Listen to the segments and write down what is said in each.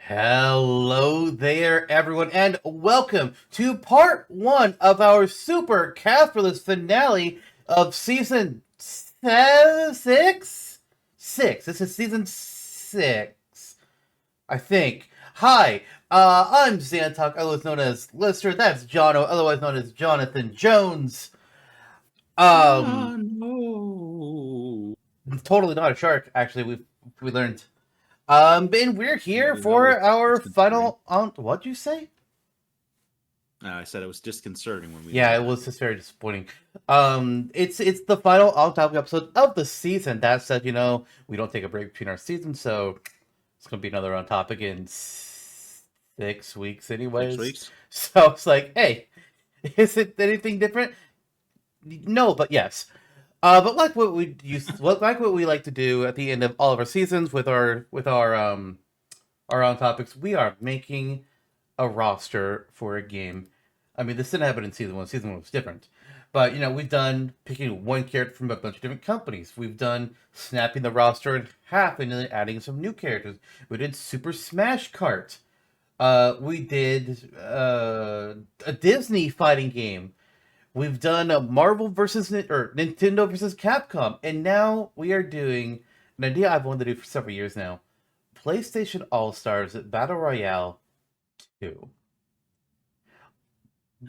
Hello there, everyone, and welcome to part one of our super capitalist finale of season six. This is season 6, I think. Hi, I'm Zantok, otherwise known as Lister. That's Jonno, otherwise known as Jonathan Jones. No. Totally not a shark. Actually, we learned. And we're here That was for our disconcerting. final. What'd you say? I said it was disconcerting when we Yeah, learned it that. was just very disappointing. It's the final on-topic episode of the season. That said, we don't take a break between our seasons, so it's gonna be another on topic in 6 weeks, 6 anyways. weeks? So it's like, hey, is it anything different? No, but yes. But like what we like to do at the end of all of our seasons with our on topics, we are making a roster for a game. I mean, this didn't happen in season 1. Season 1 was different. But, we've done picking one character from a bunch of different companies. We've done snapping the roster in half and then adding some new characters. We did Super Smash Kart. We did a Disney fighting game. We've done a Marvel versus or Nintendo versus Capcom, and now we are doing an idea I've wanted to do for several years now: PlayStation All-Stars Battle Royale 2.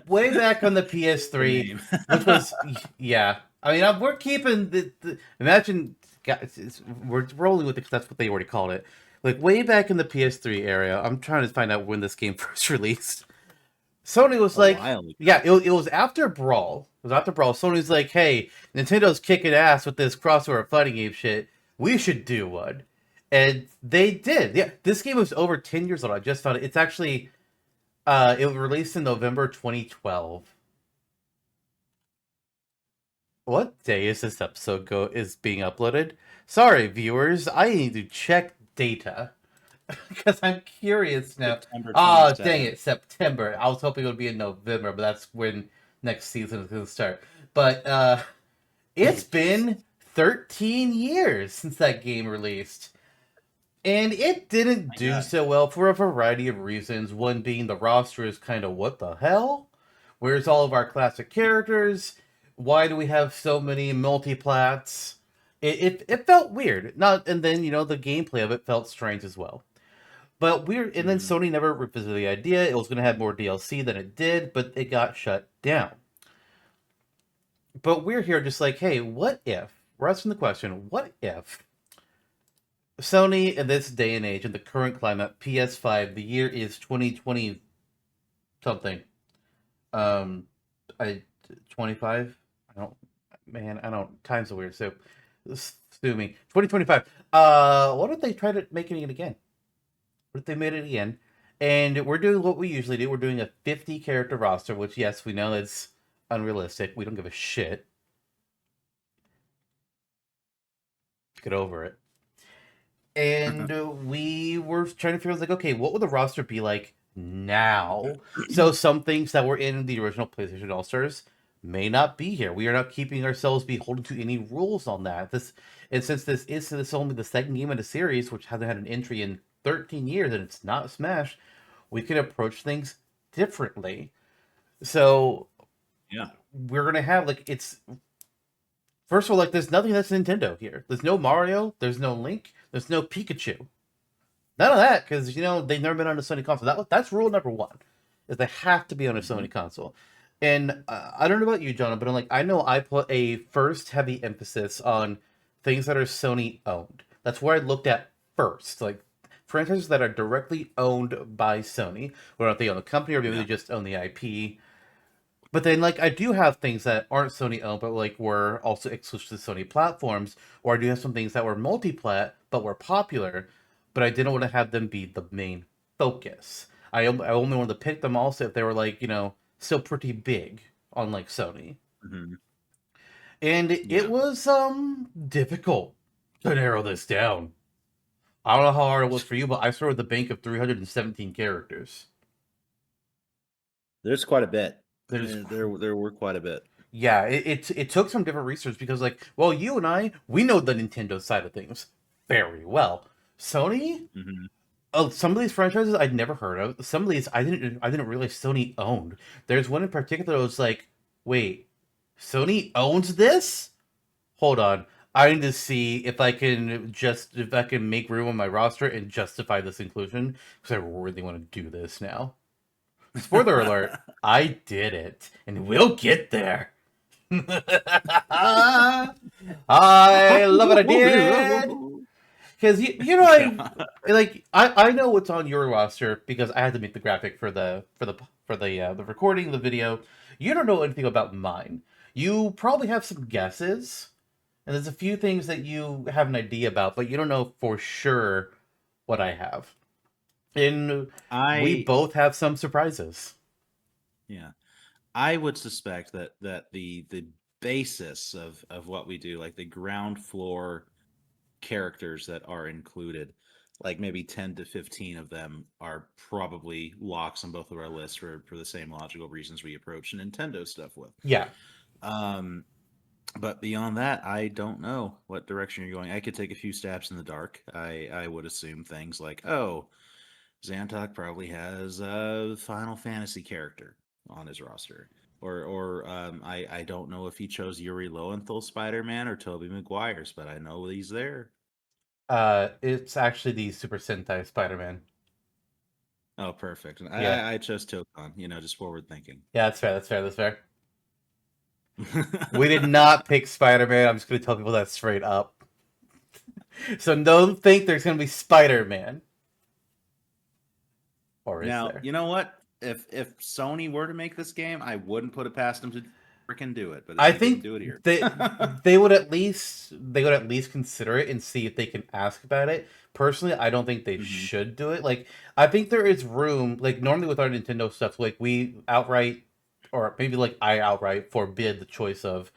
Way back on the The PS3, name. which was yeah. I mean, we're keeping the imagine guys, we're rolling with it because that's what they already called it. Like way back in the PS3 area, I'm trying to find out when this game first released. Sony was A like, while yeah, ago. it was after Brawl. It was after Brawl. Sony's like, hey, Nintendo's kicking ass with this crossover fighting game shit. We should do one. And they did. Yeah, this game was over 10 years old. I just found it. It's actually, it was released in November 2012. What day is this episode is being uploaded? Sorry, viewers, I need to check data. Because I'm curious now. September Ah, dang 27th. it, September. I was hoping it would be in November, but that's when next season is going to start. But it's been 13 years since that game released. And it didn't My do God. so well for a variety of reasons. One being the roster is kind of what the hell? Where's all of our classic characters? Why do we have so many multiplats? It felt weird. Not and then the gameplay of it felt strange as well. But weird, and then Mhm. Sony never revisited the idea. It was going to have more DLC than it did, but it got shut down. But we're here just like, hey, what if? We're asking the question, what if Sony in this day and age, in the current climate, PS5, the year is 2020 something. Um, I 25. I don't. Man, I don't. Time's a weird. So, sue me. 2025. What if they tried to making it again? What if they made it again? And we're doing what we usually do. We're doing a 50 character roster, which yes, we know it's unrealistic. We don't give a shit. Get over it. And we were trying to figure out, like, okay, what would the roster be like now? So some things that were in the original PlayStation All Stars may not be here. We are not keeping ourselves beholden to any rules on that. And since this is only the second game in the series, which hasn't had an entry in 13 years, and it's not Smash, we can approach things differently. So Yeah. we're gonna have it's first of all, like, there's nothing that's Nintendo here. There's no Mario. There's no Link. There's no Pikachu. None of that, because they've never been on a Sony console. That's rule number one, is they have to be on a hmm Sony console. And I don't know about you, John, but I know I put a first heavy emphasis on things that are Sony owned. That's where I looked at first, like franchises that are directly owned by Sony, whether they own the company or maybe they Yeah. just own the IP. But then, like, I do have things that aren't Sony owned, but like were also exclusive to Sony platforms, or I do have some things that were multi-plat but were popular, but I didn't want to have them be the main focus. I only wanted to pick them also if they were like still pretty big on like Sony, hmm and it Yeah. was difficult to narrow this down. I don't know how hard it was for you, but I started with a bank of 317 characters. There's quite a bit. There's There were quite a bit. Yeah, it took some different research because, like, well, you and I, we know the Nintendo side of things very well. Sony, hmm Oh, some of these franchises I'd never heard of. Some of these I didn't realize Sony owned. There's one in particular that was like, wait, Sony owns this? Hold on. I need to see if I can make room on my roster and justify this inclusion because I really want to do this now. Spoiler alert, I did it, and we'll get there. I love what I did. Because you know Yeah. I know what's on your roster because I had to make the graphic for the recording, the video. You don't know anything about mine. You probably have some guesses, and there's a few things that you have an idea about, but you don't know for sure what I have. And we I both have some surprises. yeah. I would suspect that the basis of what we do, like the ground floor characters that are included, like maybe 10 to 15 of them are probably locks on both of our lists for the same logical reasons we approach Nintendo stuff with. Yeah. Um, but beyond that, I don't know what direction you're going. I could take a few stabs in the dark. I would assume things like, oh, Zantok probably has a Final Fantasy character on his roster. I don't know if he chose Yuri Lowenthal Spider Man or Tobey Maguire's, but I know he's there. It's actually the Super Sentai Spider-Man. Oh, perfect. And Yeah. I chose Tucson, just forward thinking. Yeah, that's fair. That's fair. That's fair. We did not pick Spider-Man. I'm just going to tell people that straight up. So don't think there's going to be Spider-Man. Or is Now, there? you know what? If Sony were to make this game, I wouldn't put it past them to freaking do it. But I they didn't think do it here. they would at least consider it and see if they can ask about it. Personally, I don't think they Hmm. should do it. Like I think there is room. Like normally with our Nintendo stuff, like we outright, or maybe like I outright forbid the choice of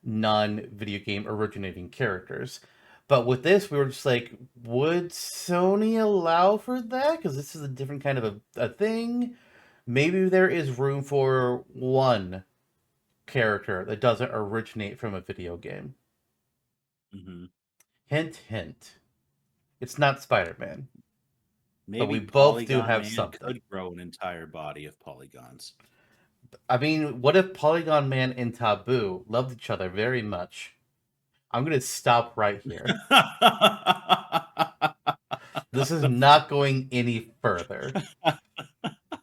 non-video game originating characters. But with this, we were just like, would Sony allow for that? Because this is a different kind of a thing. Maybe there is room for one character that doesn't originate from a video game. Hmm. Hint, hint. It's not Spider Man, but we Maybe both do Polygon have Man something. could grow an entire body of polygons. I mean, what if Polygon Man and Taboo loved each other very much? I'm going to stop right here. This is not going any further.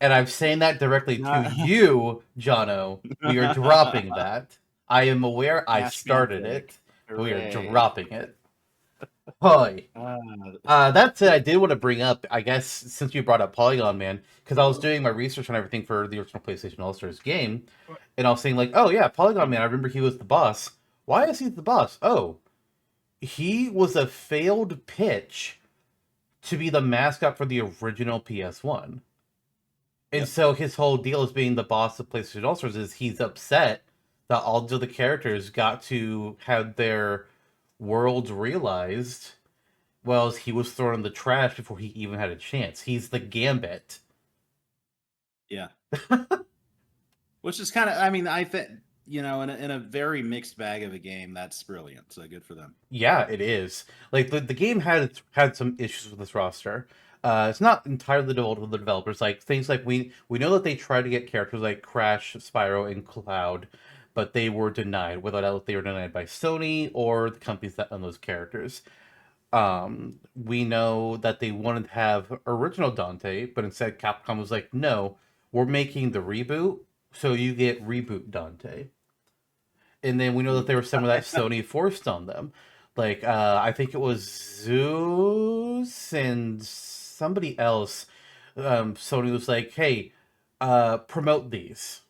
And I'm saying that directly to Not you, Jono. We are dropping that. I am aware I Caspian started Tech. it, but we are Hooray. dropping it. Hoy. Uh, That said, I did want to bring up, I guess, since you brought up Polygon Man, because I was doing my research on everything for the original PlayStation All-Stars game, and I was saying, like, oh yeah, Polygon Man, I remember he was the boss. Why is he the boss? Oh, he was a failed pitch to be the mascot for the original PS1. And yep. so his whole deal as being the boss of PlayStation All-Stars is he's upset that all of the characters got to have their worlds realized. Well, he was thrown in the trash before he even had a chance. He's the Gambit. Yeah. Which is kind of, I mean, I think, in a very mixed bag of a game, that's brilliant. So good for them. Yeah, it is. Like the game had some issues with this roster. It's not entirely the fault of the developers. Like things like we know that they tried to get characters like Crash, Spyro, and Cloud, but they were denied. Whether that they were denied by Sony or the companies that own those characters. We know that they wanted to have original Dante, but instead Capcom was like, no, we're making the reboot, so you get reboot Dante. And then we know that there was some of that Sony forced on them. Like, I think it was Zeus and somebody else. Sony was like, hey, promote these.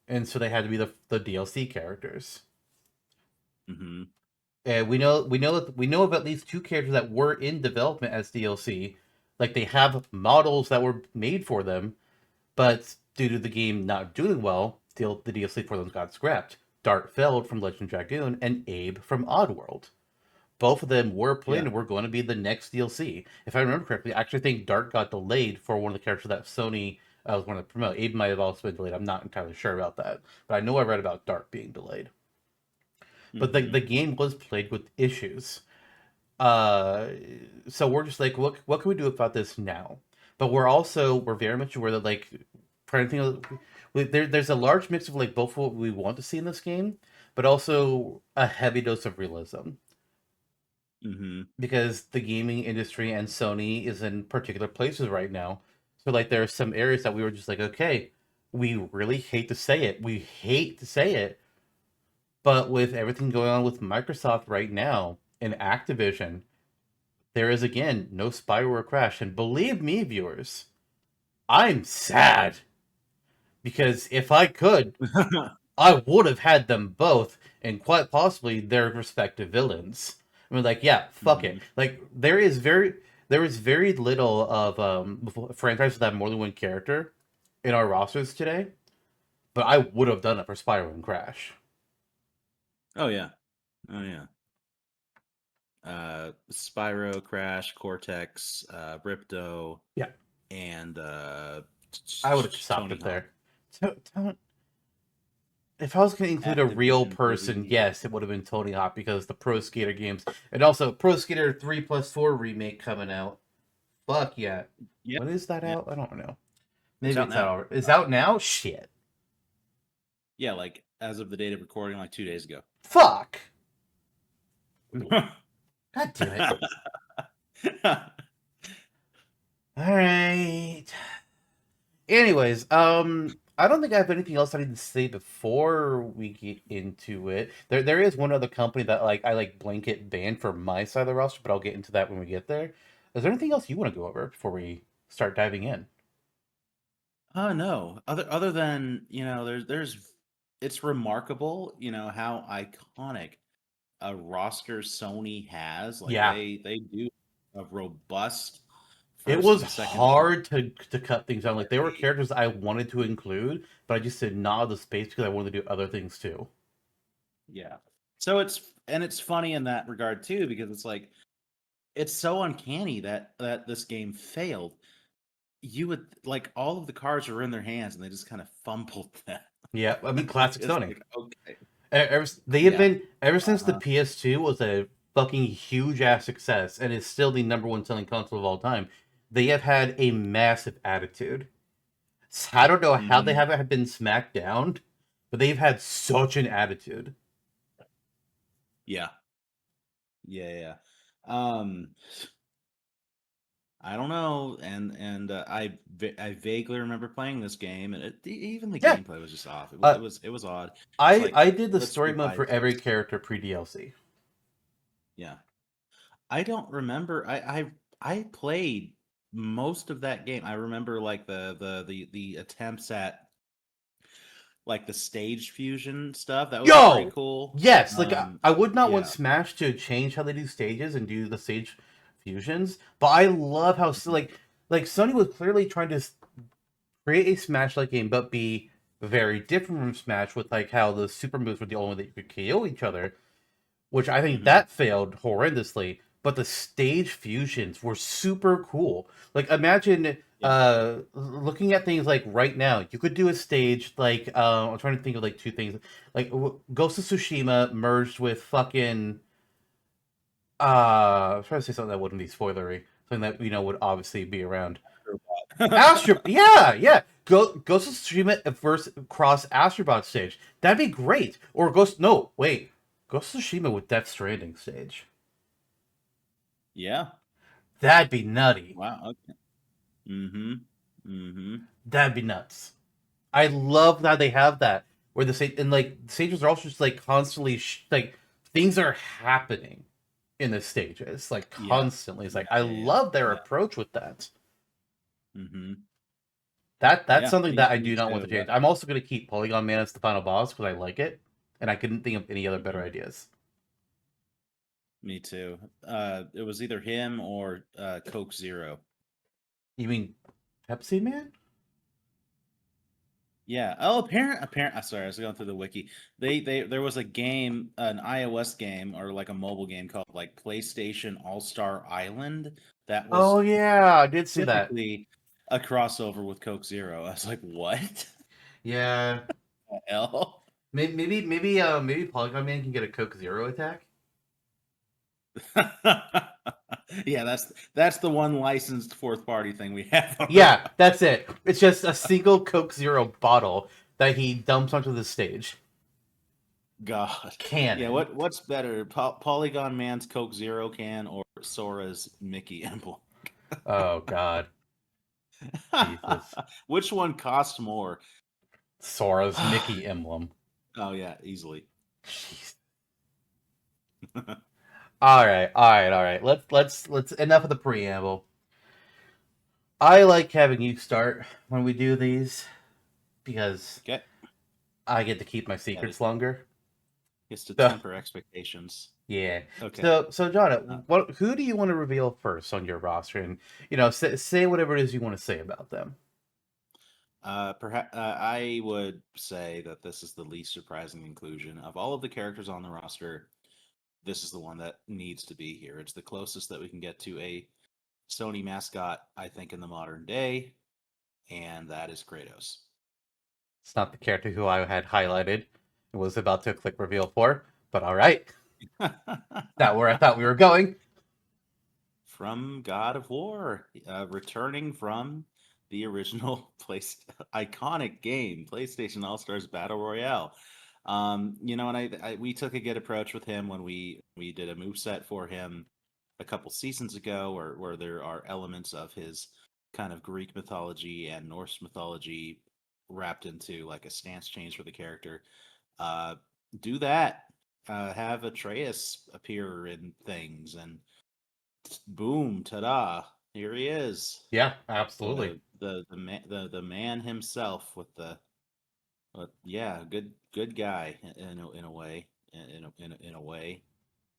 And so they had to be the DLC characters. Hmm. And we know of at least two characters that were in development as DLC. Like they have models that were made for them, but due to the game not doing well, the DLC for them got scrapped. Dart Feld from Legend Dragoon and Abe from Oddworld. Both of them were planned Yeah. and were going to be the next DLC. If I remember correctly, I actually think Dart got delayed for one of the characters that Sony was going to promote. Abe might have also been delayed. I'm not entirely sure about that, but I know I read about Dart being delayed. But the, Hmm. the game was plagued with issues. Uh, so we're just like, what can we do about this now? but we're very much aware that like trying to think of there's a large mix of like both what we want to see in this game, but also a heavy dose of realism Mm-hmm. because the gaming industry and Sony is in particular places right now. So like there are some areas that we were just like, okay, we really hate to say it, we hate to say it, but with everything going on with Microsoft right now and Activision, there is again no spyware crash, and believe me, viewers, I'm sad because if I could, I would have had them both, and quite possibly their respective villains. I mean, like, yeah, fuck Mm-hmm. it. Like, there is very little of franchises that have more than one character in our rosters today, but I would have done it for Spyro and Crash. Oh yeah. Oh yeah. Spyro, Crash, Cortex, Ripto, Yeah, and I would have stopped Tony it Hawk. there. Don't, if I was going to include a real Activision, person, baby. yes, it would have been Tony Hawk because the Pro Skater games, and also Pro Skater 3+4 remake coming out. Fuck yeah! Yep. When is that Yep. out? I don't know. It's Maybe out it's out. now. Already. It's out now. Shit. Yeah, like as of the date of recording, like 2 days ago. Fuck. God damn it. All right. Anyways, I don't think I have anything else I need to say before we get into it. There is one other company that like I like blanket ban for my side of the roster, but I'll get into that when we get there. Is there anything else you want to go over before we start diving in? Oh no. Other than, there's it's remarkable, how iconic a roster Sony has. Like Yeah, they do a robust it first was and second party. hard to cut things down. Like there were characters I wanted to include, but I just did not have the space because I wanted to do other things too. Yeah. So it's funny in that regard too, because it's like it's so uncanny that this game failed. You would like all of the cards were in their hands and they just kind of fumbled them. Yeah, I mean classic It's Sony. like, okay. They have Yeah. been ever since the Uh-huh. PS2 was a fucking huge ass success and is still the number one selling console of all time. They have had a massive attitude. I don't know how they Hmm. haven't been smacked down, but they've had such an attitude. Yeah. Yeah, yeah. Um, I don't know, and I vaguely remember playing this game, and even the Yeah, gameplay was just off. It was uh, it was it was odd. It's I like I did the let's story mode for revive every this. character pre DLC. Yeah, I don't remember. I played most of that game. I remember like the attempts at like the stage fusion stuff. That was pretty Yo, cool. yes, like I would not want Yeah. Smash to change how they do stages and do the stage fusions, but I love how Mhm. like Sony was clearly trying to create a Smash like game, but be very different from Smash with like how the super moves were the only way that you could KO each other, which I think Mhm. that failed horrendously. But the stage fusions were super cool. Like imagine Yeah. looking at things like right now, you could do a stage like I'm trying to think of like two things like Ghost of Tsushima merged with fucking I'm trying to say something that wouldn't be spoilery, something that would obviously be around. Astro, yeah, yeah. Ghost of Tsushima versus cross Astrobot stage. That'd be great. Or no, wait, Ghost of Tsushima with Death Stranding stage. Yeah. That'd be nutty. Wow. Okay. Mhm. Mhm. That'd be nuts. I love how they have that where the stage and like stages are also just like constantly like things are happening in the stages like Yeah. constantly. It's Yeah. like I Yeah. Yeah. love their Yeah. approach with that. Mhm. That's Yeah. something that I Me do not want to too. change. I'm also going to keep Polygon Man as the final boss because I like it, and I couldn't think of any other better Mhm. ideas. Me too. It was either him or Coke Zero. You mean Pepsi Man? Yeah. Oh, apparent. Sorry, I was going through the wiki. There was a game, an iOS game or like a mobile game called like PlayStation All-Star Island that Oh was yeah, I did see that. typically a crossover with Coke Zero. I was like, what Yeah, the hell? maybe Polygon Man can get a Coke Zero attack. Yeah, that's the one licensed fourth party thing we have on the Yeah, that's it. It's just a single Coke Zero bottle that he dumps onto the stage. God. Yeah, Canon. what's better, Polygon Man's Coke Zero can or Sora's Mickey emblem? Oh God, Jesus. Which one costs more? Sora's Oh Mickey emblem. yeah, easily. Jeez. All right, all right, all right. Let's enough of the preamble. I like having you start when we do these because Okay, I get to keep my got it. secrets longer. Gets to So, temper expectations. yeah. Okay. So John, Uh, who do you want to reveal first on your roster? And say whatever it is you want to say about them. perhaps I would say that this is the least surprising inclusion of all of the characters on the roster. This is the one that needs to be here. It's the closest that we can get to a Sony mascot, I think, in the modern day, and that is Kratos. It's not the character who I had highlighted and was about to click reveal for, but all right, that where I thought we were going. From God of War, returning from the original place iconic game, PlayStation All-Stars Battle Royale. And we took a good approach with him when we did a move set for him a couple seasons ago, where there are elements of his kind of Greek mythology and Norse mythology wrapped into like a stance change for the character. Uh, do that. Have Atreus appear in things and boom, ta-da! Here he is, Yeah, absolutely. the man himself with yeah, good guy in a way, in a way,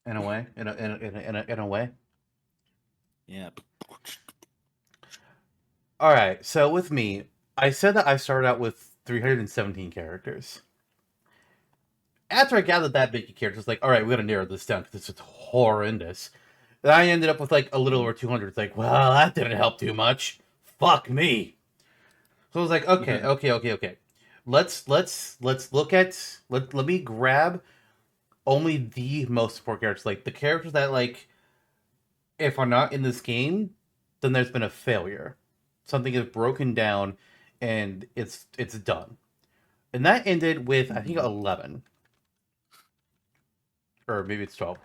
In a way, in a way. yeah. All right. So with me, I said that I started out with 317 characters. After I gathered that big of characters, like, all right, we got to narrow this down because it's just horrendous. Then I ended up with like a little over 200. It's like, well, that didn't help too much. Fuck me. So I was like, okay. Let's look at let me grab only the most important characters, like the characters that like if are not in this game, then there's been a failure. Something is broken down, and it's done. And that ended with I think Mhm. 11 or maybe it's 12.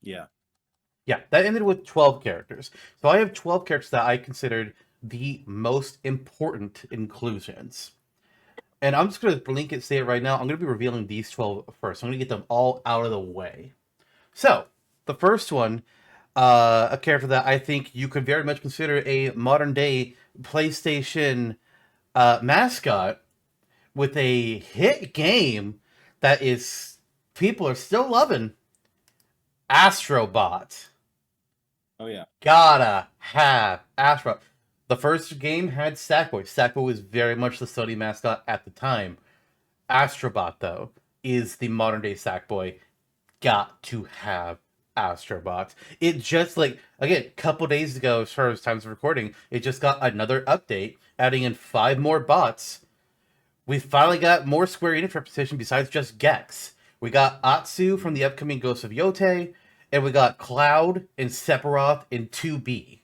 Yeah. Yeah, that ended with 12 characters. So I have 12 characters that I considered the most important inclusions. And I'm just going to blanket say it right now. I'm going to be revealing these 12 first. I'm going to get them all out of the way. So, the first one, a character that I think you could very much consider a modern day PlayStation mascot with a hit game that is people are still loving Astrobot. Oh yeah. Gotta have Astrobot. The first game had Sackboy. Sackboy was very much the Sony mascot at the time. Astrobot, though, is the modern day Sackboy. Got to have Astrobot. It just like again, couple days ago, as far as times of recording, it just got another update, adding in 5 more bots. We finally got more Square Enix representation besides just Gex. We got Atsu from the upcoming Ghost of Yote, and we got Cloud and Sephiroth in 2B.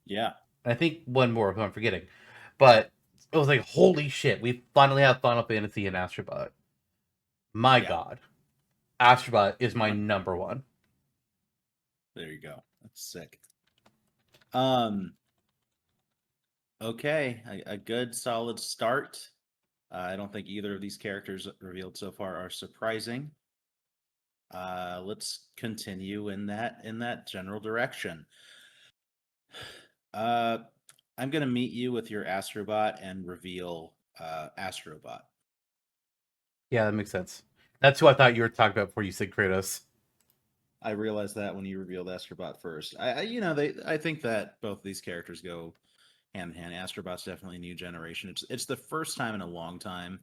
Yeah. And I think one more who I'm forgetting. But it was like, holy shit, we finally have Final Fantasy and Astrobot. My Yeah. god. Astrobot is my number one. There you go. That's sick. Um. Okay, a good solid start. I don't think either of these characters revealed so far are surprising. Let's continue in that general direction. Uh, I'm gonna meet you with your Astrobot and reveal Astrobot. Yeah, that makes sense. That's who I thought you were talking about before you said Kratos. I realized that when you revealed Astrobot first. I think that both of these characters go hand in hand. Astrobot's definitely a new generation. It's the first time in a long time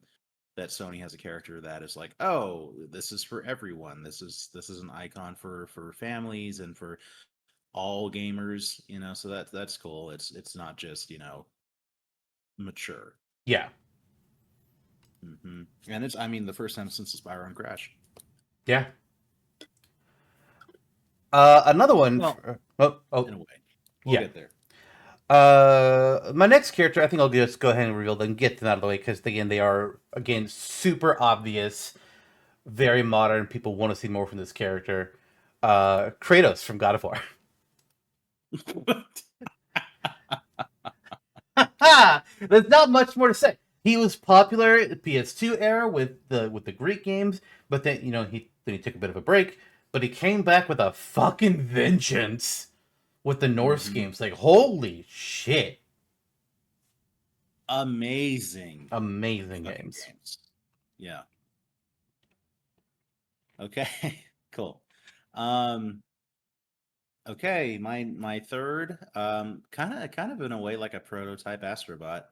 that Sony has a character that is like, oh, this is for everyone. This is an icon for families and for all gamers. So that's cool. It's not just mature. Yeah. And it's, I mean, the first time since the Spyro and Crash. Yeah. Another one. Well, in a way, we'll Yeah. get there. My next character, I think I'll just go ahead and reveal them, get them out of the way, because again, they are again super obvious, very modern. People want to see more from this character. Kratos from God of War. There's not much more to say. He was popular in the PS2 era with the Greek games, but then he took a bit of a break, but he came back with a fucking vengeance with the Norse Hmm. games. Like holy shit, Amazing amazing fucking games. games. Yeah. Okay. Cool. Um, okay, my third, kind of in a way like a prototype Astrobot.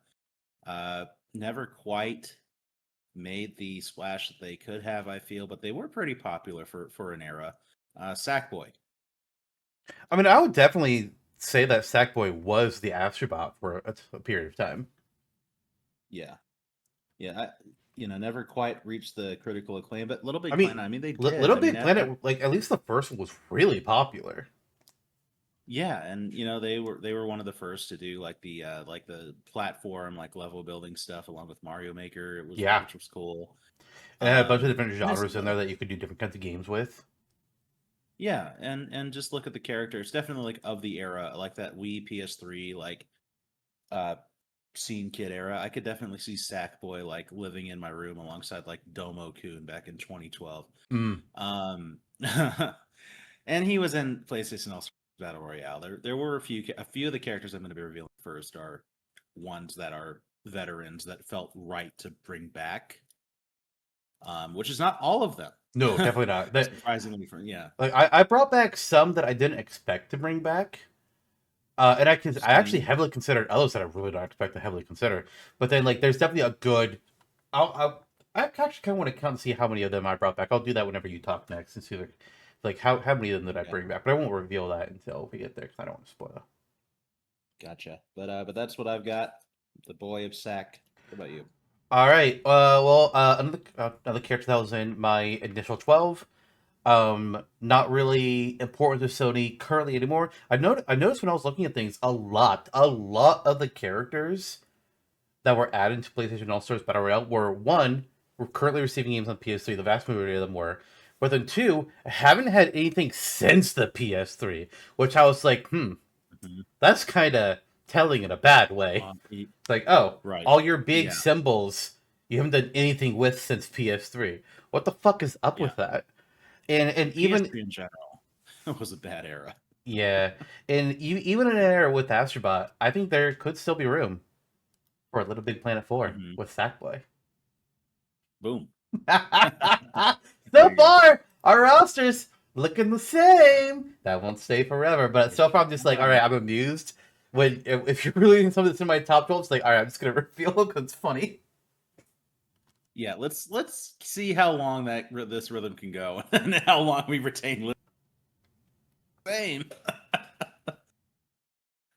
Uh, Never quite made the splash that they could have, I feel, but they were pretty popular for an era. Sackboy. I mean, I would definitely say that Sackboy was the Astrobot for a period of time. Yeah, yeah. Never quite reached the critical acclaim, but Little I Big Planet. mean, I mean, they did. Little I mean, Big Planet, like at least the first one was really popular. yeah, and they were one of the first to do like the platform like level building stuff along with Mario Maker. It was Yeah, which was cool. and it had a bunch of different And I genres in there still that you could do different kinds of games with. yeah, and just look at the characters. Definitely like of the era, like that Wii PS3 like uh scene kid era. I could definitely see Sackboy like living in my room alongside like Domo Kun back in 2012. Mm. Um, and he was in PlayStation All-Stars Battle Royale. There were a few of the characters I'm going to be revealing first are ones that are veterans that felt right to bring back. Which is not all of them. No, definitely not. That Surprisingly, for yeah, like I brought back some that I didn't expect to bring back. And I actually same. heavily considered others that I really don't expect to heavily consider. But then like there's definitely a good. I actually kind of want to count and see how many of them I brought back. I'll do that whenever you talk next and see like how many of them did I Okay, bring back. But I won't reveal that until we get there because I don't want to spoil. gotcha. But that's what I've got. The boy of Sack. What about you? All right. Another character that was in my initial 12. Not really important to Sony currently anymore. I noticed when I was looking at things, a lot of the characters that were added to PlayStation All Stars Battle Royale were currently receiving games on PS3. The vast majority of them were, but then two haven't had anything since the PS3, which I was like, Mhm. that's kind of telling in a bad way. It's like, oh, Right. all your big Yeah. symbols you haven't done anything with since PS3. What the fuck is up Yeah. with that? And even PS3 in general was a bad era. yeah, and even in an era with Astrobot, I think there could still be room for a Little Big Planet 4 Hmm. with Sackboy. Boom. So There you go. far, our roster's looking the same. That won't stay forever, but It so far sure I'm just like, all right, can. I'm amused. When if you're really in something that's in my top 12, it's like, all right, I'm just gonna reveal them because it's funny. Yeah, let's see how long this rhythm can go and how long we retain same.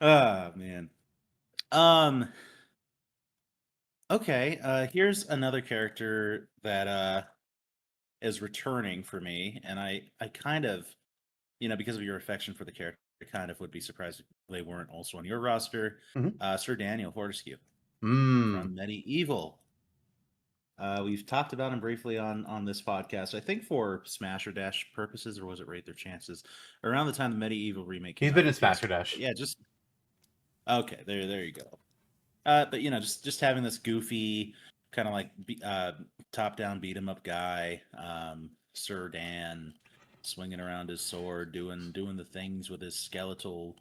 Ah, man. Um okay, here's another character that is returning for me, and I kind of, because of your affection for the character, I kind of would be surprised if they weren't also on your roster. Mm-hmm. Sir Daniel Fortescue Mm. from Medieval. We've talked about him briefly on this podcast. I think for Smash or Dash purposes, or was it Rate Their Chances? Around the time the Medieval remake came He's out been for in Smash or PS4. Dash. But yeah, just okay. There you go. But just having this goofy kind of like top down beat 'em up guy, Sir Dan, swinging around his sword, doing the things with his skeletal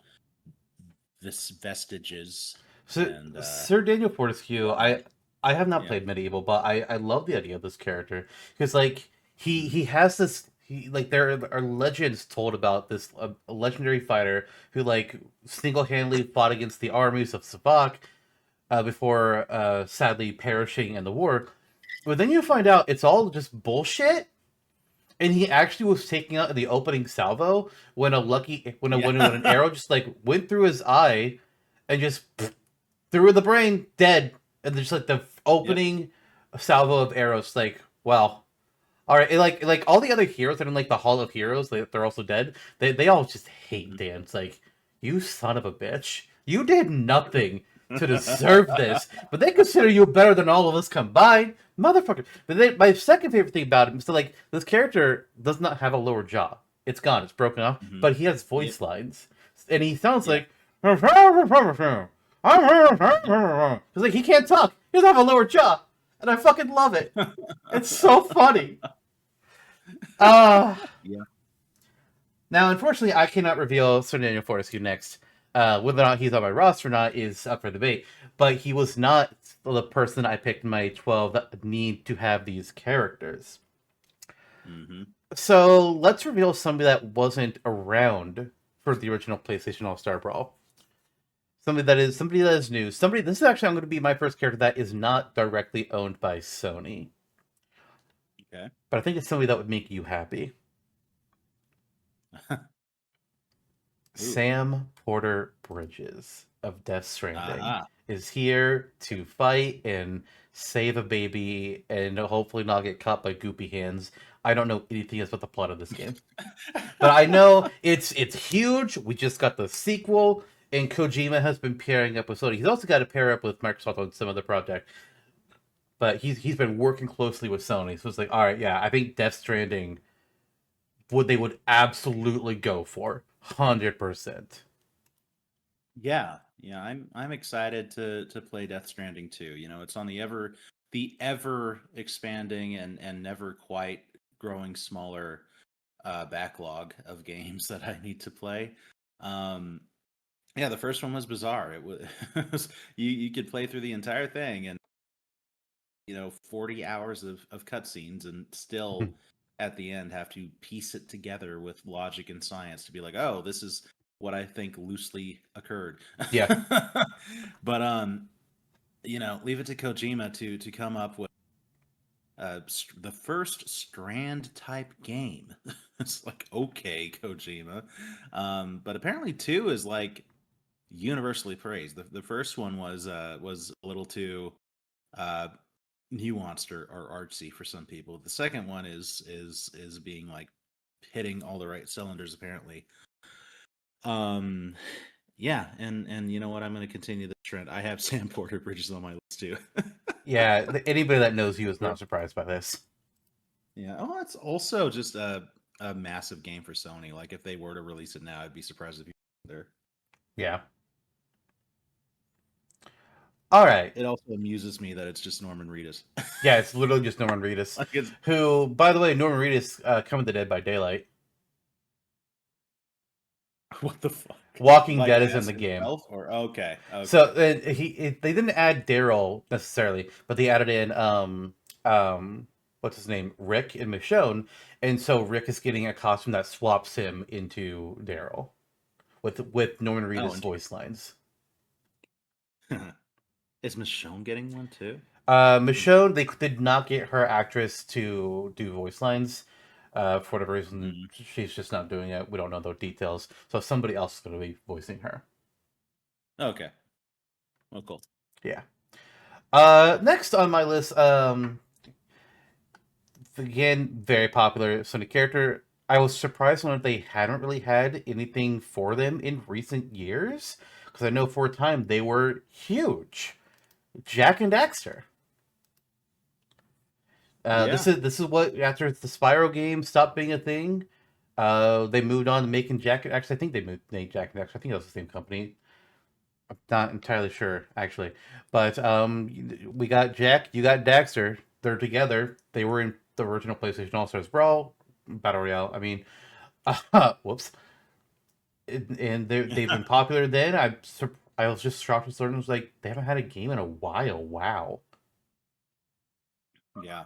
vestiges, So and Sir Daniel Fortescue, whatnot. I have not Yeah. played Medieval, but I love the idea of this character because like Mhm. he has this like there are legends told about this a legendary fighter who like single handedly fought against the armies of Savak before sadly perishing in the war. But then you find out it's all just bullshit. And he actually was taking out the opening salvo when when an Yeah. arrow just like went through his eye and just through the brain, dead. And just like the Yep. opening salvo of arrows, like, wow, All right, and like all the other heroes that are in like the Hall of Heroes, they're also dead. They all just hate Dan. It's like, you son of a bitch, you did nothing to deserve this, but they consider you better than all of us combined, motherfucker. But my second favorite thing about him is that like this character does not have a lower jaw. It's gone. It's broken off. Hmm. But he has Yep. voice lines, and he sounds Yeah. like. Because like he can't talk. He doesn't have a lower jaw, and I fucking love it. It's so funny. Uh Yeah. Now, unfortunately, I cannot reveal Sir Daniel Fortescue next. Whether or not he's on my roster or not is up for debate. But he was not the person I picked in my 12 that need to have these characters. Hmm. So let's reveal somebody that wasn't around for the original PlayStation All-Star Brawl. Somebody that is new. Somebody. This is actually I'm going to be my first character that is not directly owned by Sony, Okay. but I think it's somebody that would make you happy. Ooh. Sam Porter Bridges of Death Stranding Aha. is here to fight and save a baby and hopefully not get caught by goopy hands. I don't know anything about the plot of this game, but I know it's huge. We just got the sequel, and Kojima has been pairing up with Sony. He's also got to pair up with Microsoft on some other project, but he's been working closely with Sony. So it's like, all right, yeah, I think Death Stranding would absolutely go for 100%. Yeah, yeah, I'm excited to play Death Stranding too. You know, it's on the ever expanding and never quite growing smaller backlog of games that I need to play. Um, yeah, the first one was bizarre. It was you could play through the entire thing and 40 hours of cutscenes and still at the end have to piece it together with logic and science to be like, oh, this is what I think loosely occurred. Yeah. But leave it to Kojima to come up with the first Strand type game. It's like, okay, Kojima. But apparently two is like universally praised. The first one was a little too uh nuanced or artsy for some people. The second one is being like hitting all the right cylinders apparently. Um yeah, and you know what? I'm going to continue the trend. I have Sam Porter Bridges on my list too. Yeah, anybody that knows you is not surprised by this. Yeah. Oh, it's also just a massive game for Sony. Like if they were to release it now, I'd be surprised if you there. Yeah. All right. It also amuses me that it's just Norman Reedus. Yeah, it's literally just Norman Reedus, Like it's who, by the way, Norman Reedus, Coming to Dead by Daylight. what the fuck? Walking Like Dead is in as the game. himself or okay, So okay. they didn't add Daryl necessarily, but they added in what's his name, Rick and Michonne, and so Rick is getting a costume that swaps him into Daryl with Norman Oh, Reedus interesting. voice lines. Is Michonne getting one too? Michonne, they did not get her actress to do voice lines. For whatever reason, Mm, she's just not doing it. We don't know the details. So somebody else is going to be voicing her. okay. Well, cool. Yeah. Next on my list, again, very popular Sonic character. I was surprised when they hadn't really had anything for them in recent years, because I know for a time they were huge. Jack and Daxter. Yeah. This is what after the Spyro game stopped being a thing. They moved on to making Jack. Actually, I think they made Jack and Daxter. I think that was the same company. I'm not entirely sure actually, but we got Jack. You got Daxter. They're together. They were in the original PlayStation All-Stars Brawl Battle Royale. I mean, whoops. And they've been popular then. I was just shocked to learn it was like they haven't had a game in a while. Wow. Yeah.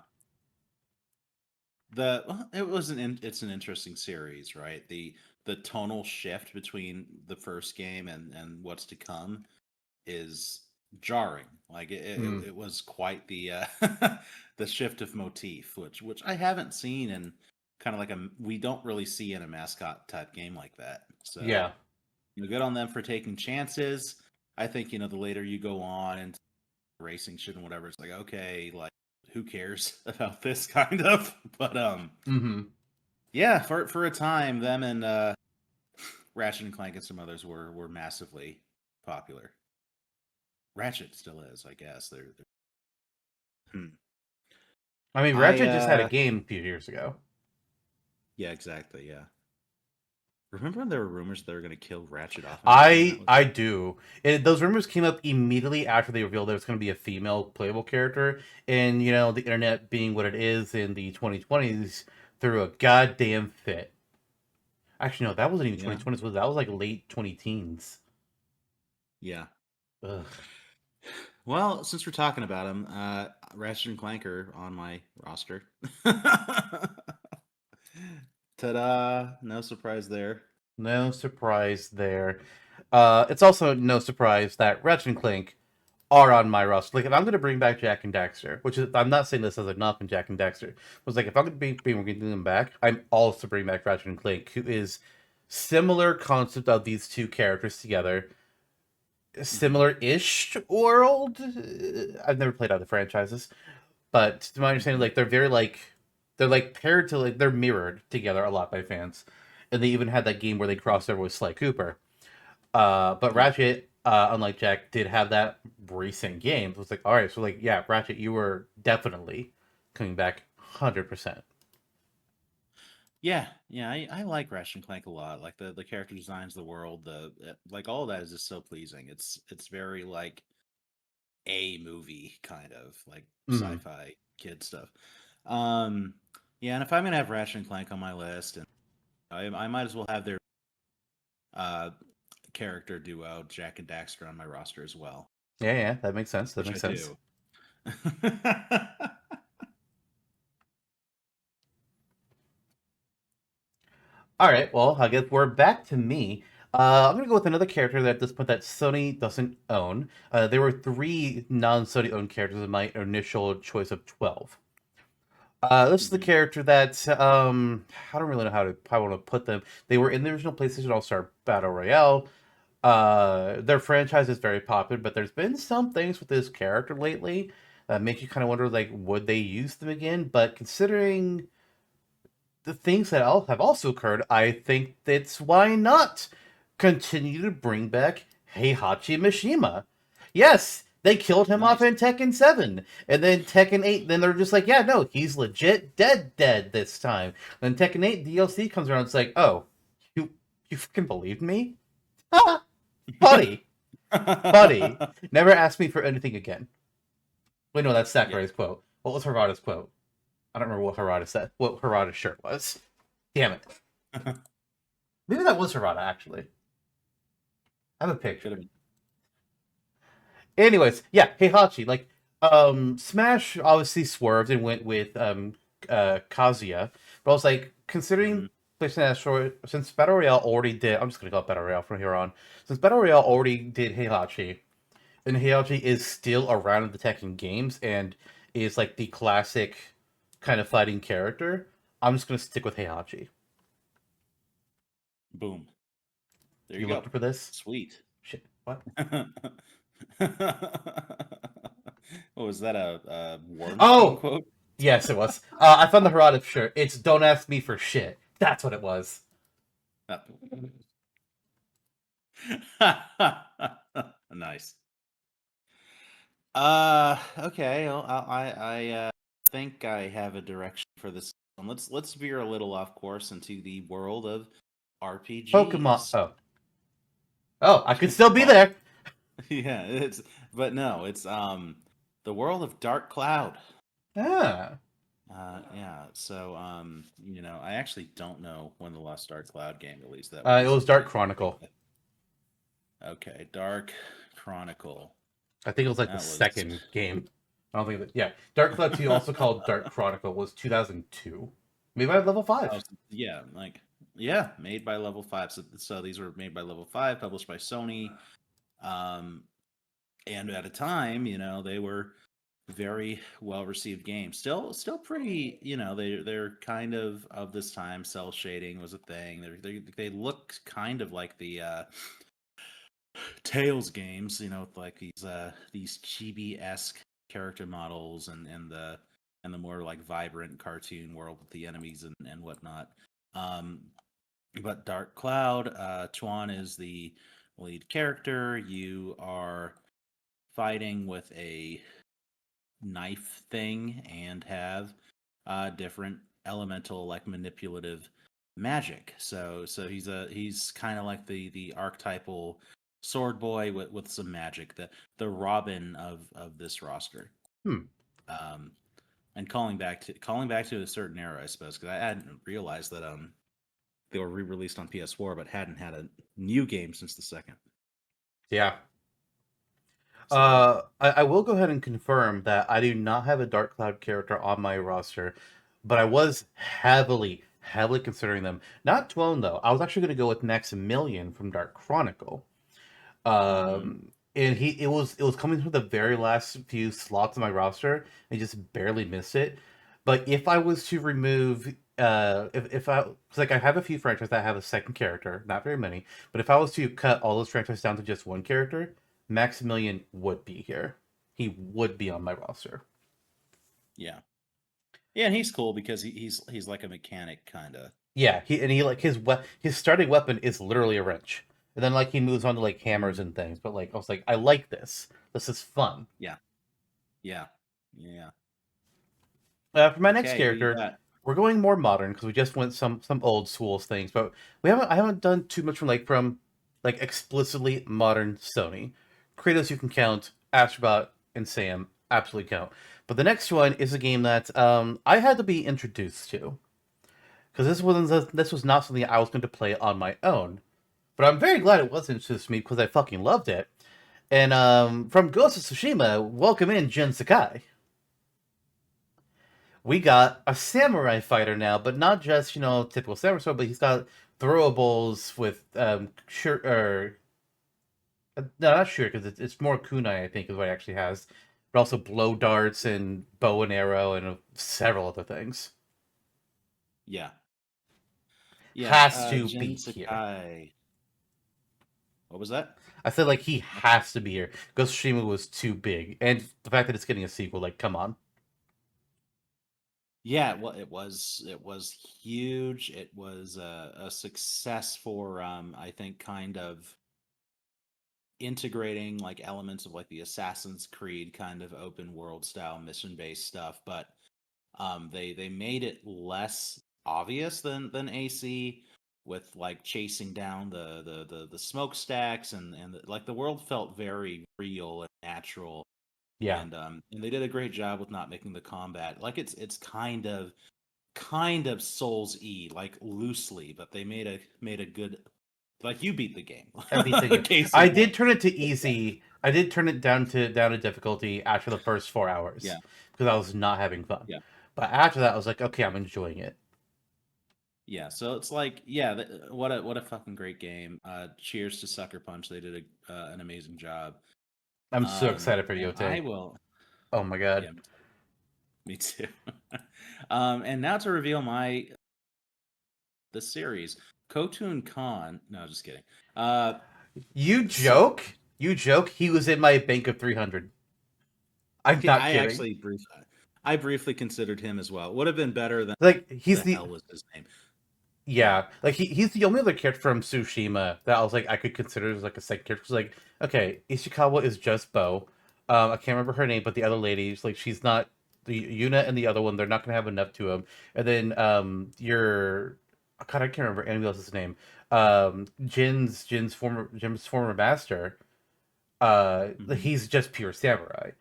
It's an interesting series, right? The tonal shift between the first game and what's to come is jarring. Like Hmm. it was quite the the shift of motif, which I haven't seen in kind of like we don't really see in a mascot type game like that. So Yeah. good on them for taking chances. I think the later you go on and racing shit and whatever, it's like okay, like who cares about this kind of? But Mm-hmm. yeah, for a time, them and Ratchet and Clank and some others were massively popular. Ratchet still is, I guess. They're hmm. I mean, I Ratchet just had a game a few years ago. yeah, exactly, yeah. Remember when there were rumors they were going to kill Ratchet off in that game? That was I do. Those rumors came up immediately after they revealed there was going to be a female playable character, and the internet being what it is in the 2020s threw a goddamn fit. Actually, no, that wasn't even yeah, 2020s. That was like late 20 teens. yeah. Ugh. Well, since we're talking about them, Ratchet and Clank are on my roster. Ta-da! No surprise there. No surprise there. It's also no surprise that Ratchet and Clank are on my roster. Like, if I'm going to bring back Jack and Daxter, which is, I'm not saying this as a knock on Jack and Daxter, was like, if I'm going to be bringing them back, I'm also bringing back Ratchet and Clank, who is similar concept of these two characters together, Hmm. similar-ish world. I've never played other franchises, but to my understanding, Hmm. like they're like paired to like they're mirrored together a lot by fans, and they even had that game where they crossed over with Sly Cooper. But Yeah. Ratchet, unlike Jack, did have that recent game. It was like, all right, so like, yeah, Ratchet, you were definitely coming back 100%. Yeah, yeah, I like Ratchet and Clank a lot. Like the character designs, the world, the like all of that is just so pleasing. It's very like a movie kind of like Mm. sci-fi kid stuff. Um, yeah, and if I'm gonna have Ratchet and Clank on my list, and I might as well have their uh character duo Jack and Daxter on my roster as well, Yeah, yeah, that makes sense. That which makes I sense. do. All right, well, I guess we're back to me. I'm gonna go with another character that at this point that Sony doesn't own. There were three non-Sony owned characters in my initial choice of 12. This is the Mhm. character that I don't really know how I want to put them. They were in the original PlayStation All-Star Battle Royale. Their franchise is very popular, but there's been some things with this character lately that make you kind of wonder, like, would they use them again? But considering the things that have also occurred, I think that's why not continue to bring back Heihachi Mishima. Yes, they killed him off Nice. in Tekken 7. And then Tekken 8, then they're just like, yeah, no, he's legit dead this time. Then Tekken 8 DLC comes around, it's like, oh, you you fucking believed me? Buddy, buddy, never ask me for anything again. Wait, no, that's Yeah. Sakurai's quote. What was Harada's quote? I don't remember what Harada said. What Harada's shirt was. Damn it. Maybe that was Harada, actually. I have a Could have picture. been. Anyways, yeah, Heihachi, like, Smash obviously swerved and went with Kazuya, but I was like, considering Mhm. PlayStation Asteroid, since Battle Royale already did, I'm just gonna call it Battle Royale from here on. Since Battle Royale already did Heihachi, and Heihachi is still around in the Tekken games and is like the classic kind of fighting character, I'm just gonna stick with Heihachi. Boom. There you You go. looking for this? Sweet. Shit. What? Oh, was that a War Machine Oh! quote? Yes, it was. I found the Harada shirt. It's "Don't ask me for shit." That's what it was. Uh, nice. Okay. Well, I think I have a direction for this one. Let's veer a little off course into the world of Pokemon. RPGs. Oh, I could still be Oh, there. yeah, it's but no, it's the world of Dark Cloud. Ah, Yeah, so I actually don't know when the Lost Dark Cloud game released. That it was was Dark Chronicle. okay. Dark Chronicle. I think it was like the That was second game. I don't think that. Yeah, Dark Cloud 2, also called Dark Chronicle, was 2002. Maybe I level oh, 5. yeah, like yeah, made by Level 5. So these were made by Level 5, published by Sony. Um, and at a time, they were very well received games. Still pretty, they're kind of this time. Cell shading was a thing. They looked kind of like the Tales games, with like these chibi esque character models and the and the more like vibrant cartoon world with the enemies and whatnot. Um, but Dark Cloud, Chuan is the lead character. You are fighting with a knife thing and have different elemental like manipulative magic. So he's kind of like the archetypal sword boy with some magic, the Robin of this roster. Hmm. Um, and calling back to a certain era, I suppose, because I hadn't realized that they were re-released on PS4, but hadn't had a new game since the second. Yeah. So I will go ahead and confirm that I do not have a Dark Cloud character on my roster, but I was heavily considering them. Not Tuone though. I was actually going to go with Maximilian from Dark Chronicle. And it was coming through the very last few slots of my roster and just barely missed it. But if I was to remove if I, 'cause, like, I have a few franchises that have a second character, not very many, but if I was to cut all those franchises down to just one character, Maximilian would be here. He would be on my roster. yeah, yeah, and he's cool because he's like a mechanic kind of. Yeah, he like his starting weapon is literally a wrench. And then like he moves on to like hammers and things, but like I was like, I like this. This is fun. Yeah, yeah, yeah. For my next Okay, who you character, got? we're going more modern because we just went some old schools things, but I haven't done too much from like explicitly modern Sony. Kratos you can count, Astrobot and Sam absolutely count. But the next one is a game that I had to be introduced to because this was not something I was going to play on my own. But I'm very glad it was introduced to me because I fucking loved it. And from Ghost of Tsushima, welcome in Jin Sakai. We got a samurai fighter now, but not just typical samurai sword, but he's got throwables with sure or no, not sure because it's more kunai I think is what it actually has, but also blow darts and bow and arrow and several other things. Yeah, yeah. Has to be Jin here. Sakai. What was that? I said like he has to be here. Ghost of Tsushima was too big, and the fact that it's getting a sequel, like come on. Yeah, well, it was huge. It was a success for I think kind of integrating like elements of like the Assassin's Creed kind of open world style mission based stuff, but they made it less obvious than AC with like chasing down the smokestacks and like the world felt very real and natural, Yeah, and they did a great job with not making the combat like it's kind of Souls E like loosely, but they made a good, like, you beat the game. I beat the game. Case in I did point. turn it to easy. I did turn it down to difficulty after the first 4 hours Yeah, because I was not having fun. yeah, But after that, I was like, okay, I'm enjoying it. yeah. So it's like, yeah, what a fucking great game. Cheers to Sucker Punch. They did an amazing job. I'm so excited for And I Yote. will. Oh my god, Yeah, me too. And now to reveal the series, Kotun Khan. No, just kidding. Uh, you so joke? You joke? He was in my bank of 300. I'm not I kidding. actually I briefly considered him as well. Would have been better than Like the he's the hell was his name? Yeah, Yeah, like he's the only other character from Tsushima that I was like I could consider as like a second character. 'Cause, like, okay, Ishikawa is just Bo. I can't remember her name, but the other lady, like she's not the Yuna and the other one. They're not gonna have enough to him. And then your God, I can't remember anybody else's name. Jin's former master. hmm He's just pure samurai.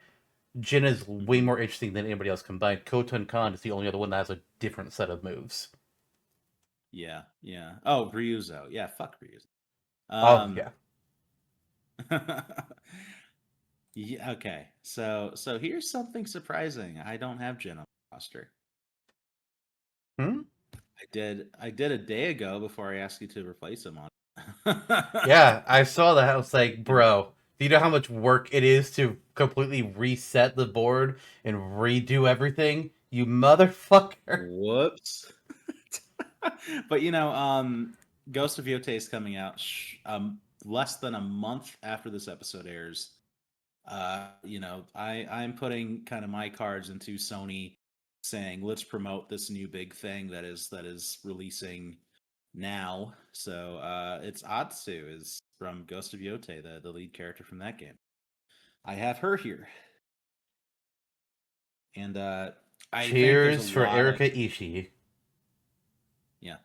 Jin is way hmm more interesting than anybody else combined. Koton Khan is the only other one that has a different set of moves. yeah, yeah. Oh, Ryuzo. Yeah, fuck Ryuzo. Oh yeah. Yeah, okay. So here's something surprising. I don't have Jin on the roster. Hmm? I did a day ago before I asked you to replace him on. Yeah, I saw that. I was like, Yeah. bro, do you know how much work it is to completely reset the board and redo everything? You motherfucker. Whoops. But Ghost of Yote is coming out less than a month after this episode airs. I'm putting kind of my cards into Sony saying, let's promote this new big thing that is releasing now. So it's Atsu is from Ghost of Yote, the lead character from that game. I have her here, and I think there's a Cheers for lot of Erika Ishii. yeah,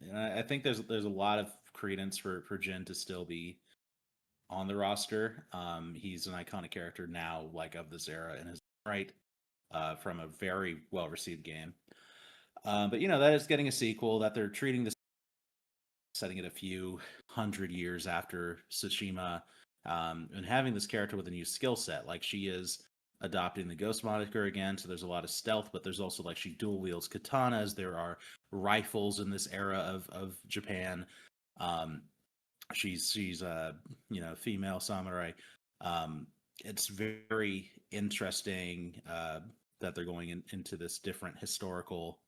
and I think there's a lot of credence for Jin to still be on the roster. He's an iconic character now, like of this era in his right, from a very well received game. But that is getting a sequel, that they're treating this, setting it a few hundred years after Tsushima, and having this character with a new skill set. Like, she is adopting the ghost moniker again, so there's a lot of stealth, but there's also, like, she dual wields katanas. There are rifles in this era of Japan. Um, she's female samurai. Um, it's very interesting that they're going into this different historical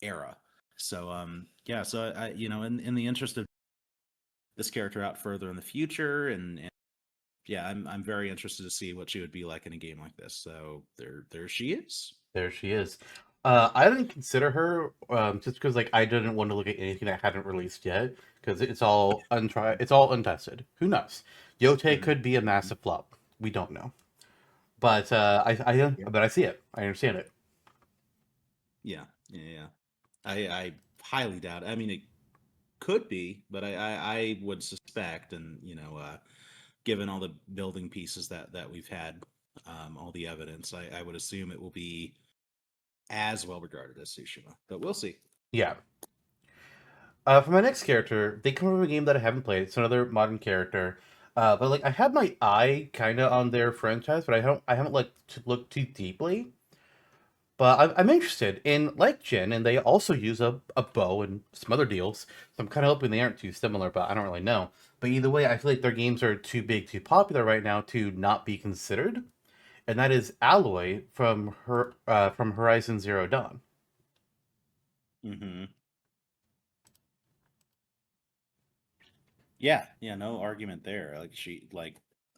era. So yeah, so I in the interest of this character out further in the future, and yeah, I'm very interested to see what she would be like in a game like this. So there she is. There she is. I didn't consider her just because like I didn't want to look at anything that hadn't released yet because it's all untried, it's all untested. Who knows? Yote Mhm. could be a massive flop. We don't know. But Yeah. but I see it. I understand it. Yeah, yeah, yeah. I highly doubt it. I mean, it could be, but I would suspect, and given all the building pieces that we've had, all the evidence, I would assume it will be as well regarded as Tsushima. But we'll see. Yeah. For my next character, they come from a game that I haven't played. It's another modern character. But like I have my eye kind of on their franchise, but I haven't like to look too deeply. But I'm interested in like Jin, and they also use a bow and some other deals. So I'm kind of hoping they aren't too similar, but I don't really know. But either way, I feel like their games are too big, too popular right now to not be considered. And that is Alloy from Horizon Zero Dawn. Hmm. Yeah, yeah, no argument there. Like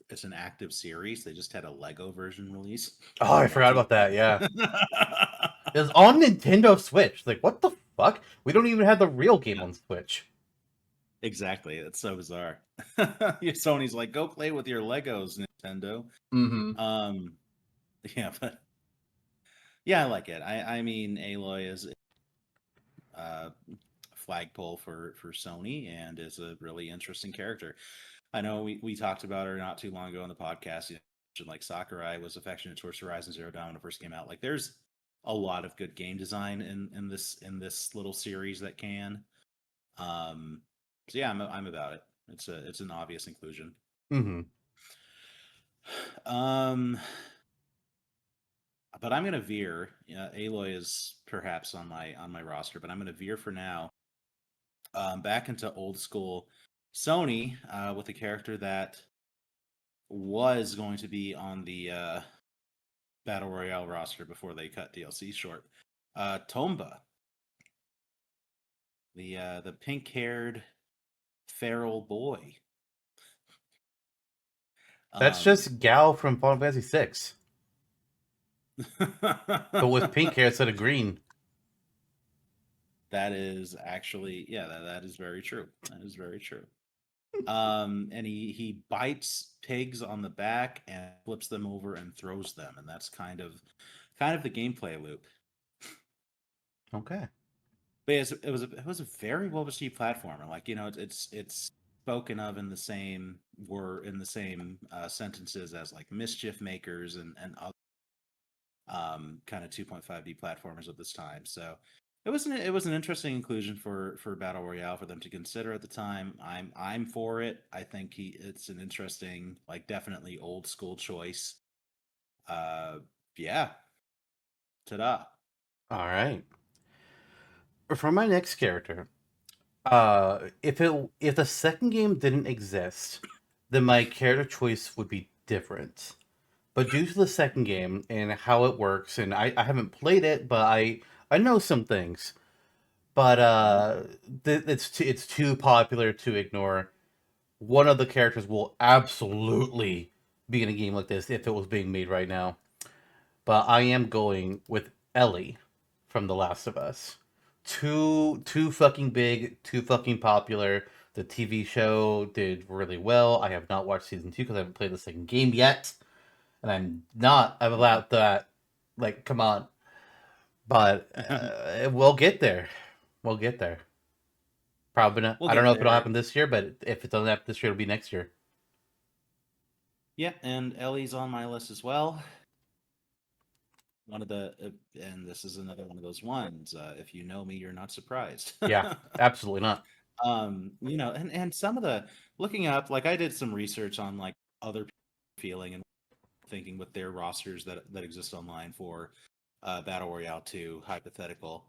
it's an active series. They just had a Lego version release Oh, I not forgot too about that. Yeah, long ago. it was on Nintendo Switch. Like, what the fuck? We don't even have the real game Yeah, on Switch. exactly. It's so bizarre. Sony's like, go play with your Legos, Nintendo. Mm-hmm. Um, yeah, but yeah, I like it. I mean, Aloy is a flagpole for Sony and is a really interesting character. I know we talked about her not too long ago on the podcast. Like Sakurai was affectionate towards Horizon Zero Dawn when it first came out. Like, there's a lot of good game design in this little series that can. Um, so yeah, I'm about it. It's an obvious inclusion. Mm-hmm. Um, but I'm gonna veer. Aloy is perhaps on my roster, but I'm gonna veer for now. Back into old school Sony with a character that was going to be on the Battle Royale roster before they cut DLC short. Tomba, the pink haired feral boy. That's Um, just Gal from Final Fantasy VI, but with pink hair instead of green. that is actually, yeah, that is very true. That is very true. And he bites pigs on the back and flips them over and throws them, and that's kind of the gameplay loop. Okay. But yes, it was a very well received platformer. Like, it's spoken of in the same sentences as like Mischief Makers and other kind of 2.5D platformers of this time. So it was an interesting inclusion for Battle Royale for them to consider at the time. I'm for it. I think it's an interesting, like, definitely old school choice. Uh, yeah, ta-da. All right. For my next character, if the second game didn't exist, then my character choice would be different. But due to the second game and how it works, and I haven't played it, but I know some things. But Mhm. it's too popular to ignore. One of the characters will absolutely be in a game like this if it was being made right now. But I am going with Ellie from The Last of Us. Too fucking big, too fucking popular. The TV show did really well. I have not watched season 2 because I haven't played the second game yet, and I'm Mhm. about that. Like, come on. But we'll get there. We'll get there. Probably not. We'll I don't get know if it'll there. happen this year, but if it doesn't happen this year, it'll be next year. Yeah, and Ellie's on my list as well. One of the, and this is another one of those ones. If you know me, you're not surprised. Yeah, absolutely not. And some of the looking up, like I did some research on like other people feeling and thinking with their rosters that exist online for Battle Royale 2 hypothetical.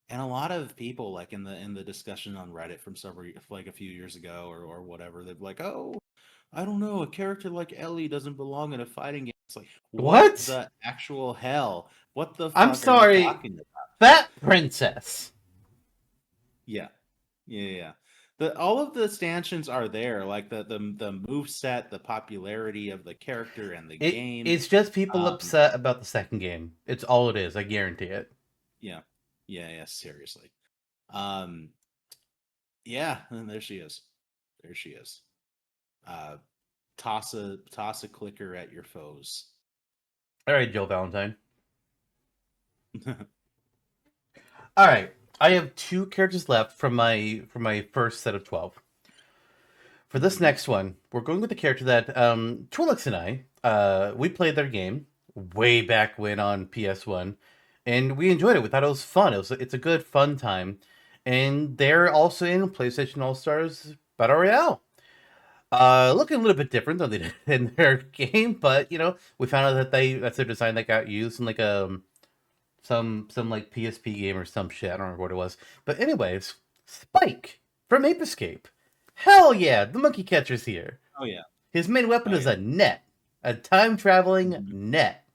And a lot of people like in the discussion on Reddit from several like a few years ago or whatever, they're like, "Oh, I don't know, a character like Ellie doesn't belong in a fighting game." It's like, what What? the actual hell? What the I'm fuck are you sorry. talking about? That princess. Yeah. Yeah. All of the stanchions are there, like the move set, the popularity of the character and the game. It's just people Um, upset about the second game. It's all it is. I guarantee it. yeah, yeah, seriously. Um, yeah, and there she is. There she is. Uh, toss a clicker at your foes. All right, Jill Valentine. All right, I have two characters left from my first set of 12. For this Mhm. next one, we're going with the character that Twilix and I we played their game way back when on PS1, and we enjoyed it. We thought it was fun. It's a good fun time, and they're also in PlayStation All-Stars Battle Royale. Looking a little bit different than they did in their game, but we found out that that's their design that got used in like some like PSP game or some shit. I don't remember what it was. But anyways, Spike from Ape Escape. Hell yeah, the monkey catcher's here. Oh yeah, His main weapon oh is yeah. a net, a time traveling Mhm. net.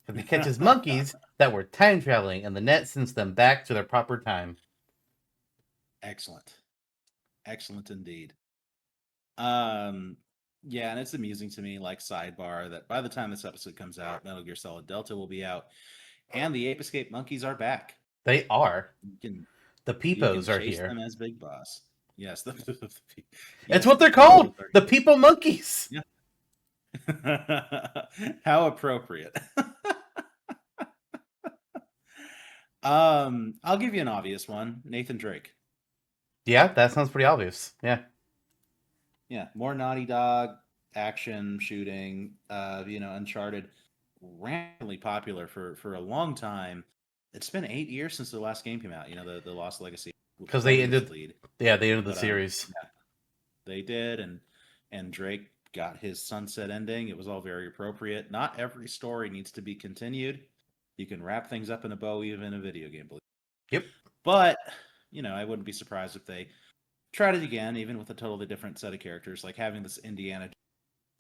Because he catches monkeys that were time traveling, and the net sends them back to their proper time. Excellent, excellent indeed. Um, yeah, and it's amusing to me, like sidebar, that by the time this episode comes out, Metal Gear Solid Delta will be out, and the Ape Escape monkeys are back. They are. You can The you can Peepos are chase here. them as Big Boss. Yes, It's yes, what the they're called. Peepos are The here. Peepo Monkeys. Yeah. How appropriate. I'll give you an obvious one. Nathan Drake. Yeah, that sounds pretty obvious. Yeah. Yeah, more Naughty Dog action shooting. Uncharted, randomly popular for a long time. It's been 8 years since the last game came out. The Lost Legacy. Because they Chloe was the ended. lead, Yeah, they ended the but series. yeah, they did, and Drake got his sunset ending. It was all very appropriate. Not every story needs to be continued. You can wrap things up in a bow, even in a video game. Yep. But I wouldn't be surprised if they tried it again, even with a totally different set of characters, like having this Indiana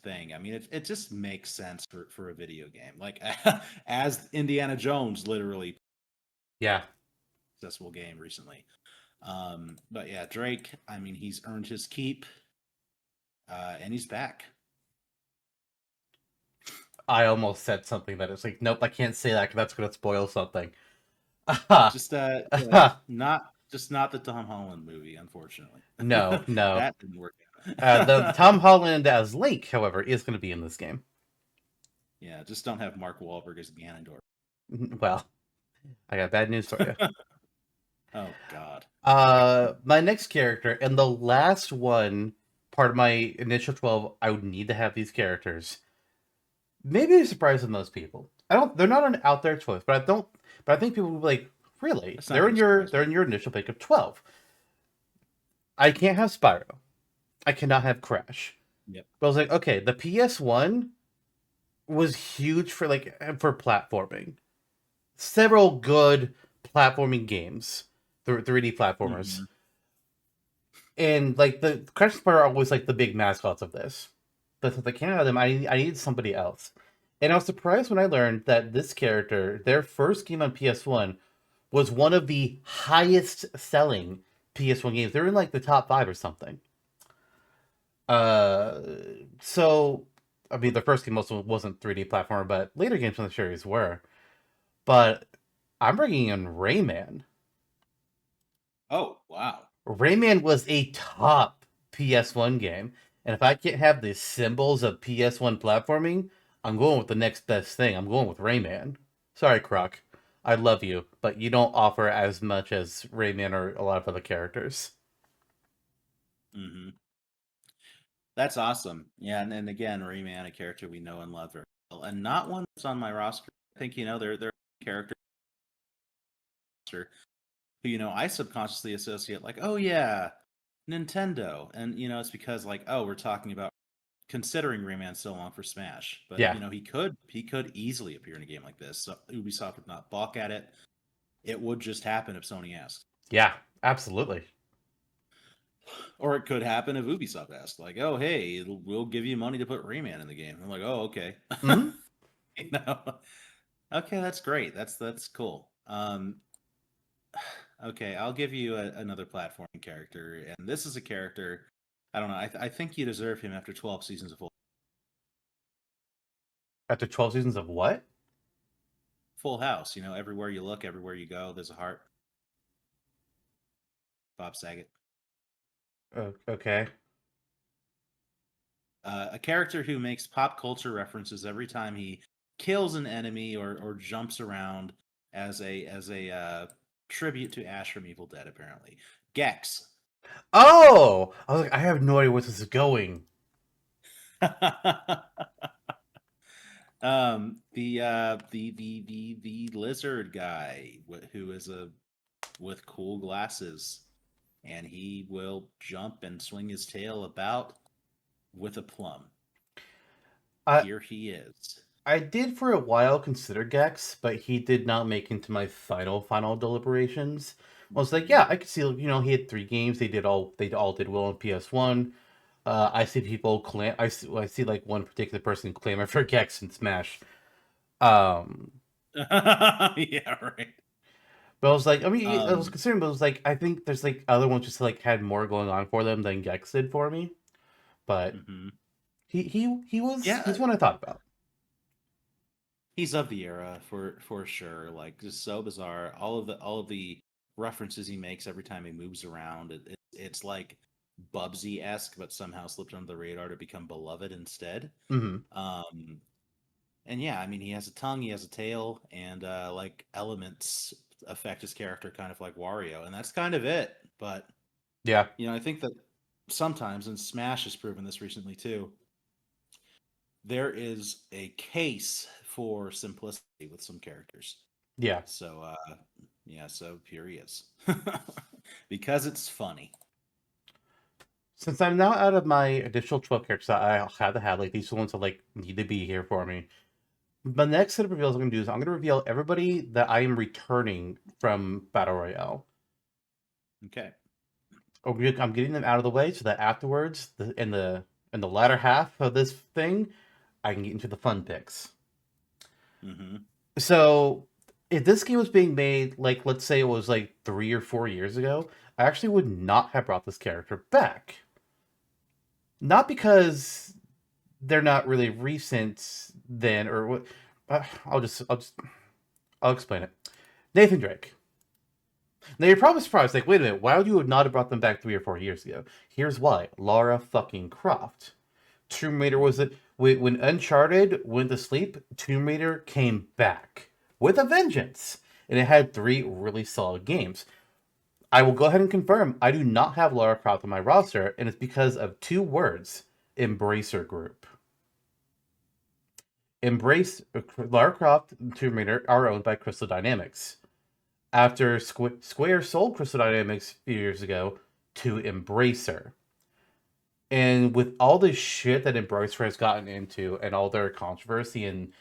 thing. I mean, it just makes sense for a video game. Like as Indiana Jones literally Yeah. successful game recently. But yeah, Drake. I mean, he's earned his keep, and he's back. I almost said something that is like, nope, I can't say that because that's going to spoil something. no, Just not the Tom Holland movie, unfortunately. no. That didn't work The out. Tom Holland as Link, however, is going to be in this game. Yeah, just don't have Mark Wahlberg as Ganondorf. Well, I got bad news for you. Oh God. My next character and the last one, part of my initial 12, I would need to have these characters. Maybe a surprise to most people. I don't. They're not an out there choice, but I don't. But I think people will be like, really? That's not gonna surprise They're me. in your initial pick of 12. I can't have Spyro. I cannot have Crash. Yep. But I was like, okay, the PS1 was huge for platforming. Several good platforming games, 3D platformers, Hmm. and like the Crash and Spyro are always like the big mascots of this. But since I can't have them, I needed somebody else. And I was surprised when I learned that this character, their first game on PS1, was one of the highest selling PS1 games. They're in like the top five or something. Uh, so I mean, the first game also wasn't 3D platformer, but later games on the series were. but I'm bringing in Rayman. Oh, wow. Rayman was a top PS1 game, and if I can't have the symbols of PS1 platforming, I'm going with the next best thing. I'm going with Rayman. Sorry, Croc. I love you, but you don't offer as much as Rayman or a lot of other characters. Hmm. That's awesome. Yeah, and again, Rayman, a character we know and love very well, and not one that's on my roster. I think they're a character who I subconsciously associate like, oh yeah, Nintendo, and it's because like, oh, we're talking about considering Rayman so long for Smash, but Yeah, he could easily appear in a game like this. So Ubisoft would not balk at it. It would just happen if Sony asked, yeah, absolutely. or it could happen if Ubisoft asked, like, oh hey, we'll give you money to put Rayman in the game. I'm like, oh okay, Hmm. you know, okay, that's great. That's cool. Okay, I'll give you another platforming character, and this is a character. I don't know. I think you deserve him after 12 seasons of After 12 seasons of what? Full House. Everywhere you look, everywhere you go, there's a heart. Bob Saget. Okay. A character who makes pop culture references every time he kills an enemy or jumps around as a tribute to Ash from Evil Dead. Apparently, Gex. Oh! I was like, I have no idea where this is going. The lizard guy who is a with cool glasses, and he will jump and swing his tail about with a plum. I Here he is. I did for a while consider Gex, but he did not make into my final deliberations. I was like, Mhm. yeah, I could see, he had 3 games. They all did well on PS1. I see people claim. I see like one particular person clamor for Gex in Smash. Um, Yeah, right. but I was like, I mean, I was Um, concerned, but I was like, I think there's like other ones just like had more going on for them than Gex did for me. But mhm. he's Yeah, one I thought about. he's of the era for sure. Like just so bizarre. All of the references he makes every time he moves around. It's like Bubsy esque, but somehow slipped under the radar to become beloved instead. Hmm. Um, and yeah, I mean, he has a tongue, he has a tail, and like elements affect his character, kind of like Wario, and that's kind of it. But Yeah, I think that sometimes, and Smash has proven this recently too, there is a case for simplicity with some characters. yeah. So yeah, so here he is. Because it's funny. Since I'm now out of my additional 12 characters that I had to have, like these ones that like need to be here for me. The next set of reveals I'm gonna do is I'm gonna reveal everybody that I am returning from Battle Royale. Okay. I'm getting them out of the way so that afterwards, in the latter half of this thing, I can get into the fun picks. Mm-hmm. So, if this game was being made, like let's say it was like 3 or 4 years ago, I actually would not have brought this character back. Not because they're not really recent then, or what. I'll explain it. Nathan Drake. Now you're probably surprised, like, wait a minute, why would you not have brought them back 3 or 4 years ago? Here's why: Lara fucking Croft. Tomb Raider was it when Uncharted went to sleep? Tomb Raider came back with a vengeance, and it had 3 really solid games. I will go ahead and confirm I do not have Lara Croft on my roster, and it's because of 2 words: Embracer Group. Embrace Lara Croft and Tomb Raider are owned by Crystal Dynamics. After Square sold Crystal Dynamics a few years ago to Embracer. And with all the shit that Embracer has gotten into and all their controversy and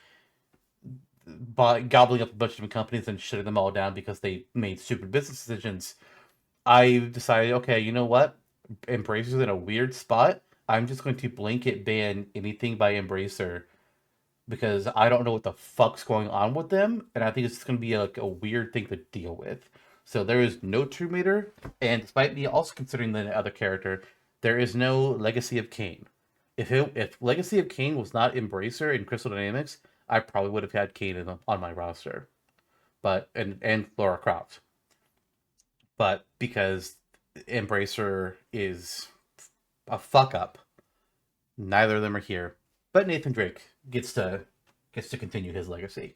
gobbling up a bunch of different companies and shutting them all down because they made stupid business decisions, I decided, okay, you know what? Embracer's in a weird spot. I'm just going to blanket ban anything by Embracer because I don't know what the fuck's going on with them, and I think it's going to be like a weird thing to deal with. So there is no Tomb Raider, and despite me also considering the other character, there is no Legacy of Kain. If Legacy of Kain was not Embracer in Crystal Dynamics, I probably would have had Kain on my roster. but and Laura Croft. But because Embracer is a fuck up, neither of them are here. But Nathan Drake gets to continue his legacy.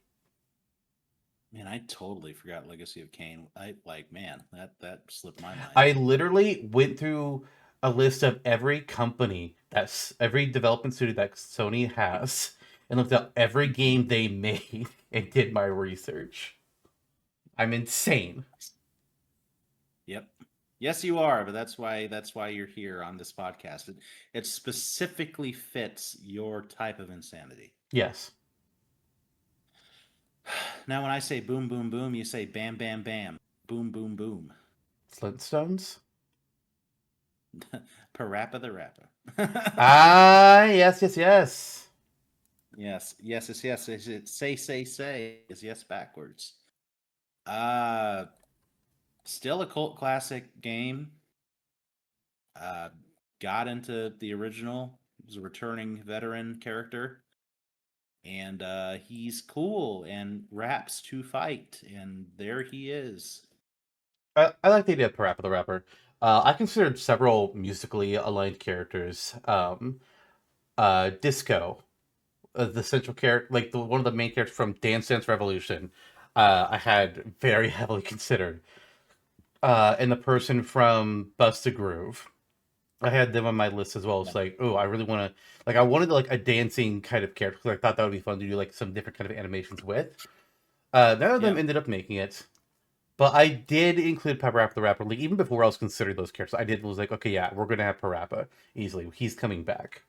Man, I totally forgot Legacy of Kain. I like, man, that slipped my mind. I literally went through a list of every company that's every development studio that Sony has and looked up every game they made and did my research. I'm insane. Yep. Yes, you are, but that's why you're here on this podcast. It specifically fits your type of insanity. Yes. Now, when I say boom, boom, boom, you say bam, bam, bam, boom, boom, boom. Flintstones? Parappa the Rapper. Ah, yes, yes, yes. Yes, yes, yes, yes. Say is yes backwards. Uh, Still a cult classic game. Uh, got into the original. He was a returning veteran character, and he's cool and raps to fight, and there he is. I like the idea of Parappa the Rapper. I considered several musically aligned characters. Disco, the central character, like one of the main characters from Dance Dance Revolution, I had very heavily considered. And the person from Bust a Groove, I had them on my list as well. It's Yeah. like, oh, I really want to, like, I wanted like a dancing kind of character because I thought that would be fun to do like some different kind of animations with. None of them Yeah. ended up making it. But I did include Parappa the Rapper. Like even before I was considering those characters, I did was like, okay, yeah, we're gonna have Parappa easily. He's coming back.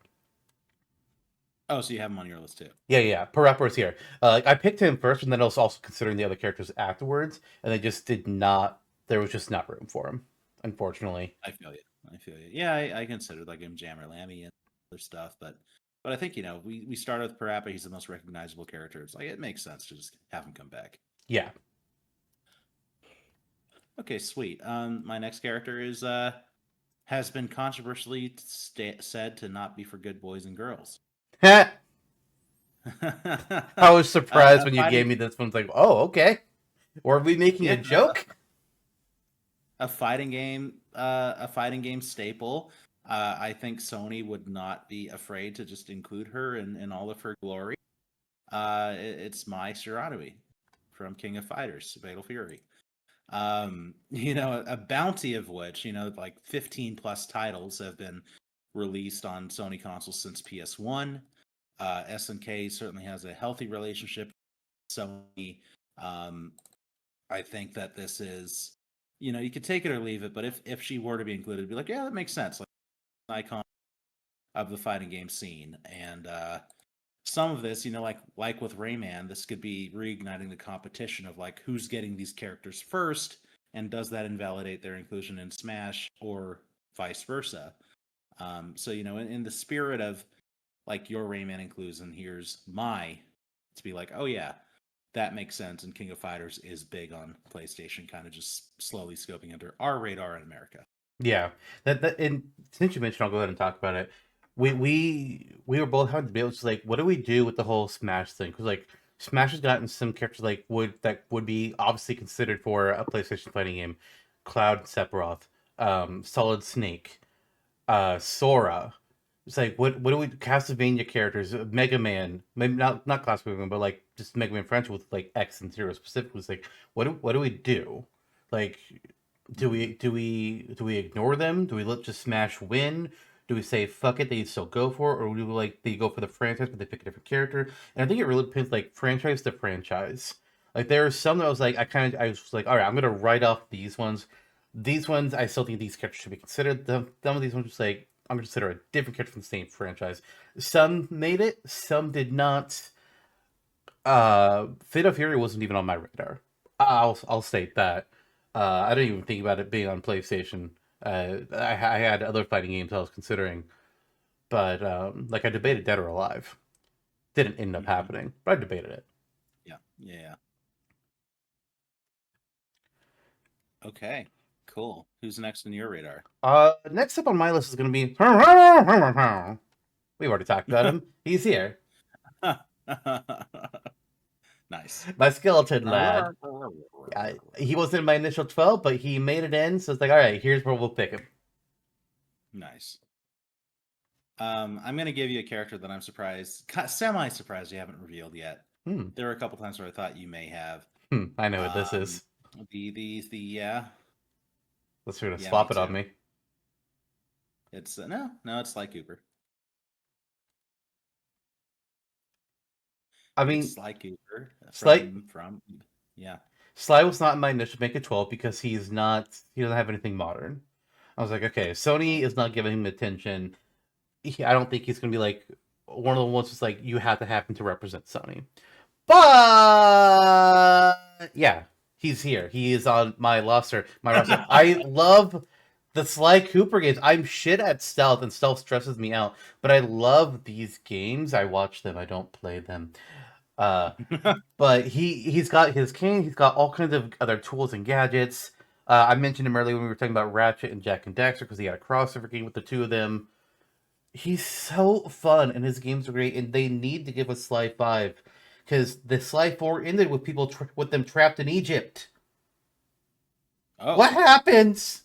Oh, so you have him on your list too. Yeah, yeah, Parappa is here. Like I picked him first, and then I was also considering the other characters afterwards, and they just did not. There was just not room for him, unfortunately. I feel you. I feel you. Yeah, I considered like him Jammer Lammy and other stuff, but I think we started with Parappa. He's the most recognizable character. It's like it makes sense to just have him come back. Yeah. Okay, sweet. My next character is has been controversially said to not be for good boys and girls. I was surprised A when you gave fighting, me this one. It's like, oh, okay. Or are we making a yeah, joke? a fighting game staple. I think Sony would not be afraid to just include her in all of her glory. It's Mai Shiranui from King of Fighters, Fatal Fury. A bounty of which, like 15 plus titles have been released on Sony consoles since PS1. SNK certainly has a healthy relationship with Sony. Um, I think that this is, you could take it or leave it, but if she were to be included, it'd be like, yeah, that makes sense. Like an icon of the fighting game scene. And some of this, like with Rayman, this could be reigniting the competition of like who's getting these characters first, and does that invalidate their inclusion in Smash or vice versa? So in the spirit of like your Rayman inclusion, here's my to be like, oh yeah, that makes sense. And King of Fighters is big on PlayStation, kind of just slowly scoping under our radar in America. Yeah. That and since you mentioned, I'll go ahead and talk about it. We were both having to be able to like, what do we do with the whole Smash thing? Because like Smash has gotten some characters like would be obviously considered for a PlayStation fighting game. Cloud Sephiroth, Solid Snake, Sora. It's like what do we Castlevania characters, Mega Man, maybe not Castlevania, but like just Mega Man franchise with like X and Zero specifically. It's like what do we do? Like do we ignore them? Do we let just Smash win? Do we say fuck it, they still go for it, or do we like they go for the franchise but they pick a different character? And I think it really depends like franchise to franchise. Like there are some that I was like I was like, all right, I'm gonna write off these ones. These ones I still think these characters should be considered. Some of these ones just like I'm gonna consider a different character from the same franchise. Some made it, some did not. Fatal Fury wasn't even on my radar. I'll state that. I didn't even think about it being on PlayStation. I had other fighting games I was considering, but like I debated Dead or Alive. Didn't end up Mm-hmm. happening, but I debated it. Yeah, yeah. Okay, cool. Who's next on your radar? Next up on my list is gonna be. We've already talked about him. He's here. Nice. My skeleton lad. He wasn't in my initial 12, but he made it in, so it's like, all right, here's where we'll pick him. Nice. I'm going to give you a character that I'm semi-surprised you haven't revealed yet. There were a couple times where I thought you may have. I know what this is. Yeah. Let's sort of Yeah, swap me it on too. me. It's it's Sly Cooper. I mean, It's Sly Cooper Sly from yeah. Sly was not in my initial make it 12 because he doesn't have anything modern. I was like, okay, Sony is not giving him attention. I don't think he's gonna be like one of the ones that's like you have to have him to represent Sony. But yeah, he's here. He is on my roster. I love the Sly Cooper games. I'm shit at stealth, and stealth stresses me out. But I love these games. I watch them. I don't play them. But he's got his king. He's got all kinds of other tools and gadgets. I mentioned him earlier when we were talking about Ratchet and Jack and Daxter because he had a crossover game with the two of them. He's so fun, and his games are great. And they need to give us Sly 5 because the Sly 4 ended with people with them trapped in Egypt. Oh, what happens?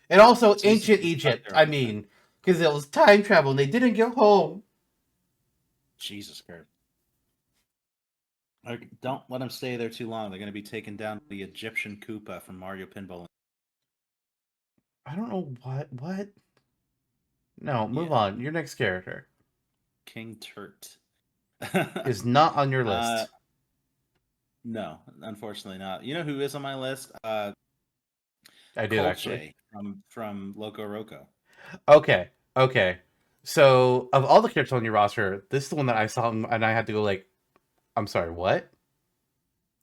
And also Jesus, ancient Egypt. I mean, because it was time travel and they didn't get home. Jesus Christ. Don't let them stay there too long. They're going to be taking down the Egyptian Koopa from Mario Pinball. I don't know what. No, move on. Your next character. King Turt. is not on your list. No, unfortunately not. You know who is on my list? I did actually. From Loco Roco. Okay. So of all the characters on your roster, this is the one that I saw and I had to go like, I'm sorry, what?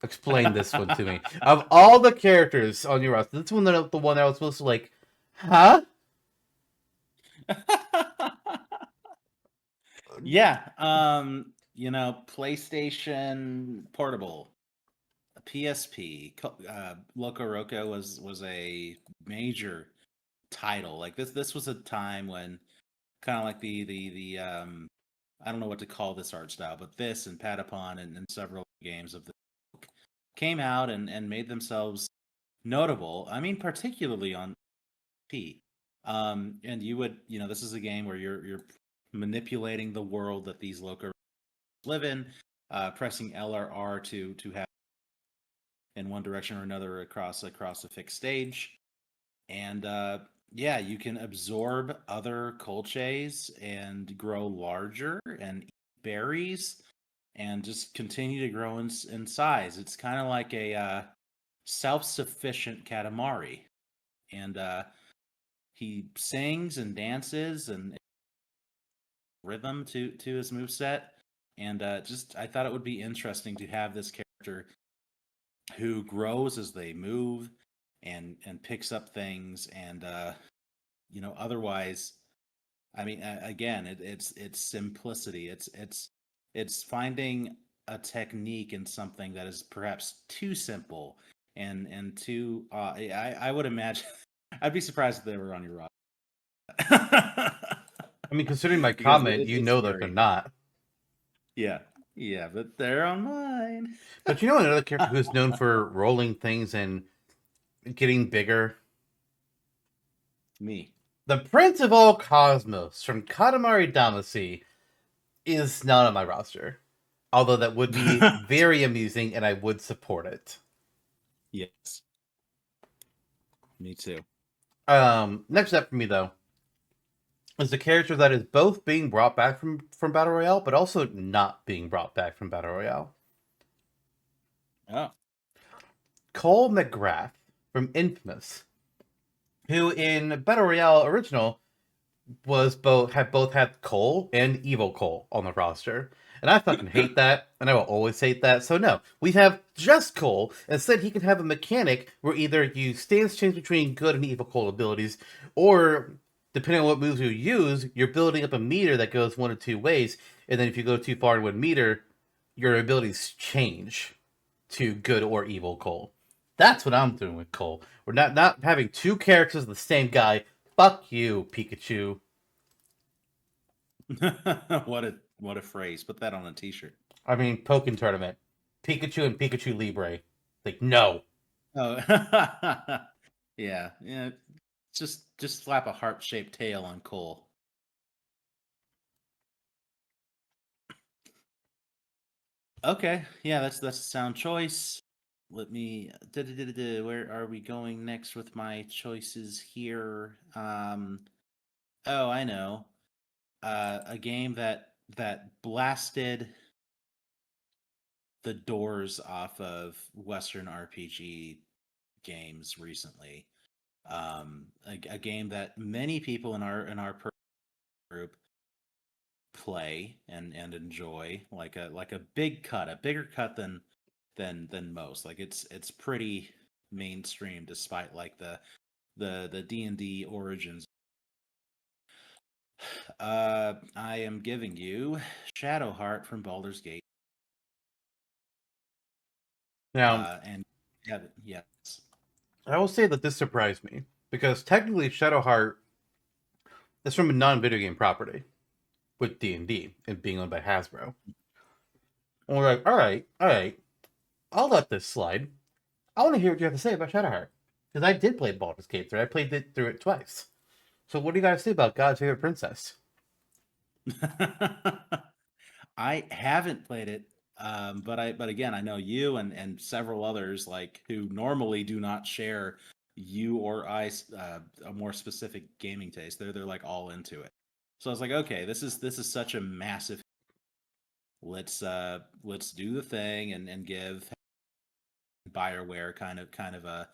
Explain this one to me. Of all the characters on your roster, this one the one that I was supposed to like, huh? Yeah. PlayStation Portable, PSP, Loco Roco was a major title. Like this was a time when kind of like the I don't know what to call this art style, but this and Patapon and several games of the came out and made themselves notable. I mean, particularly on P. And you would, this is a game where you're manipulating the world that these Loco live in, pressing L or R to have in one direction or another across a fixed stage, and yeah, you can absorb other colches and grow larger and eat berries and just continue to grow in size. It's kind of like a self-sufficient Katamari, and he sings and dances and rhythm to his moveset, and I thought it would be interesting to have this character who grows as they move and picks up things and otherwise, I mean, again, it's simplicity. It's finding a technique in something that is perhaps too simple and too. I would imagine. I'd be surprised if they were on your roster. I mean, considering my Because comment, you know that they're not. Yeah, but they're on mine. But you know another character who's known for rolling things and getting bigger? Me. The Prince of All Cosmos from Katamari Damacy is not on my roster. Although that would be very amusing and I would support it. Yes. Me too. Next up for me though is the character that is both being brought back from Battle Royale, but also not being brought back from Battle Royale. Oh. Cole McGrath from Infamous, who in Battle Royale original had both had Cole and Evil Cole on the roster. And I fucking hate that, and I will always hate that. So no, we have just Cole. Instead, he can have a mechanic where either you stance change between good and evil Cole abilities, or depending on what moves you use, you're building up a meter that goes one of two ways. And then if you go too far in one meter, your abilities change to good or evil Cole. That's what I'm doing with Cole. We're not having two characters of the same guy. Fuck you, Pikachu. What a phrase. Put that on a t-shirt. I mean, Pokken Tournament. Pikachu and Pikachu Libre. Like, no. Oh, yeah, yeah. Just slap a heart-shaped tail on Cole. Okay, yeah, that's a sound choice. Let me. Where are we going next with my choices here? Oh, I know. A game that blasted the doors off of Western RPG games recently. A game that many people in our group play and enjoy, like a big cut, a bigger cut than most. Like it's pretty mainstream, despite like the D&D origins. I am giving you Shadowheart from Baldur's Gate. Now, And yeah, yes. I will say that this surprised me because technically Shadowheart is from a non-video game property with D&D and being owned by Hasbro. And we're like, all right, I'll let this slide. I want to hear what you have to say about Shadowheart because I did play Baldur's Gate 3. I played it through it twice. So what do you guys say about God's favorite princess? I haven't played it, but again, I know you and several others like who normally do not share you or a more specific gaming taste. They're like all into it. So I was like, okay, this is such a massive. Let's do the thing and give Bioware kind of a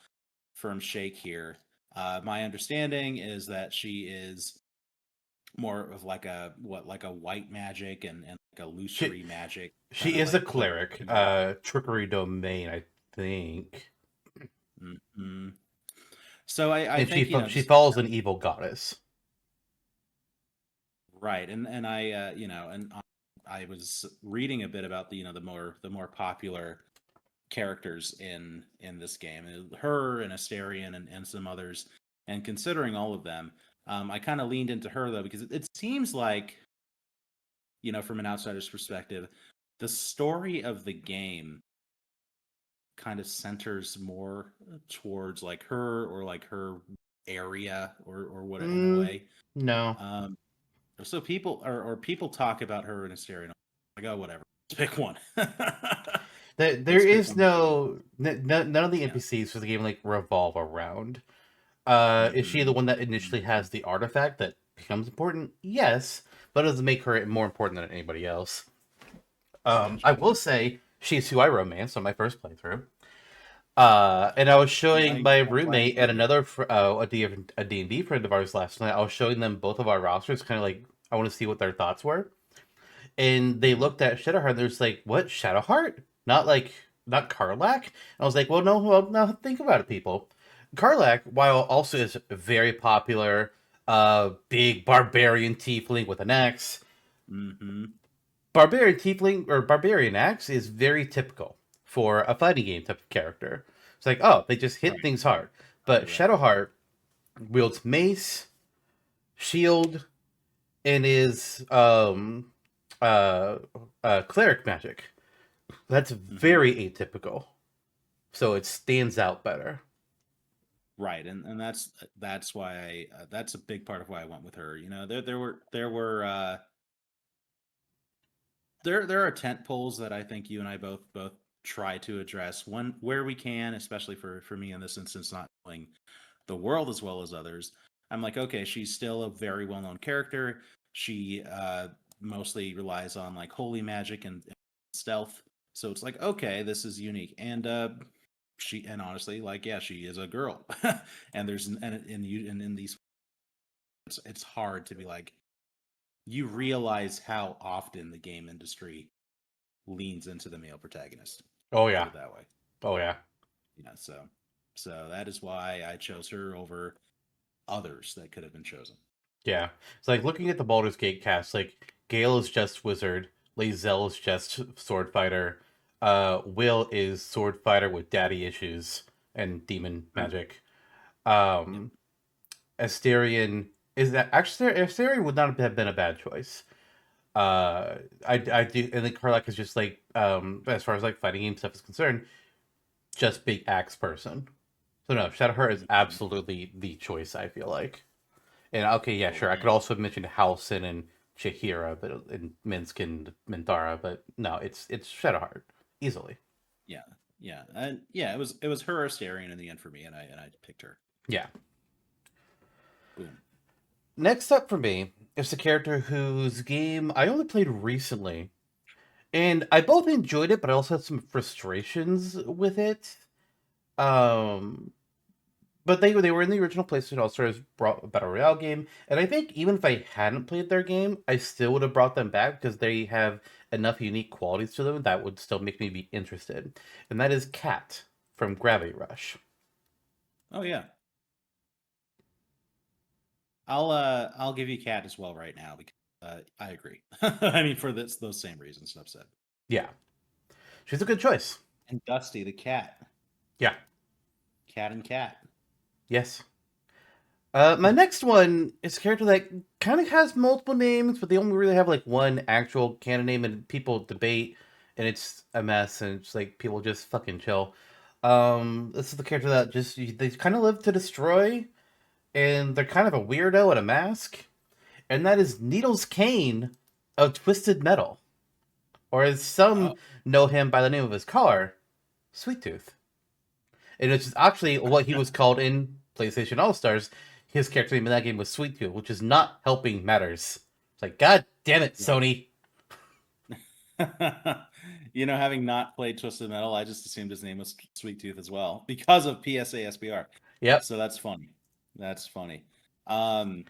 firm shake here. My understanding is that she is more of like a like a white magic and like She illusory magic kind she of is a like cleric, cleric. trickery domain, I think, Mm-hmm. So I and think she just follows an evil goddess. right, and I and I was reading a bit about the more popular characters in this game, her and Asterion and some others, and considering all of them, I kind of leaned into her though because it seems like from an outsider's perspective, the story of the game kind of centers more towards like her or like her area or what in a Mm, way. no, Um, so people or people talk about her in a stereo. Like, oh, whatever. Let's pick one. there Let's pick is one. none of the Yeah. NPCs for the game like revolve around. Is she the Mm-hmm. one that initially has the artifact that becomes important? Yes, but it doesn't make her more important than anybody else. I Gotcha. will say she's who I romanced on my first playthrough. And I was showing my That's why I roommate and included her. another a D&D friend of ours last night. I was showing them both of our rosters, kind of like I want to see what their thoughts were. And they Mm-hmm. looked at Shadowheart and they're just like, "What Shadowheart? Not Karlach?" And I was like, well, no, think about it, people. Karlach, while also is very popular, big barbarian tiefling with an axe, Mm-hmm. barbarian tiefling or barbarian axe is very typical for a fighting game type of character. It's like, oh, they just hit Right. things hard. But Right. Shadowheart wields mace, shield, and is uh, cleric magic. That's Mm-hmm. very atypical. So it stands out better. Right. And that's why that's a big part of why I went with her. There are tent poles that I think you and I both try to address one where we can, especially for me in this instance, not knowing the world as well as others. I'm like, okay, she's still a very well known character. She mostly relies on like holy magic and stealth, so it's like, okay, this is unique. And honestly, like, yeah, she is a girl, and there's and in these, it's hard to be like, you realize how often the game industry leans into the male protagonist. Oh Put yeah. it that way. Oh yeah. Yeah, so that is why I chose her over others that could have been chosen. Yeah. It's like looking at the Baldur's Gate cast, like Gale is just wizard, Lae'zel is just sword fighter, Will is sword fighter with daddy issues and demon True. magic. Yep. Um Asterion is that actually Asterion would not have been a bad choice. I do, and then Karlach is just like, as far as like fighting game stuff is concerned, just big axe person. So no, Shadowheart is Mhm. absolutely the choice. I feel like, and okay, yeah, Cool. sure, I could also mention Halsin and Chihira, but and Minsk and Minthara, but no, it's Shadowheart easily. Yeah, yeah, and yeah, it was her Astarion in the end for me, and I picked her. Yeah. Boom. Next up for me is the character whose game I only played recently, and I both enjoyed it, but I also had some frustrations with it. Um, but they were in the original PlayStation All-Stars Battle Royale game, and I think even if I hadn't played their game, I still would have brought them back because they have enough unique qualities to them that would still make me be interested. And that is Cat from Gravity Rush. Oh yeah, I'll give you Cat as well right now because I agree. I mean, for those same reasons I've said. Yeah, she's a good choice. And Dusty the cat, Yeah, cat and cat. yes. My next one is a character that kind of has multiple names, but they only really have like one actual canon name, and people debate, and it's a mess, and it's like people just fucking chill. This is the character that just they kind of live to destroy, and they're kind of a weirdo in a mask, and that is Needles Kane of Twisted Metal, or as some Oh, know him by the name of his car, Sweet Tooth. And it's actually what he was called in PlayStation All Stars. His character name in that game was Sweet Tooth, which is not helping matters. It's like, God damn it, right. Sony. Having not played Twisted Metal, I just assumed his name was Sweet Tooth as well because of PSA SBR. Yep. So that's funny. That's funny. Um,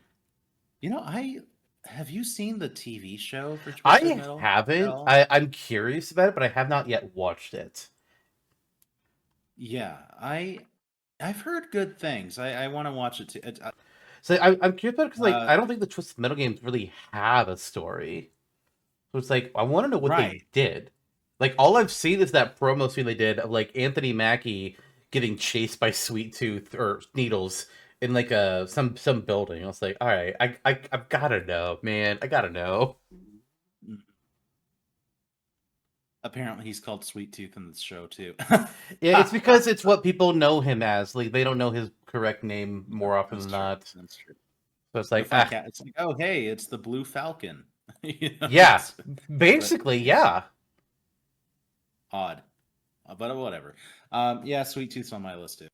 I have you seen the TV show for Twisted I Metal at haven't. all? I'm curious about it, but I have not yet watched it. Yeah, I've heard good things. I want to watch it too. So I'm curious about it because like Uh, I don't think the Twisted Metal games really have a story. So it's like I want to know what they right. did. Like all I've seen is that promo scene they did of like Anthony Mackie getting chased by Sweet Tooth or Needles in like a some building. I was like, all right, I've gotta know, man. I gotta know. Mm. Apparently, he's called Sweet Tooth in the show too. Yeah, it's because it's what people know him as. Like they don't know his correct name Yeah, more often that's than true. not. That's true. So it's The like, fun ah, cat. It's like, oh hey, it's the Blue Falcon. yeah, But basically, yeah, yeah. odd. But whatever. Yeah, Sweet Tooth's on my list too.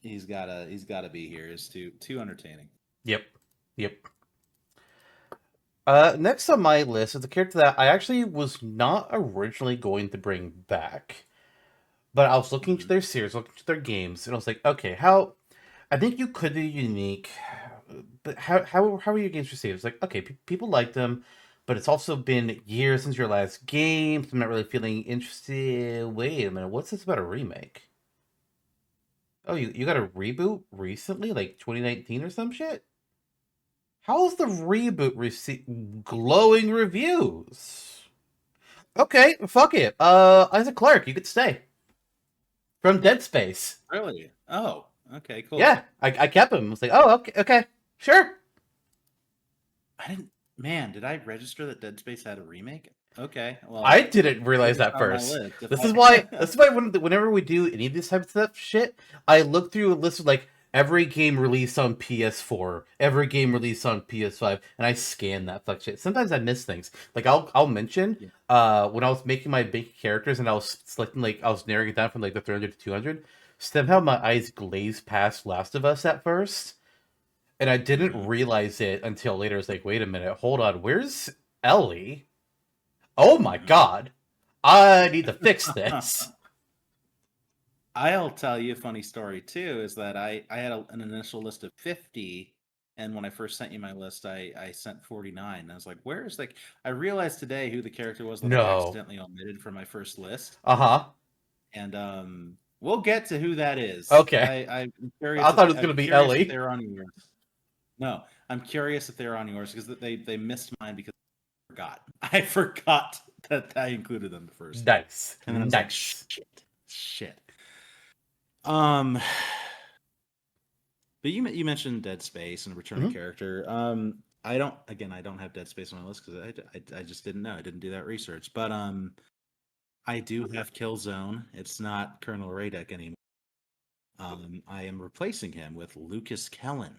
He's gotta be here. It's too entertaining. Yep, yep. Next on my list is a character that I actually was not originally going to bring back. But I was looking to Mhm. their series, looking to their games, and I was like, okay, how? I think you could be unique, but how are your games received? It's like, okay, people like them, but it's also been years since your last game. So I'm not really feeling interested. Wait a minute, what's this about a remake? Oh, you got a reboot recently, like 2019 or some shit? How's the reboot receive glowing reviews? Okay, fuck it. Isaac Clarke, you could stay from Dead Space. Really? Oh, okay, cool. Yeah, I kept him. I was like, oh, okay, okay, sure. I didn't. Man, did I register that Dead Space had a remake? Okay, I well, didn't realize maybe it's that on my first. list. If This is why. I This is why whenever we do any of this type of stuff, shit, I look through a list of like every game released on PS4, every game released on PS5, and I scan that fuck shit. Sometimes I miss things. Like I'll mention yeah. when I was making my big characters and I was selecting like I was narrowing it down from like the 300 to 200. Somehow my eyes glazed past Last of Us at first. And I didn't Mhm. realize it until later. It's like, wait a minute, hold on, where's Ellie? Oh my Mhm. god, I need to fix this. I'll tell you a funny story too. Is that I had an initial list of 50, and when I first sent you my list, I sent 49. And I was like, "Where's like?" I realized today who the character was that I No. accidentally omitted from my first list, Uh huh. and we'll get to who that is. Okay. I'm curious I if thought it was gonna be Ellie. they're on yours. No, I'm curious if they're on yours because they missed mine because I forgot. I forgot that I included them first, Nice, and then I was like, nice. shit. Um, but you mentioned Dead Space and a returning Hmm. character. I don't. Again, I don't have Dead Space on my list because I just didn't know. I didn't do that research. But I do have Killzone. It's not Colonel Radek anymore. I am replacing him with Lucas Kellen.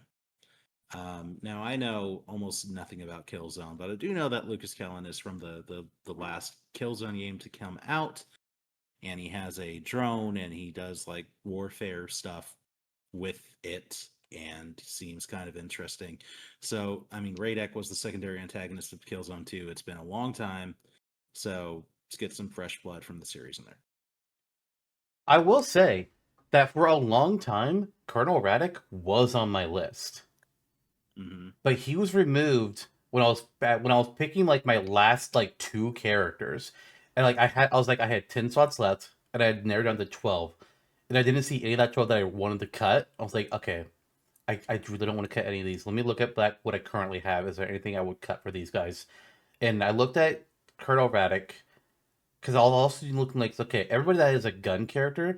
Now I know almost nothing about Killzone, but I do know that Lucas Kellen is from the last Killzone game to come out, and he has a drone and he does like warfare stuff with it, and seems kind of interesting. So I mean, Radek was the secondary antagonist of Killzone 2. It's been a long time, so let's get some fresh blood from the series in there. I will say that for a long time, Colonel Radek was on my list, Hmm. but he was removed when I was picking like my last like two characters, and like I was like I had 10 slots left, and I had narrowed down to 12, and I didn't see any of that 12 that I wanted to cut. I was like, okay, I really don't want to cut any of these. Let me look at what I currently have. Is there anything I would cut for these guys? And I looked at Colonel Radek because I'll also be looking like okay, everybody that is a gun character.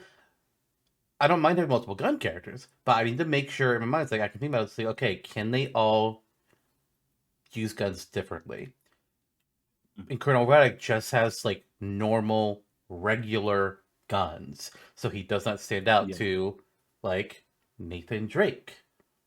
I don't mind having multiple gun characters, but I need to make sure in my mind, it's like I can think about it, say, okay, can they all use guns differently? And Colonel Reddick just has like normal, regular guns, so he does not stand out Yeah. to like Nathan Drake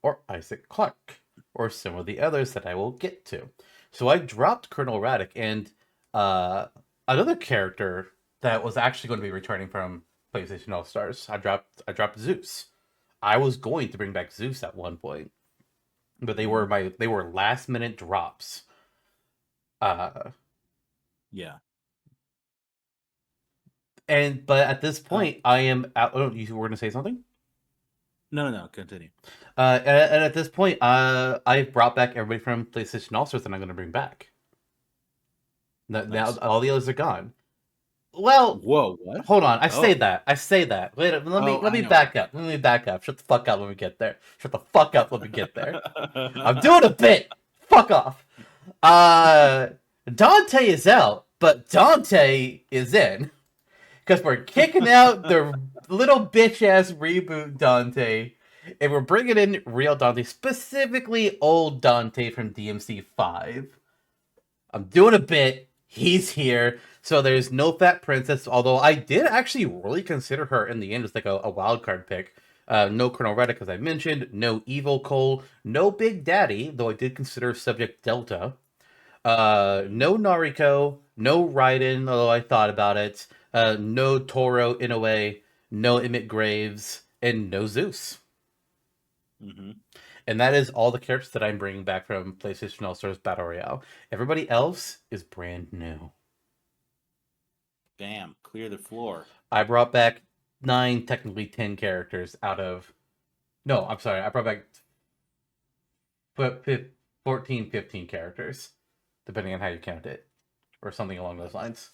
or Isaac Clarke or some of the others that I will get to. So I dropped Colonel Raddick, and uh, another character that was actually going to be returning from PlayStation All Stars. I dropped Zeus. I was going to bring back Zeus at one point, but Hmm. they were last minute drops. Uh, Yeah. but at this Uh, point, I am out. Oh, you were going to say something? no. Continue. And at this point, I've brought back everybody from PlayStation All Stars that I'm going to bring back. Now Nice. all the others are gone. Well, Whoa. What? hold on. I say Oh. that. I say that. Wait, Oh, let I me know what back you up. Let me back up. Shut the fuck up. Let me get there. Shut the fuck up. Let me get there. I'm doing a bit. Fuck off. Uh, Dante is out, but Dante is in because we're kicking out the little bitch ass reboot Dante, and we're bringing in real Dante, specifically old Dante from DMC5. I'm doing a bit. He's here. So there's no Fat Princess, although I did actually really consider her in the end as like a wild card pick. No Colonel Reddick, as I mentioned. No Evil Cole. No Big Daddy, though I did consider Subject Delta. Mhm. No Nariko. No Raiden, although I thought about it. No Toro Inoue. No Emmett Graves. And no Zeus. Mhm. And that is all the characters that I'm bringing back from PlayStation All Stars Battle Royale. Everybody else is brand new. Bam. Clear the floor. I brought back 9, technically 10 characters out of. No, I'm sorry. I brought back 14, 15 characters, depending on how you count it, or something along those Nice. lines.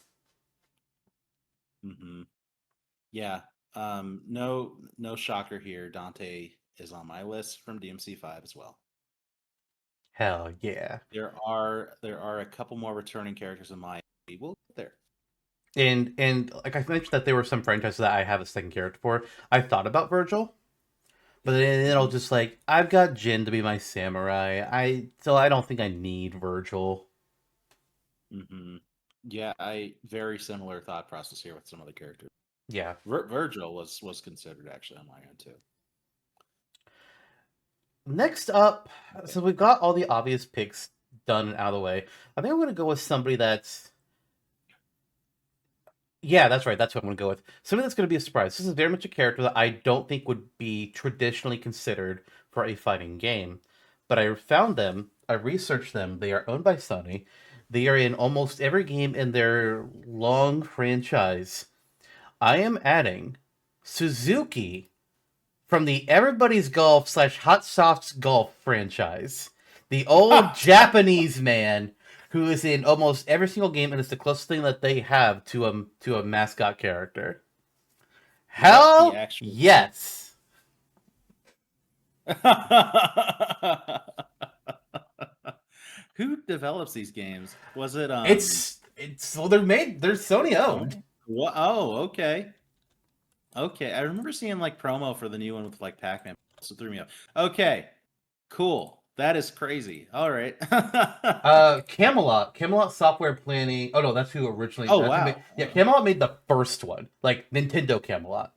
Mhm. Yeah. No shocker here. Dante is on my list from DMC5 as well. Hell yeah. There are a couple more returning characters in my. We'll get there. And like I mentioned that there were some franchises that I have a second character for. I thought about Virgil, but then I'll Hmm. just like I've got Jin to be my samurai. I don't think I need Virgil. Hmm. Yeah, I very similar thought process here with some other characters. Yeah. Virgil was considered actually on my end too. Next up, Okay. so we've got all the obvious picks done and out of the way. I think I'm gonna go with somebody that's yeah, that's right. That's what I'm gonna go with. Somebody that's gonna be a surprise. This is very much a character that I don't think would be traditionally considered for a fighting game, but I found them. I researched them. They are owned by Sony. They are in almost every game in their long franchise. I am adding Suzuki from the Everybody's Golf slash Hot Softs Golf franchise. The old Japanese man who is in almost every single game, and it's the closest thing that they have to a mascot character. What the Hell actual yes. Who develops these games? Was it It's well they're Sony owned. Sony? What? Oh, okay. Okay. I remember seeing like promo for the new one with like Pac-Man. So it threw me off. Okay. Cool. That is crazy. All right. Camelot Software Planning. Oh no, that's who originally. Oh That's who made. wow. Yeah, Camelot made the first one, like Nintendo Camelot.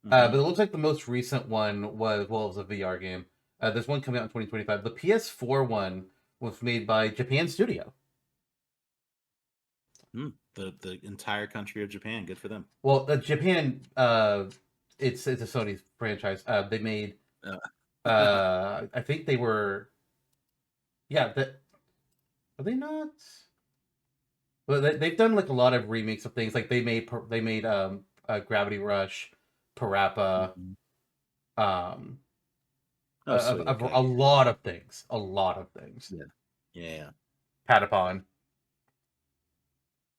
Mm-hmm. But it looks like the most recent one was, well, it was a VR game. There's one coming out in 2025. The PS4 one was made by Japan Studio. The entire country of Japan. Good for them. Well, Japan, it's a Sony franchise. They made, Uh, I think they were, yeah, that are they not? Well, they've done like a lot of remakes of things. Like they made Gravity Rush, Parappa, mhm. um, Oh sweet. a Okay. lot of things, a lot of things. Yeah. Yeah. Yeah. Patapon,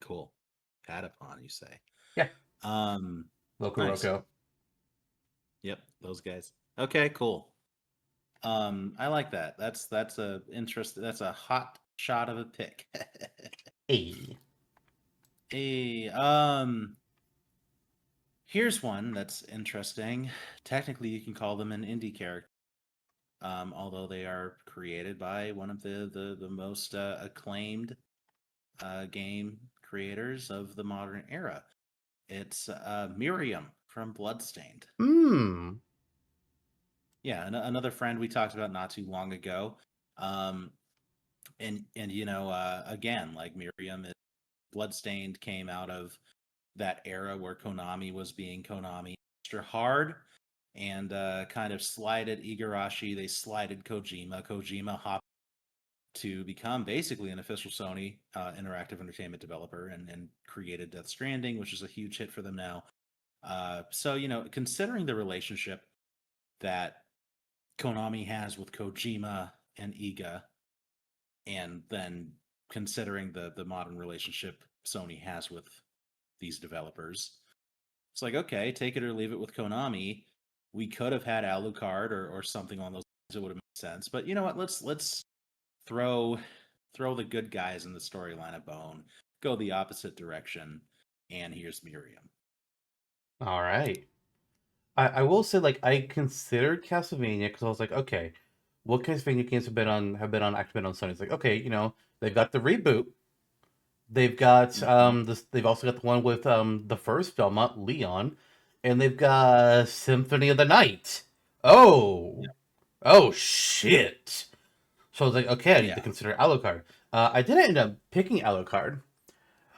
Cool. Patapon, you say? yeah, Um. Nice. Loco. Yep. Those guys. Okay. Cool. I like that. That's a interest. That's a hot shot of a pick. Hey. Hey, here's one that's interesting. Technically, you can call them an indie character, although they are created by one of the most acclaimed game creators of the modern era. It's Miriam from Bloodstained. Hmm. Yeah, another friend we talked about not too long ago. Um, and again, like Miriam, Bloodstained came out of that era where Konami was being Konami extra hard and kind of slided Igarashi. They slided Kojima. Kojima hopped to become basically an official Sony interactive entertainment developer and created Death Stranding, which is a huge hit for them now. So, considering the relationship that Konami has with Kojima and Iga, and then considering the modern relationship Sony has with these developers, it's like, okay, take it or leave it with Konami. We could have had Alucard or something on those lines. It would have made sense. But you know what? Let's throw throw the good guys in the storyline a bone. Go the opposite direction. And here's Miriam. All right. I will say like I considered Castlevania because I was like, okay, what Castlevania games have been on Sony? It's like, okay, they've got the reboot. They've got Mm-hmm. this. They've also got the one with the first Belmont Leon, and they've got Symphony of the Night. Yeah. Oh, oh shit! So I was like, okay, I need to Yeah. consider Alucard. I didn't end up picking Alucard,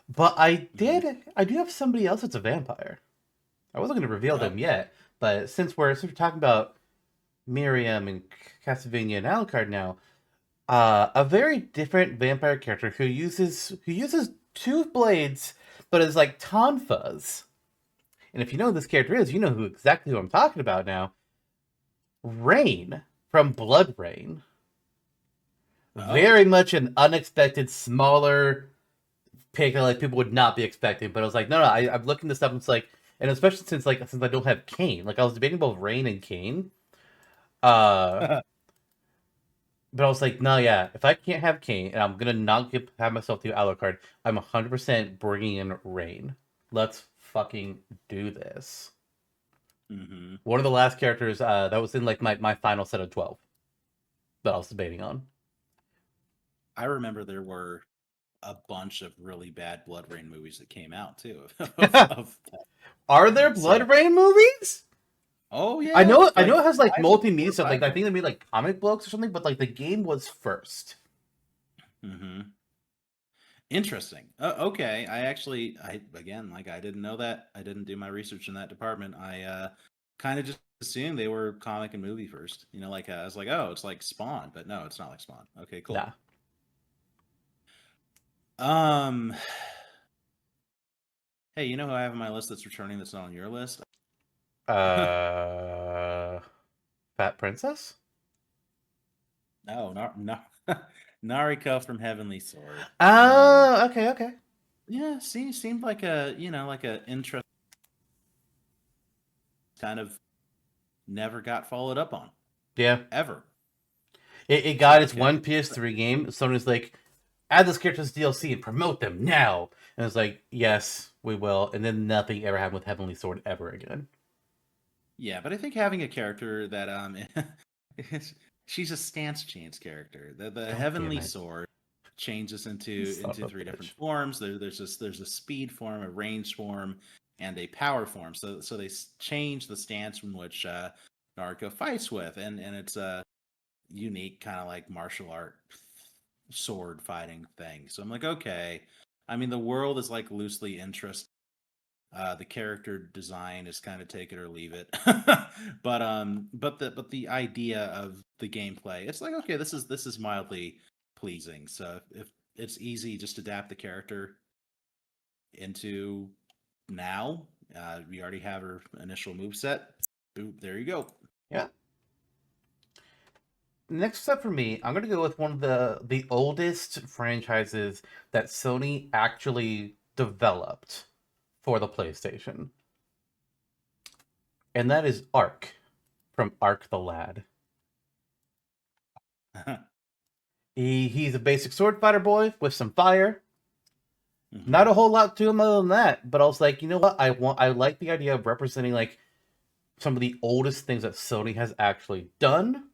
but I Mm-hmm. did. I do have somebody else that's a vampire. I wasn't going to reveal Oh. them yet, but since we're talking about Miriam and Castlevania and Alucard now, a very different vampire character who uses two blades, but is like tonfas. And if you know who this character is, you know exactly who I'm talking about now. Rain from Blood Rain. Oh. Very much an unexpected, smaller pick that like people would not be expecting. But I was like, no, I'm looking this up. And it's like, and especially since I don't have Kane, like I was debating both Rain and Kane. Uh, But I was like, no, yeah, if I can't have Kane and I'm gonna not have myself do Alucard, I'm 100% bringing in Rain. Let's fucking do this. Mm-hmm. One of the last characters that was in like my final set of 12 that I was debating on. I remember there were a bunch of really bad Blood Rain movies that came out too. Of that. Are there So, Blood Rain movies? oh I yeah, know I know like it has like 4 multimedia or stuff. 5 Like I of think they made like comic books or something, but like the game was first. them. Mm-hmm. Interesting. Okay, I again, like I didn't know that. I didn't do my research in that department. I kind of just assumed they were comic and movie first. Like I was like, oh, it's like Spawn, but no, it's not like Spawn. Okay, cool. Nah. Um, hey, you know who I have on my list that's returning that's not on your list? Uh Fat Princess? No, no, Nariko from Heavenly Sword. Oh, okay. Yeah, seemed like a like a interest kind of never got followed up on Yeah. ever. It It's like got its okay, one PS3 game. Sony's like, add this character as DLC and promote them now. And it's like, yes, we will. And then nothing ever happened with Heavenly Sword ever again. yeah, but I think having a character that she's a stance change character. The God damn heavenly it. sword changes Son of into a three different bitch. forms. There's a speed form, a range form, and a power form. So they change the stance in which Naruto fights with, and it's a unique kind of like martial art sword fighting thing. So I'm like, okay. I mean, the world is like loosely interesting. The character design is kind of take it or leave it, but the idea of the gameplay, it's like okay, this is mildly pleasing. So if it's easy, just adapt the character into now. We already have her initial move set. Boop, there you go. Yeah. Next up for me, I'm gonna go with one of the oldest franchises that Sony actually developed for the PlayStation, and that is Ark from Ark the Lad. He's a basic sword fighter boy with some fire. Not Hmm. a whole lot to him other than that, but I was like, you know what? I like the idea of representing like some of the oldest things that Sony has actually done,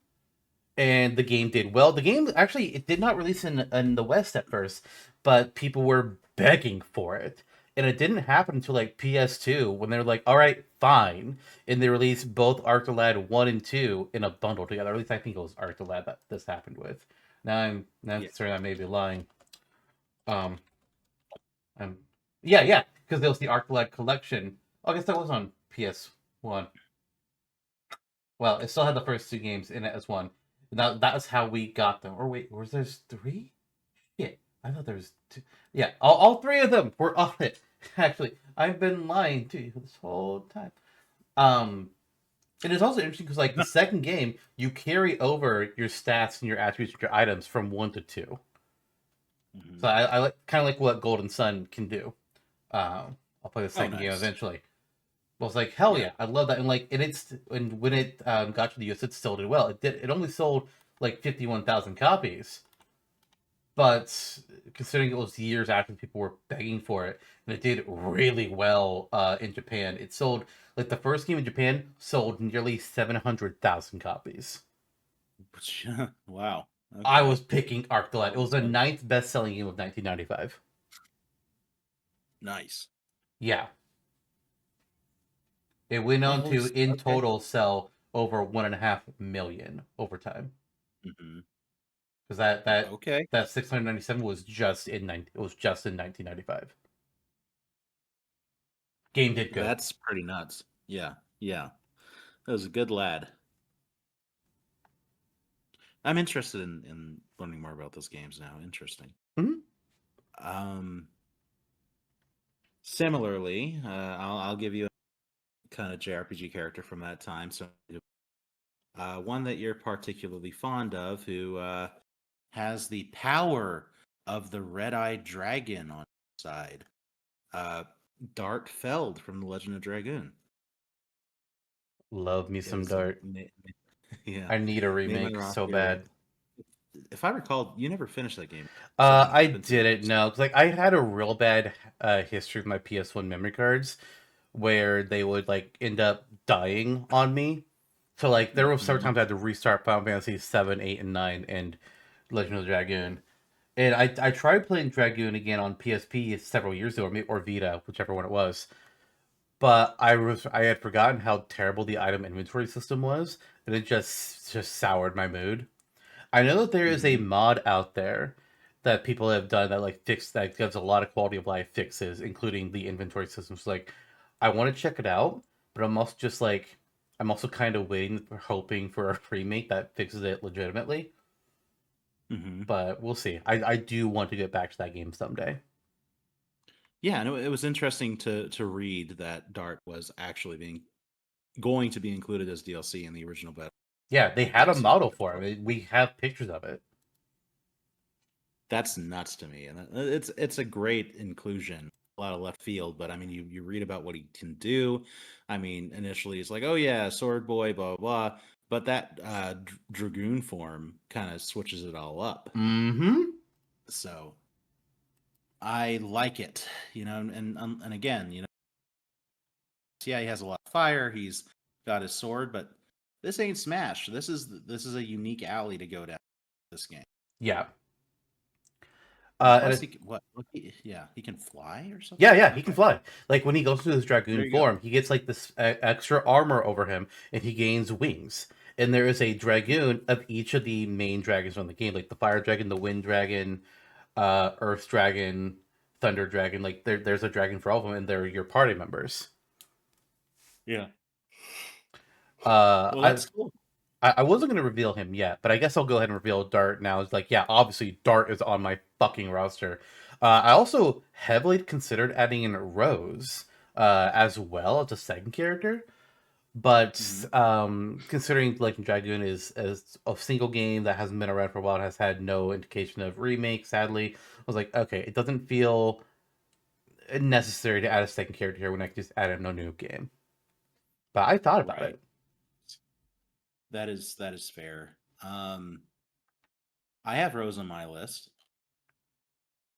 and the game did well. The game actually it did not release in the West at first, but people were begging for it. And it didn't happen until like PS2 when they were like, all right, fine. And they released both Arc the Lad 1 and 2 in a bundle together. At least I think it was Arc the Lad that this happened with. Now I'm Yeah. concerned I may be lying. Um I'm yeah, because there was the Arc the Lad collection. Oh, I guess that was on PS1. Well, it still had the first two games in it as one. That was how we got them. Or wait, was there three? Yeah, I thought there was two. Yeah, all three of them were on it. Actually, I've been lying to you this whole time. Um, and it's also interesting because like the second game, you carry over your stats and your attributes and your items from one to two. Hmm. So I like kind of like what Golden Sun can do. I'll play the Oh, second game nice. eventually. I was like, hell Yeah. yeah, I love that. And when it got to the US, it still did well. It only sold like 51,000 copies, but considering it was years after people were begging for it, and it did really well in Japan. It sold like the first game in Japan sold nearly 700,000 copies. Wow. I was Okay. picking Arclight. It Golden was the Sun. ninth best-selling game of 1995. Nice. Yeah, it went on Holy. to in Okay. total sell over 1.5 million over time. Hmm. Because Okay. that 697 was it was just in 1995. Game did good. That's pretty nuts. Yeah. Yeah. That was a good lad. I'm interested in learning more about those games now. Interesting. Mhm. Um, Similarly, I'll give you a kind of JRPG character from that time. So, one that you're particularly fond of, who has the power of the red-eyed dragon on his side. Uh, Dart Feld from The Legend of Dragoon. Love me It some was, Dart. yeah, I need a made my remake so roster. bad. If I recall, you never finished that game. Said I it's been too didn't years. know. 'Cause, like I had a real bad history with my PS1 memory cards where they would like end up dying on me. So like there were several Hmm. times I had to restart Final Fantasy 7, 8, and 9 and Legend of the Dragoon. And I tried playing Dragoon again on PSP several years ago, or Vita, whichever one it was. But I had forgotten how terrible the item inventory system was, and it just soured my mood. I know that there is a Hmm. mod out there that people have done that like fix that gives a lot of quality of life fixes, including the inventory systems. Like, I want to check it out, but I'm also kind of waiting for hoping for a remake that fixes it legitimately. Hmm. But we'll see. I do want to get back to that game someday. Yeah, and it was interesting to read that Dart was actually being going to be included as DLC in the original Yeah, they had a DLC. model for it. We have pictures of it. That's nuts to me, and it's a great inclusion. A lot of left field, but I mean, you read about what he can do. I mean, initially it's like, oh yeah, sword boy, blah blah, blah. But that dragoon form kind of switches it all up. Mm-hmm. So I like it, and again, yeah, he has a lot of fire. He's got his sword, but This ain't Smash. This is a unique alley to go down this game. Yeah. And And plus, it, yeah, he can fly or yeah, something. yeah, he can Okay, fly. Like when he goes to his there dragoon you go. form, he gets like this extra armor over him, and he gains wings. And there is a dragoon of each of the main dragons on the game, like the fire dragon, the wind dragon, earth dragon, thunder dragon. Like there's a dragon for all of them, and they're your party members. Yeah. Uh, Well, I that's cool. I wasn't gonna reveal him yet, but I guess I'll go ahead and reveal Dart now. It's like, yeah, obviously Dart is on my fucking roster. I also heavily considered adding in Rose as well as a second character, but Hmm. considering Legend Dragoon is as a single game that hasn't been around for a while, and has had no indication of remake. Sadly, I was like, okay, it doesn't feel necessary to add a second character here when I can just add in a new game. But I thought about Right. it. That is fair. I have Rose on my list.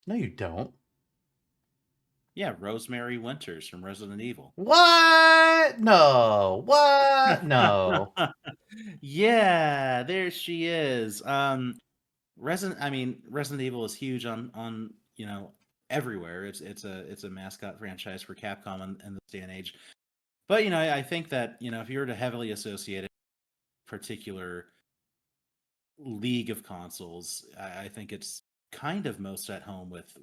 No, you don't. Yeah, Rosemary Winters from Resident Evil. What? No. What? No. Yeah, there she is. Resident Evil is huge on everywhere. It's a mascot franchise for Capcom in this day and age. But I think that if you were to heavily associate a particular league of consoles, I think it's kind of most at home with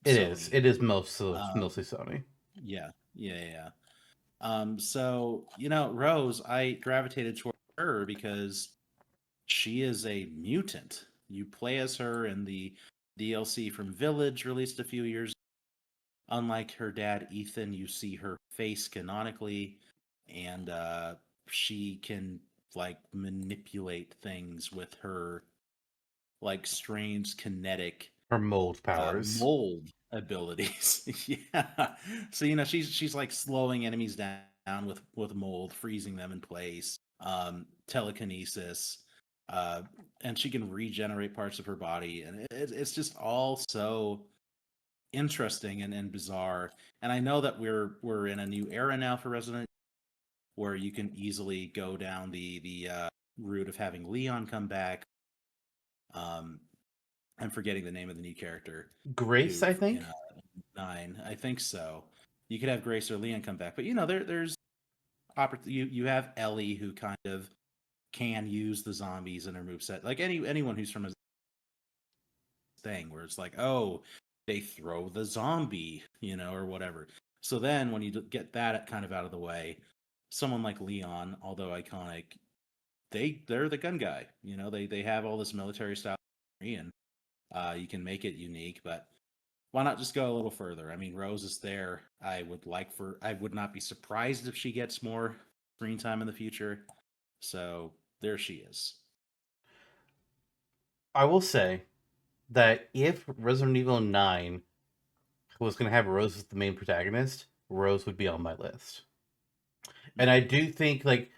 It is. Sony. It is mostly Um, Sony. yeah, yeah, yeah. Yeah. So Rose, I gravitated toward her because she is a mutant. You play as her in the DLC from Village, released a few years. Unlike her dad, Ethan, you see her face canonically, and she can like manipulate things with her like strange kinetic Her mold powers. mold abilities. Yeah. So she's like slowing enemies down with mold, freezing them in place. Telekinesis, uh, and she can regenerate parts of her body, and it's just all so interesting and bizarre. And I know that we're in a new era now for Resident, where you can easily go down the route of having Leon come back. Um, I'm forgetting the name of the new character Grace, who I in think. 9. I think so. You could have Grace or Leon come back, but there's you have Ellie who kind of can use the zombies in her moveset. Like anyone who's from a thing where it's like, oh, they throw the zombie, or whatever. So then when you get that kind of out of the way, someone like Leon, although iconic, they're the gun guy. They have all this military style, and you can make it unique, but why not just go a little further? I mean, Rose is there. I would not be surprised if she gets more screen time in the future. So there she is. I will say that if Resident Evil 9 was going to have Rose as the main protagonist, Rose would be on my list. And I Hmm. do think, like,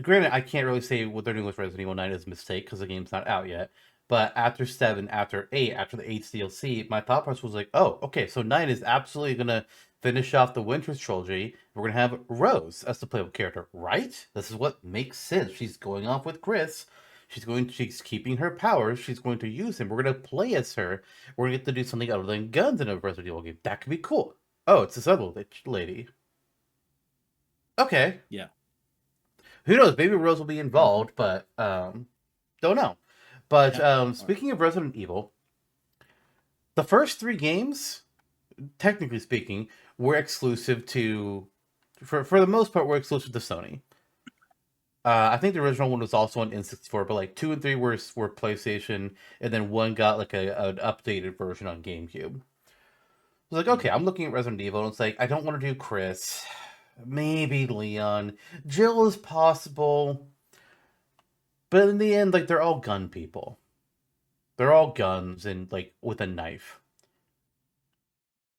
granted, I can't really say what they're doing with Resident Evil 9 is a mistake because the game's not out yet. But after 7, after 8, after the 8th DLC, my thought process was like, oh, okay, so 9 is absolutely going to finish off the Winter's trilogy. We're going to have Rose as the playable character, right? This is what makes sense. She's going off with Chris. She's keeping her powers. She's going to use him. We're going to play as her. We're going to get to do something other than guns in a Resident Evil game. That could be cool. Oh, it's this other lady. Okay. Yeah. Who knows? Maybe Rose will be Hmm. involved, but don't know. But Yeah. speaking of Resident Evil, the first three games, technically speaking, were exclusive to, for the most part, were exclusive to Sony. I think the original one was also on N64, but like 2 and 3 were PlayStation, and then one got like an updated version on GameCube. I was like, okay, Hmm. I'm looking at Resident Evil, and it's like I don't want to do Chris, maybe Leon, Jill is possible, but in the end, like they're all gun people. They're all guns and like with a knife.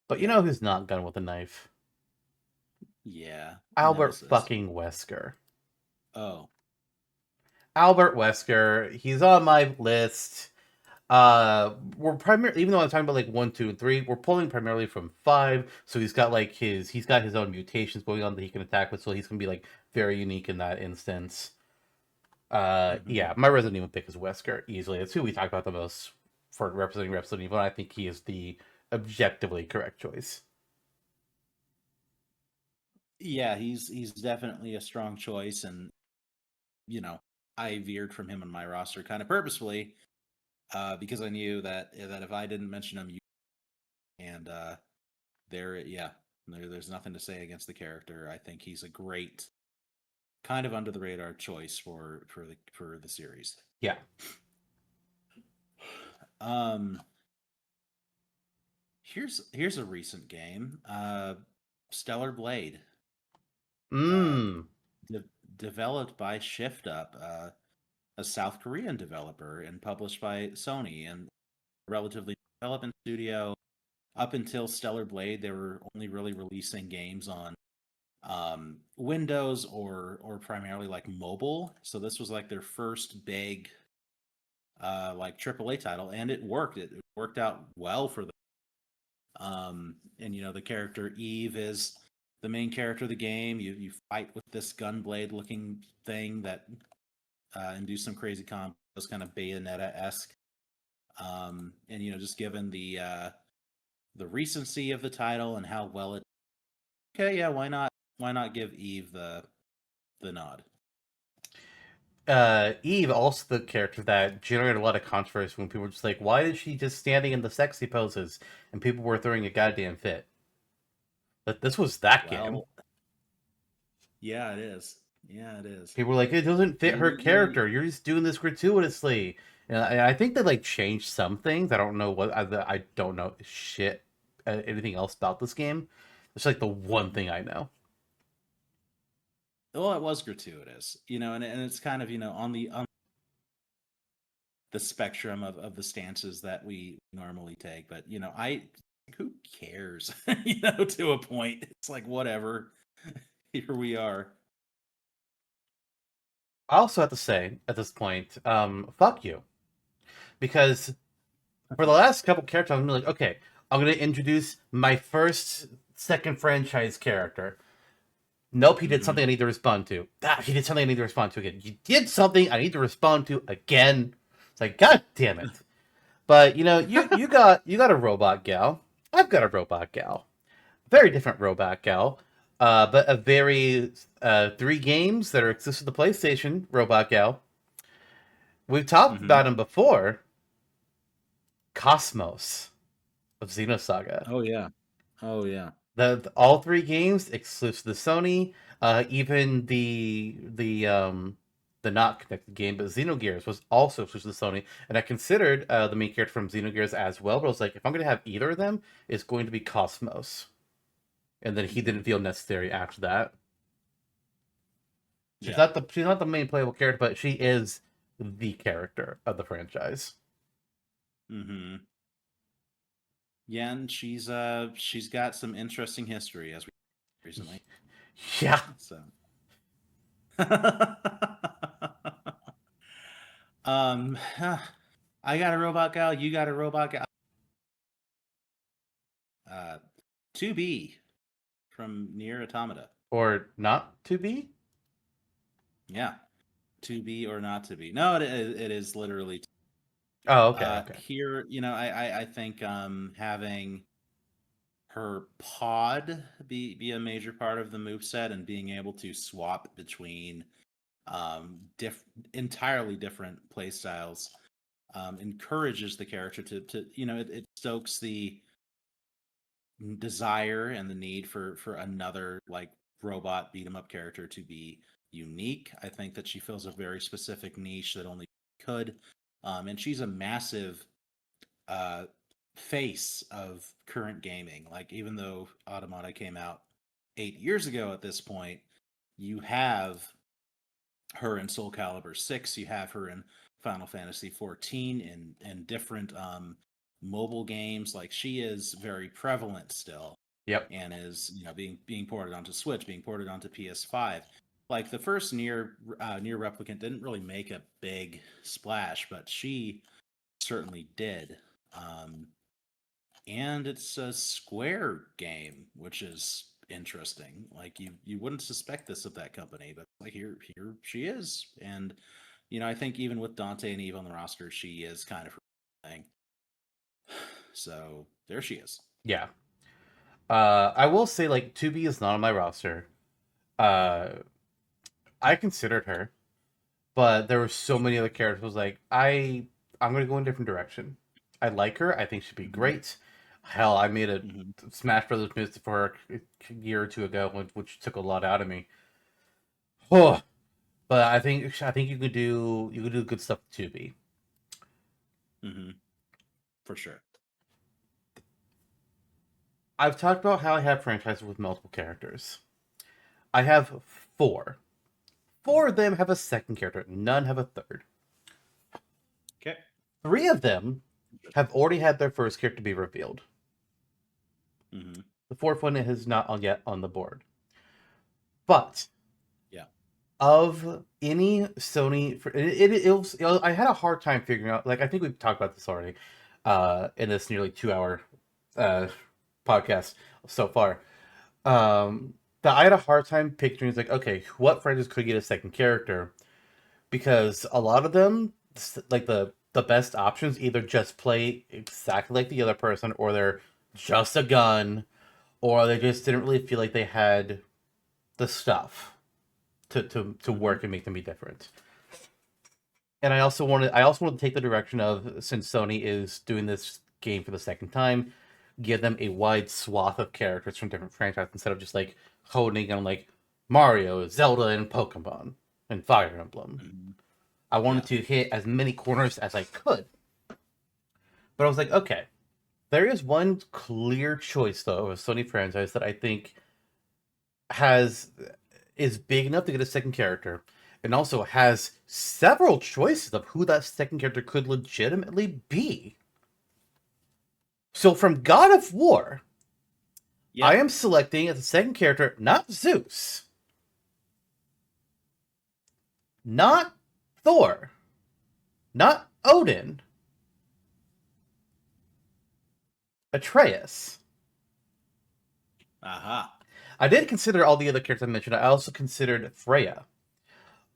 But you Yeah. know who's not gun with a knife? Yeah. Albert Nemesis. fucking Wesker. Oh. Albert Wesker. He's on my list. We're primarily, even though I'm talking about like 1, 2, and 3, we're pulling primarily from 5. So he's got his own mutations going on that he can attack with. So he's gonna be like very unique in that instance. Hmm. Yeah, my Resident Evil pick is Wesker easily. It's who we talk about the most for representing Resident Evil, and I think he is the objectively correct choice. Yeah, he's definitely a strong choice, and you know, I veered from him on my roster kind of purposefully because I knew that if I didn't mention him, you and yeah, there's nothing to say against the character. I think he's a great kind of under the radar choice for the series. Yeah. Um, here's a recent game, Stellar Blade, uh, Mmm. de- developed by Shift Up, a South Korean developer, and published by Sony, and relatively development studio. Up until Stellar Blade, they were only really releasing games on Windows or primarily like mobile. So this was like their first big like AAA title, and it worked. It worked out well for them. And you know, the character Eve is the main character of the game. You fight with this gunblade looking thing that and do some crazy combos, kind of Bayonetta esque. And you know, just given the recency of the title and how well it, okay, yeah, why not give Eve the nod? Eve, also the character that generated a lot of controversy when people were just like, why is she just standing in the sexy poses? And people were throwing a goddamn fit. But this was that game. Well, yeah, it is. Yeah, it is. People were like, it doesn't fit And her character. You're just doing this gratuitously. And I think they like changed some things. I don't know what I don't know shit anything else about this game. It's like the one thing I know. well, it was gratuitous, you know, and it's kind of, you know, on the spectrum of the stances that we normally take. But you know, I who cares? You know, to a point, it's like whatever. Here we are. I also have to say at this point, fuck you. Because for the last couple characters, I'm like, okay, I'm gonna introduce my first second franchise character. Nope, he did Hmm. something I need to respond to. Ah, he did something I need to respond to again. You did something I need to respond to again. It's like, god damn it. But you know, you got a robot gal. I've got a robot gal. Very different robot gal. But a very three games that are exclusive to the PlayStation robot gal. We've talked Hmm. about him before. Cosmos of Xenosaga. Oh yeah. Oh yeah. All three games exclusive to Sony. Even the not connected game, but Xenogears was also exclusive to Sony, and I considered the main character from Xenogears as well. But I was like, if I'm going to have either of them, it's going to be Cosmos. And then he Hmm. didn't feel necessary after that. Yeah. She's not the main playable character, but she is the character of the franchise. Hmm. Yeah, and she's got some interesting history as we recently. Yeah, So um I got a robot gal, you got a robot gal. Uh 2B from Near Automata. or not to be. Yeah. To be or not to be. No, it is literally Oh, okay, okay. here, you know, I think having her pod be a major part of the move set and being able to swap between diff entirely different play styles encourages the character to you know, it stokes the desire and the need for another like robot beat 'em up character to be unique. I think that she fills a very specific niche that only could. And she's a massive uh, face of current gaming. Like even though Automata came out 8 years ago at this point, you have her in Soul Calibur 6, you have her in Final Fantasy 14 and different mobile games. Like she is very prevalent still Yep. and is, you know, being ported onto Switch, being ported onto PS5. Like the first near replicant didn't really make a big splash, but she certainly did. Um, and it's a Square game, which is interesting. Like you wouldn't suspect this of that company, but like here she is, and I think even with Dante and Eve on the roster, she is kind of her thing. So there she is. Yeah. I will say, like, 2B is not on my roster. Uh, I considered her, but there were so many other characters. I was like, I'm gonna go in a different direction. I like her. I think she'd be Hmm. great. Hell, I made a Hmm. Smash Brothers music for her a year or two ago, which took a lot out of me. Oh, but I think you could do good stuff with 2B. Hmm. For sure. I've talked about how I have franchises with multiple characters. I have four. Four of them have a second character. None have a third. Okay. Three of them have already had their first character be revealed. Hmm. The fourth one is not yet on the board. But Yeah. of any Sony, I had a hard time figuring out. Like, I think we've talked about this already in this nearly 2 hour uh, podcast so far. That I had a hard time picturing. It's like, okay, what franchise could get a second character? Because a lot of them, like the best options, either just play exactly like the other person, or they're just a gun, or they just didn't really feel like they had the stuff to Hmm. work and make them be different. And I also wanted to take the direction of, since Sony is doing this game for the second time, give them a wide swath of characters from different franchises instead of just like honing on like Mario, Zelda, and Pokemon and Fire Emblem. Hmm. I wanted Yeah. to hit as many corners as I could. But I was like, okay, there is one clear choice though of a Sony franchise that I think has is big enough to get a second character, and also has several choices of who that second character could legitimately be. So from God of War, I Yep. am selecting as a second character not Zeus, not Thor, not Odin, Atreus. Aha. I did consider all the other characters I mentioned. I also considered Freya.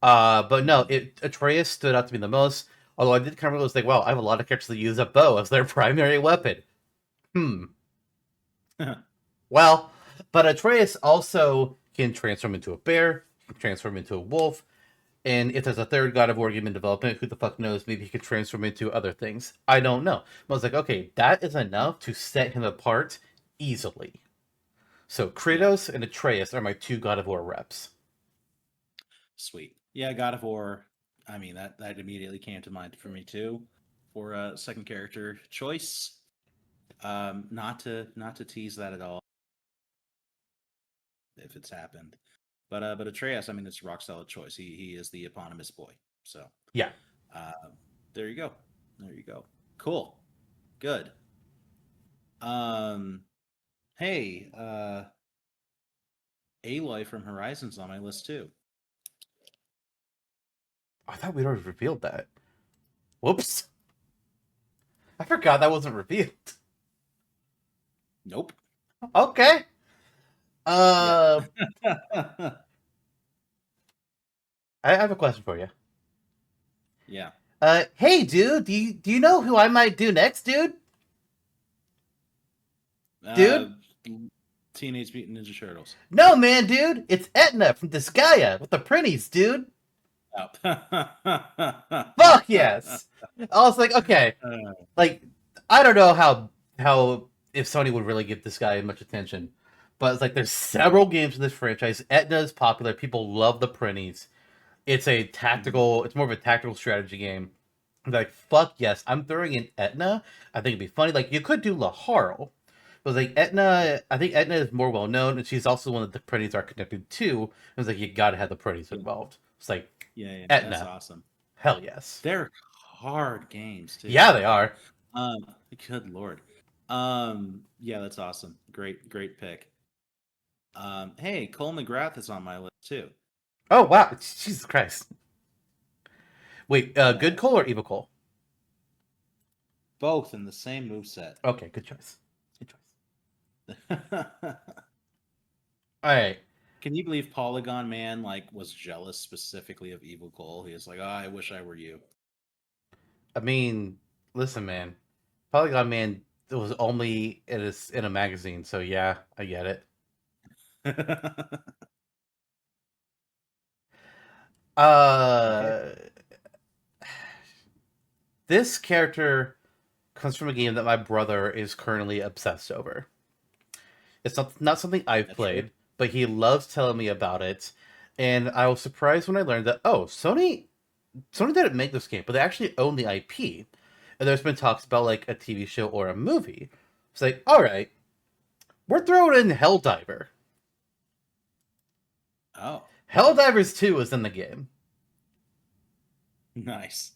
But no, Hmm. Atreus stood out to me the most. Although I did kind of realize, like, wow, I have a lot of characters that use a bow as their primary weapon. Hmm. Well, but Atreus also can transform into a bear, can transform into a wolf, and if there's a third God of War game in development, who the fuck knows? Maybe he could transform into other things. I don't know. But I was like, okay, that is enough to set him apart easily. So Yeah. Kratos and Atreus are my two God of War reps. Sweet. Yeah, God of War. I mean, that immediately came to mind for me too, for a second character choice. Not to tease that at all, if it's happened. But Atreus, I mean, it's a rock solid choice. He is the eponymous boy. So Yeah. uh, there you go. There you go. Cool. Good. Um. Hey, Aloy from Horizon's on my list too. I thought we'd already revealed that. Whoops. I forgot that wasn't revealed. Nope. Okay. Yeah. Uh, I have a question for you. Yeah. Hey, dude, do you know who I might do next, dude? Uh, Dude? Teenage Mutant Ninja Turtles. No, man, dude. It's Etna from Disgaea with the printies, dude. Oh. Fuck yes. I was like, okay, like I don't know how if Sony would really give this guy much attention, but it's like there's several games in this franchise. Etna is popular. People love the printies. It's a Mhm. tactical. It's more of a tactical strategy game. Like fuck yes, I'm throwing in Etna. I think it'd be funny. Like you could do Laharl, but like Etna, I think Etna is more well known, and she's also one that the printies are connected to. It was like you gotta have the printies Yeah, involved. It's like yeah, yeah, that's Etna, awesome. hell yes. They're hard games too. Yeah, they are. Um, Good lord. Yeah, that's awesome. Great pick. Hey, Cole McGrath is on my list too. Oh wow, Jesus Christ. Wait, good Yeah, Cole or evil Cole? both in the same moveset. Okay, good choice. Good choice. All right. Can you believe Polygon Man like was jealous specifically of Evil Cole? He was like, "Oh, I wish I were you." I mean, listen, man. Polygon Man was only in a magazine, so yeah, I get it. Okay. Uh, this character comes from a game that my brother is currently obsessed over. It's not something I've That's sure. played, but he loves telling me about it, and I was surprised when I learned that Sony didn't make this game, but they actually own the IP. And there's been talks about like a TV show or a movie. It's like, all right, we're throwing in Helldiver. Oh, Helldivers 2 is in the game. nice.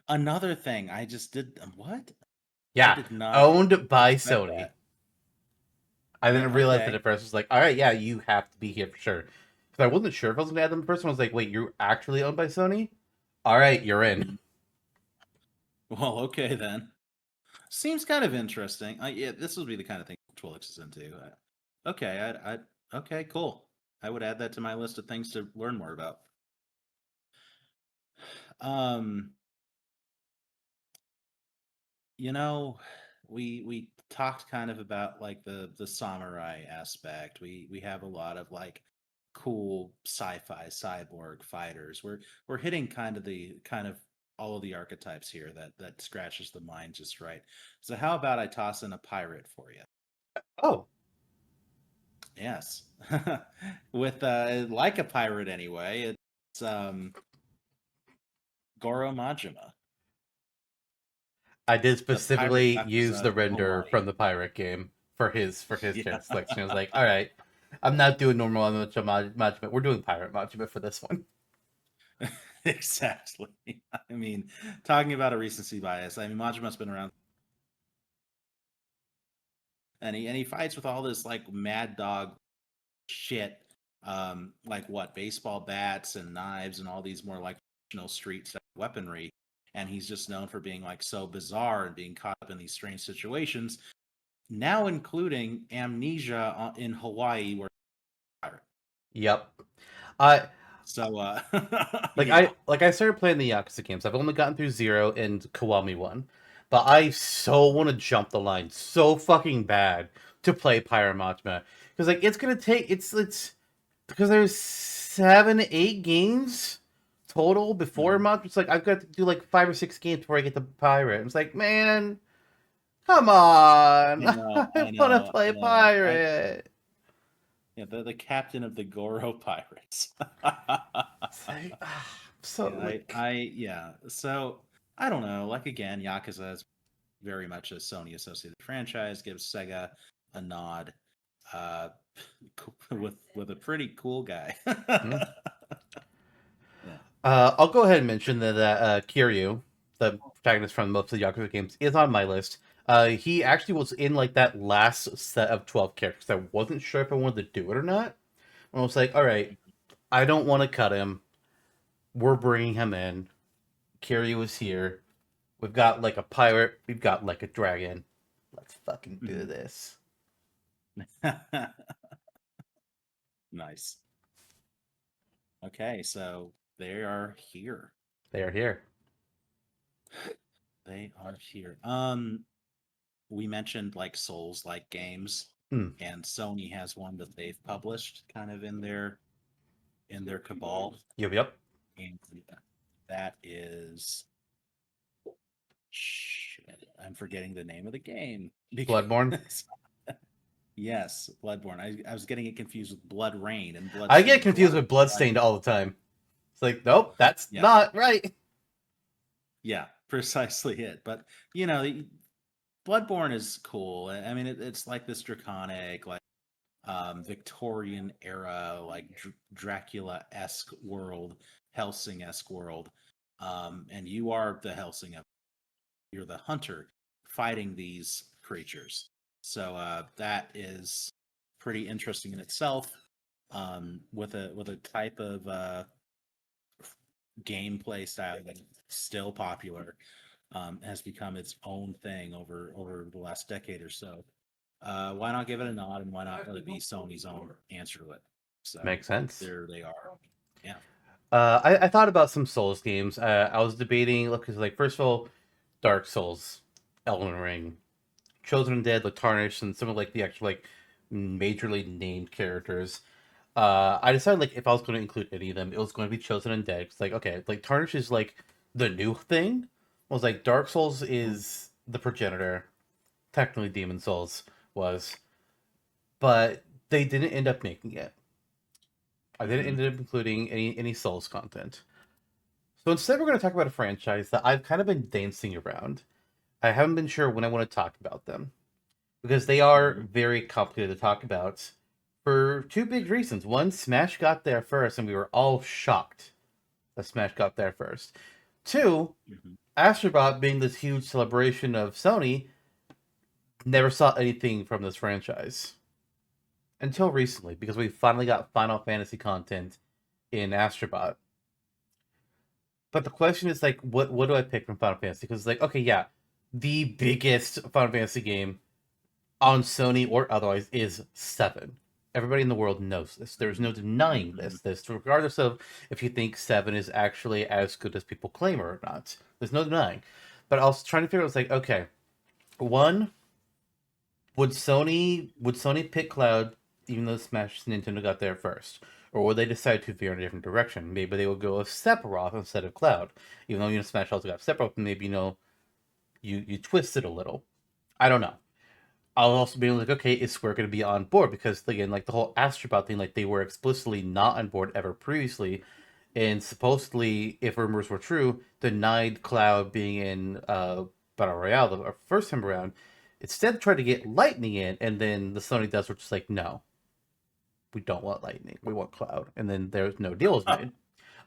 Another thing I just did. What? I Yeah, did not owned by expect Sony. that. I didn't realize that Okay. at first. I was like, all right, yeah, you have to be here for sure. Because I wasn't sure if I was going to add them in person. I was like, wait, you're actually owned by Sony? All right, you're in. Mhm. Well, okay then. Seems kind of interesting. Yeah, this would be the kind of thing Twilix is into. Okay, okay, cool. I would add that to my list of things to learn more about. Um, you know, we talked kind of about like the samurai aspect. We have a lot of like cool sci-fi cyborg fighters. We're hitting kind of all of the archetypes here that scratches the mind just right. So how about I toss in a pirate for you? Oh, Yes. With like a pirate anyway. It's Goro Majima, I did the pirate specifically use yakuza the of render Hawaii. from the pirate game for his Yeah. character selection. I was like, all right, I'm not doing normal Majima. We're doing pirate Majima for this one. Exactly. I mean, talking about a recency bias. I mean, Majima's been around, and he fights with all this like mad dog shit, like what baseball bats and knives and all these more like traditional street style weaponry. And he's just known for being like so bizarre and being caught up in these strange situations. Now, including amnesia in Hawaii, where Yep. I so like yeah. I started playing the Yakuza games. I've only gotten through Zero and Kiwami one, but I so want to jump the line so fucking bad to play Pyra Majima because like it's gonna take it's because there's 7 8 games total before Mhm. Majima. It's like I've got to do like 5 or 6 games before I get to Pirate. It's like man, come on, I I want to know, I play know. Pirate. Yeah, the captain of the Goro Pirates. It's like, so Yeah, like yeah. So I don't know. Like again, Yakuza is very much a Sony associated franchise. Gives Sega a nod, uh, with a pretty cool guy. hmm. Yeah. I'll go ahead and mention that Kiryu, the protagonist from most of the Yakuza games, is on my list. He actually was in like that last set of 12 characters. I wasn't sure if I wanted to do it or not. And I was like, all right, I don't want to cut him. We're bringing him in. Kiryu is here. We've got like a pirate. We've got like a dragon. Let's fucking do Mhm. this. Nice. Okay, so they are here. They are here. They are here. We mentioned like Souls like games, Hmm. and Sony has one that they've published kind of in their cabal, Yep, yep. and that is shit, I'm forgetting the name of the game Bloodborne. because yes, Bloodborne. I was getting it confused with Blood Rain and I get Bloodstained confused Blood. with Bloodstained all the time. It's like, nope, that's Yeah, not right. yeah, precisely it. But you know, Bloodborne is cool. I mean, it's like this draconic, like Victorian era, like Dracula esque world, Helsing esque world, and you are the Helsing. You're the hunter fighting these creatures. So that is pretty interesting in itself. With a type of gameplay style that's still popular, has become its own thing over the last decade or so. Why not give it a nod, and why not let it be Sony's own answer to it? So Makes sense. there they are. Yeah. I thought about some Souls games. I was debating, look, 'cause, like, first of all, Dark Souls, Elden Ring, Chosen Undead, like Tarnished, and some of like the actual like majorly named characters. I decided like if I was going to include any of them, it was going to be Chosen Undead. It's like okay, like Tarnished is like the new thing. I was like Dark Souls Mm. is the progenitor. Technically, Demon Souls was, but they didn't end up making it. I didn't Mm-hmm. end up including any Souls content. So instead, we're going to talk about a franchise that I've kind of been dancing around. I haven't been sure when I want to talk about them because they are Mm-hmm. very complicated to talk about for two big reasons. One, Smash got there first, and we were all shocked that Smash got there first. Two, Mm-hmm. Astrobot being this huge celebration of Sony, never saw anything from this franchise until recently because we finally got Final Fantasy content in Astrobot. But the question is like, what do I pick from Final Fantasy? Because it's like, okay, yeah, the biggest Final Fantasy game on Sony or otherwise is 7. Everybody in the world knows this. There's no denying Mm-hmm. this, regardless of if you think 7 is actually as good as people claim or not. There's no denying. But I was trying to figure out, it's like, okay, one, would Sony pick Cloud even though Smash Nintendo got there first? Or would they decide to veer in a different direction? Maybe they would go with Sephiroth instead of Cloud. Even though Smash also got Sephiroth, maybe you twist it a little. I don't know. I'll also be like, okay, is Square going to be on board? Because again, like the whole Astrobot thing, like they were explicitly not on board ever previously, and supposedly, if rumors were true, denied Cloud being in Battle Royale the first time around. Instead, tried to get Lightning in, and then the Sony devs were just like, no, we don't want Lightning, we want Cloud, and then there's no deal was made.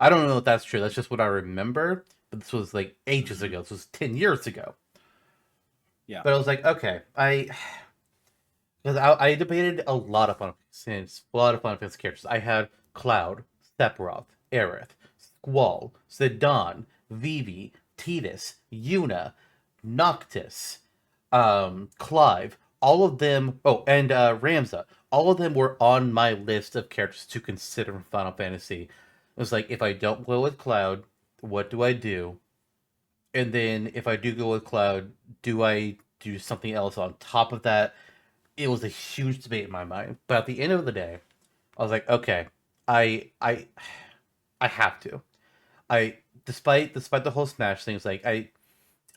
I don't know if that's true. That's just what I remember. But this was like ages Mm-hmm. ago. This was 10 years ago. Yeah. But I was like, okay, because I debated a lot of Final Fantasy characters. I had Cloud, Sephiroth, Aerith, Squall, Zidane, Vivi, Tidus, Yuna, Noctis, Clive. All of them. Oh, and Ramza. All of them were on my list of characters to consider in Final Fantasy. It was like, if I don't go with Cloud, what do I do? And then if I do go with Cloud, do I do something else on top of that? It was a huge debate in my mind. But at the end of the day, I was like, okay, I I I have to. I despite the whole Smash thing, it's like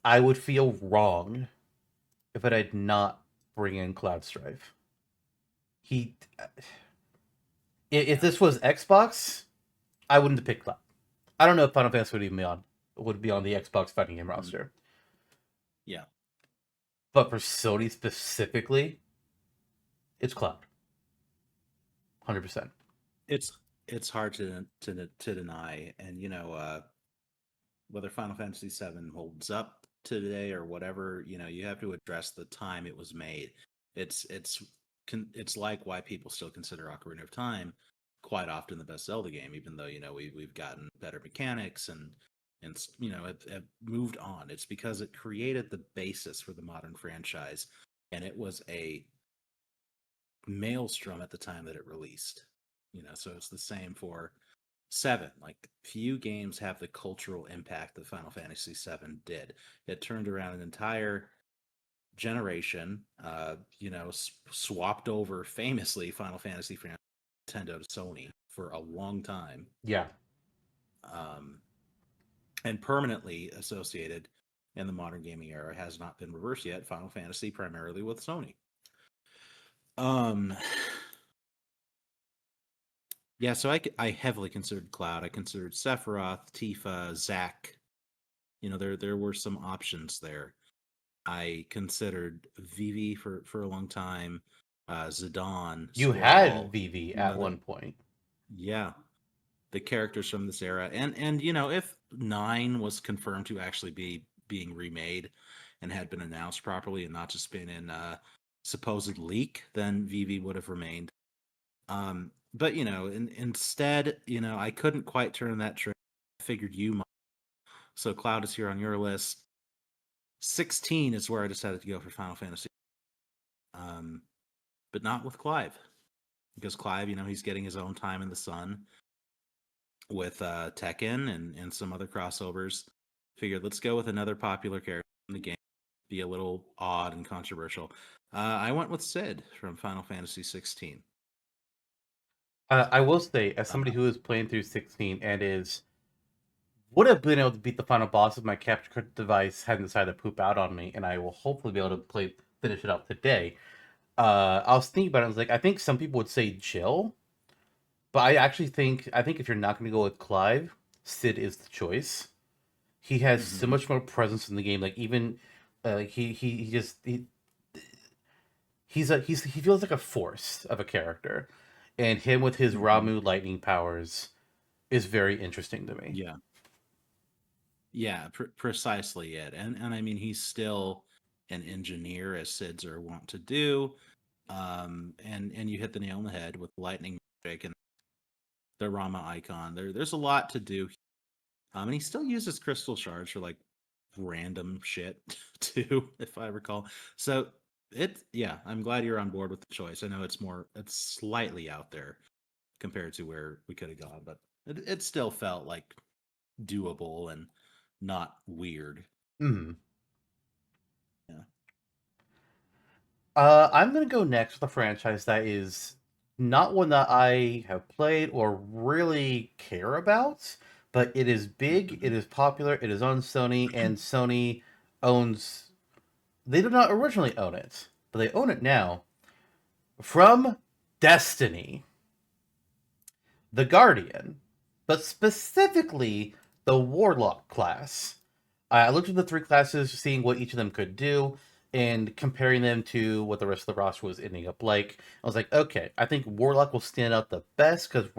I would feel wrong if I did not bring in Cloud Strife. He if Yeah. this was Xbox, I wouldn't have picked Cloud. I don't know if Final Fantasy would be on the Xbox fighting game Mm-hmm. roster. Yeah. But for Sony specifically, it's Cloud. 100%. It's it's hard to deny, and whether Final Fantasy VII holds up today or whatever, you have to address the time it was made. It's like why people still consider Ocarina of Time quite often the best Zelda game, even though we've gotten better mechanics and have moved on. It's because it created the basis for the modern franchise, and it was a maelstrom at the time that it released. So it's the same for Seven. Like few games have the cultural impact that Final Fantasy VII did. It turned around an entire generation. Swapped over famously Final Fantasy from Nintendo to Sony for a long time, Yeah. um, and permanently associated in the modern gaming era has not been reversed yet. Final Fantasy primarily with Sony. Um, Yeah, so I heavily considered Cloud. I considered Sephiroth, Tifa, Zack. There were some options there. I considered Vivi for a long time, Zidane, You had Squall. Vivi You at know that one point. yeah, the characters from this era, and if 9 was confirmed to actually be being remade and had been announced properly and not just been in supposed leak, then Vivi would have remained. But instead, I couldn't quite turn that trick. I figured you might. So Cloud is here on your list. 16 is where I decided to go for Final Fantasy. um, but not with Clive, because Clive, he's getting his own time in the sun with Tekken and some other crossovers. Figured let's go with another popular character in the game, be a little odd and controversial. I went with Sid from Final Fantasy 16. I will say, as somebody who is playing through 16 and is would have been able to beat the final boss if my capture card device hadn't decided to poop out on me, and I will hopefully be able to finish it up today. I was thinking about it. I was like, I think some people would say Jill, but I think if you're not going to go with Clive, Sid is the choice. He has so Mm-hmm. much more presence in the game. Like even he just he feels like a force of a character, and him with his Mm-hmm. Ramu lightning powers is very interesting to me. Yeah, yeah, precisely it. And I mean, he's still an engineer, as Sids are wont to do. And you hit the nail on the head with lightning magic and the Rama icon. There's a lot to do. And he still uses crystal shards for like random shit too, if I recall. So yeah, I'm glad you're on board with the choice. I know it's slightly out there compared to where we could have gone, but it still felt like doable and not weird. Hmm. Yeah. I'm gonna go next with a franchise that is not one that I have played or really care about, but it is big, it Hmm. is popular, it is on Sony, and Sony owns. They did not originally own it, but they own it now. From Destiny, the Guardian, but specifically the Warlock class. I looked at the three classes, seeing what each of them could do, and comparing them to what the rest of the roster was ending up like. I was like, okay, I think Warlock will stand out the best because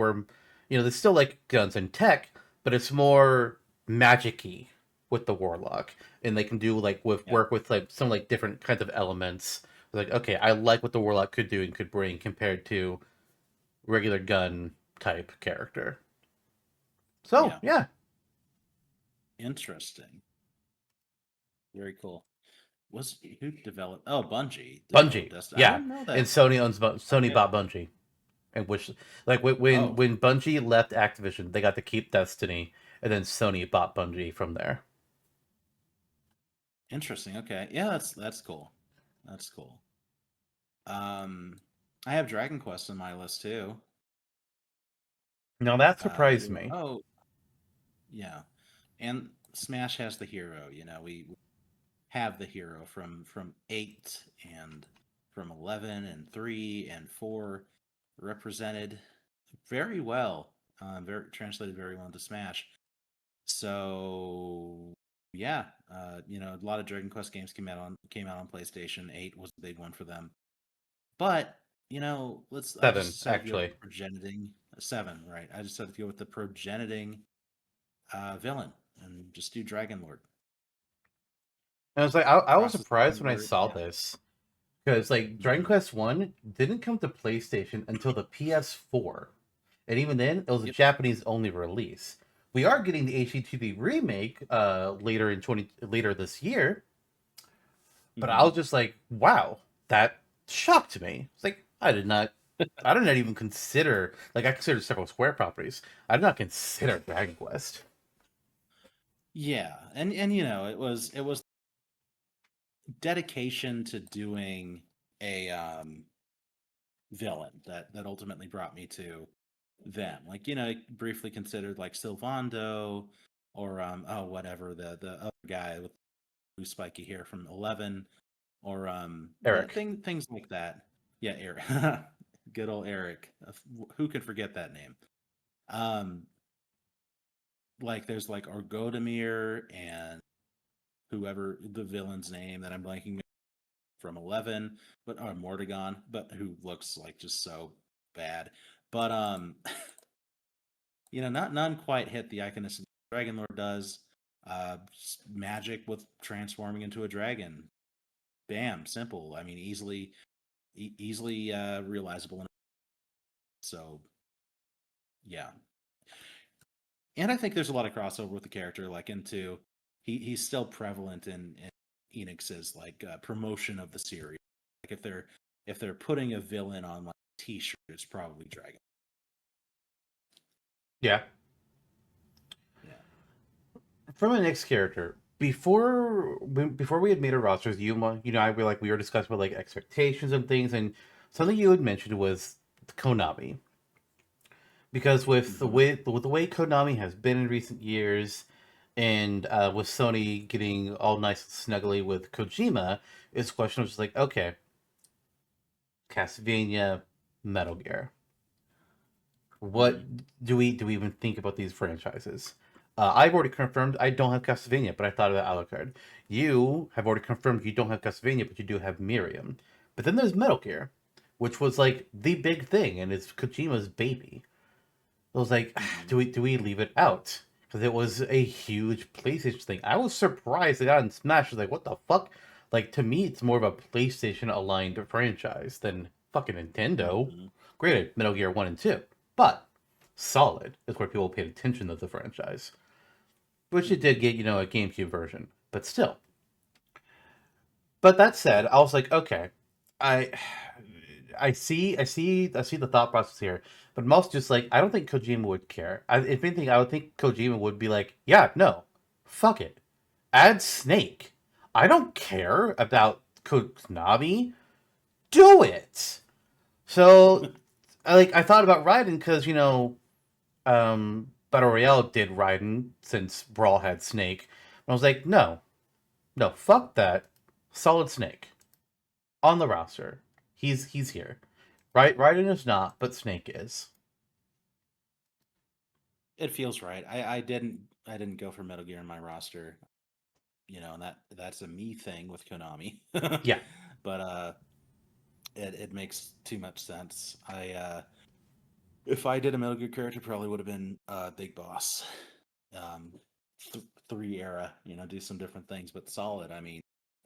there's still like guns and tech, but it's more magic-y with the Warlock, and they can do like with Yeah. work with like some like different kinds of elements. Like, okay, I like what the Warlock could do and could bring compared to regular gun type character. So Yeah. yeah, Interesting. Very cool. Was who developed? Oh, Bungie developed Bungie, Destiny. I yeah, didn't know and that. Sony Okay. bought Bungie. And which like when Oh, when Bungie left Activision, they got to keep Destiny, and then Sony bought Bungie from there. interesting. Okay. Yeah, that's cool. That's cool. Um, I have Dragon Quest on my list too. Now that I surprised do. me. Oh, yeah. And Smash has the hero. We have the hero from 8 and from 11 and 3 and 4 represented very well. Very translated very well into Smash. So yeah, a lot of Dragon Quest games came out on PlayStation. 8 was a big one for them. But I 7 just decided to go with actually. the progeniting 7, right? I just decided to go with the progeniting villain and just do Dragon Lord. And I was like, I was Process surprised Dragon when I Lord, saw yeah. this because like Dragon Hmm. Quest One didn't come to PlayStation until the PS4, and even then it was a Yep. Japanese only release. We are getting the HGTV remake later this year, but I Hmm. was just like, wow, that shocked me. It's like I did not even consider like I considered several Square properties. I did not consider Dragon Quest. Yeah, and it was dedication to doing a villain that ultimately brought me to them. Like, briefly considered like Sylvando or whatever the other guy with blue spiky hair from 11 or Eric. things like that. Yeah, Eric. Good old Eric. Who could forget that name? Um like there's like Orgodamir and whoever the villain's name that I'm blanking from 11, but or Mordegon, but who looks like just so bad. But not none quite hit the iconicity Dragon Lord does. Magic with transforming into a dragon. Bam, simple. I mean, easily realizable. So yeah, and I think there's a lot of crossover with the character, like into he's still prevalent in Enix's like promotion of the series. Like if they're if they're putting a villain on like a T-shirt, it's probably Dragon. Yeah. Yeah. For my next character, before we had made our rosters, I we were discussing about like expectations and things, and something you had mentioned was Konami, because Mm-hmm. with the way Konami has been in recent years, and with Sony getting all nice and snuggly with Kojima, is question was just like, okay, Castlevania, Metal Gear. What Mm-hmm. do we even think about these franchises? I've already confirmed I don't have Castlevania, but I thought of that Alucard. You have already confirmed you don't have Castlevania, but you do have Miriam. But then there's Metal Gear, which was like the big thing, and it's Kojima's baby. I was like, Mm-hmm. do we leave it out? Because it was a huge PlayStation thing. I was surprised it got in Smash. I was like, what the fuck? Like, to me, it's more of a PlayStation aligned franchise than fucking Nintendo. Mm-hmm. Granted, Metal Gear 1 and 2, but Solid is where people paid attention to the franchise. Which it did Mm-hmm. get, a GameCube version, but still. But that said, I was like, okay, I I see the thought process here, but I'm also just like, I don't think Kojima would care. If anything, I would think Kojima would be like, yeah, no, fuck it, add Snake. I don't care about Konami. Do it. So, I thought about Raiden because Battle Royale did Raiden since Brawl had Snake. And I was like, no, no, fuck that. Solid Snake on the roster. He's here. Right, Raiden is not, but Snake is. It feels right. I didn't go for Metal Gear in my roster, and that's a me thing with Konami. Yeah, But it makes too much sense. If I did a Metal Gear character, probably would have been Big Boss, um, 3 era. Do some different things, but Solid. I mean,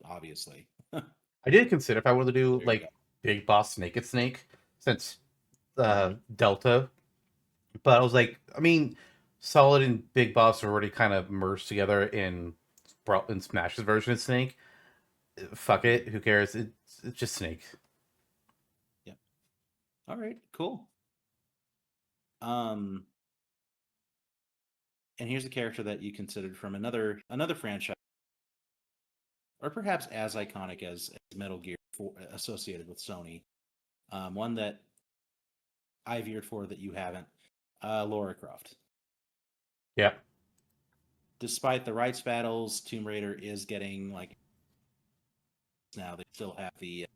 obviously. There I did consider if I wanted to do you go. like Big Boss Naked Snake since Delta, but I was like, I mean, Solid and Big Boss are already kind of merged together in Smash's version of Snake. Fuck it, who cares? It's just Snake. Yeah. All right. Cool. Um, and here's a character that you considered from another franchise, or perhaps as iconic as Metal Gear associated with Sony. One that I veered for that you haven't. Lara Croft. Yeah, Despite the rights battles, Tomb Raider is getting like now they still have the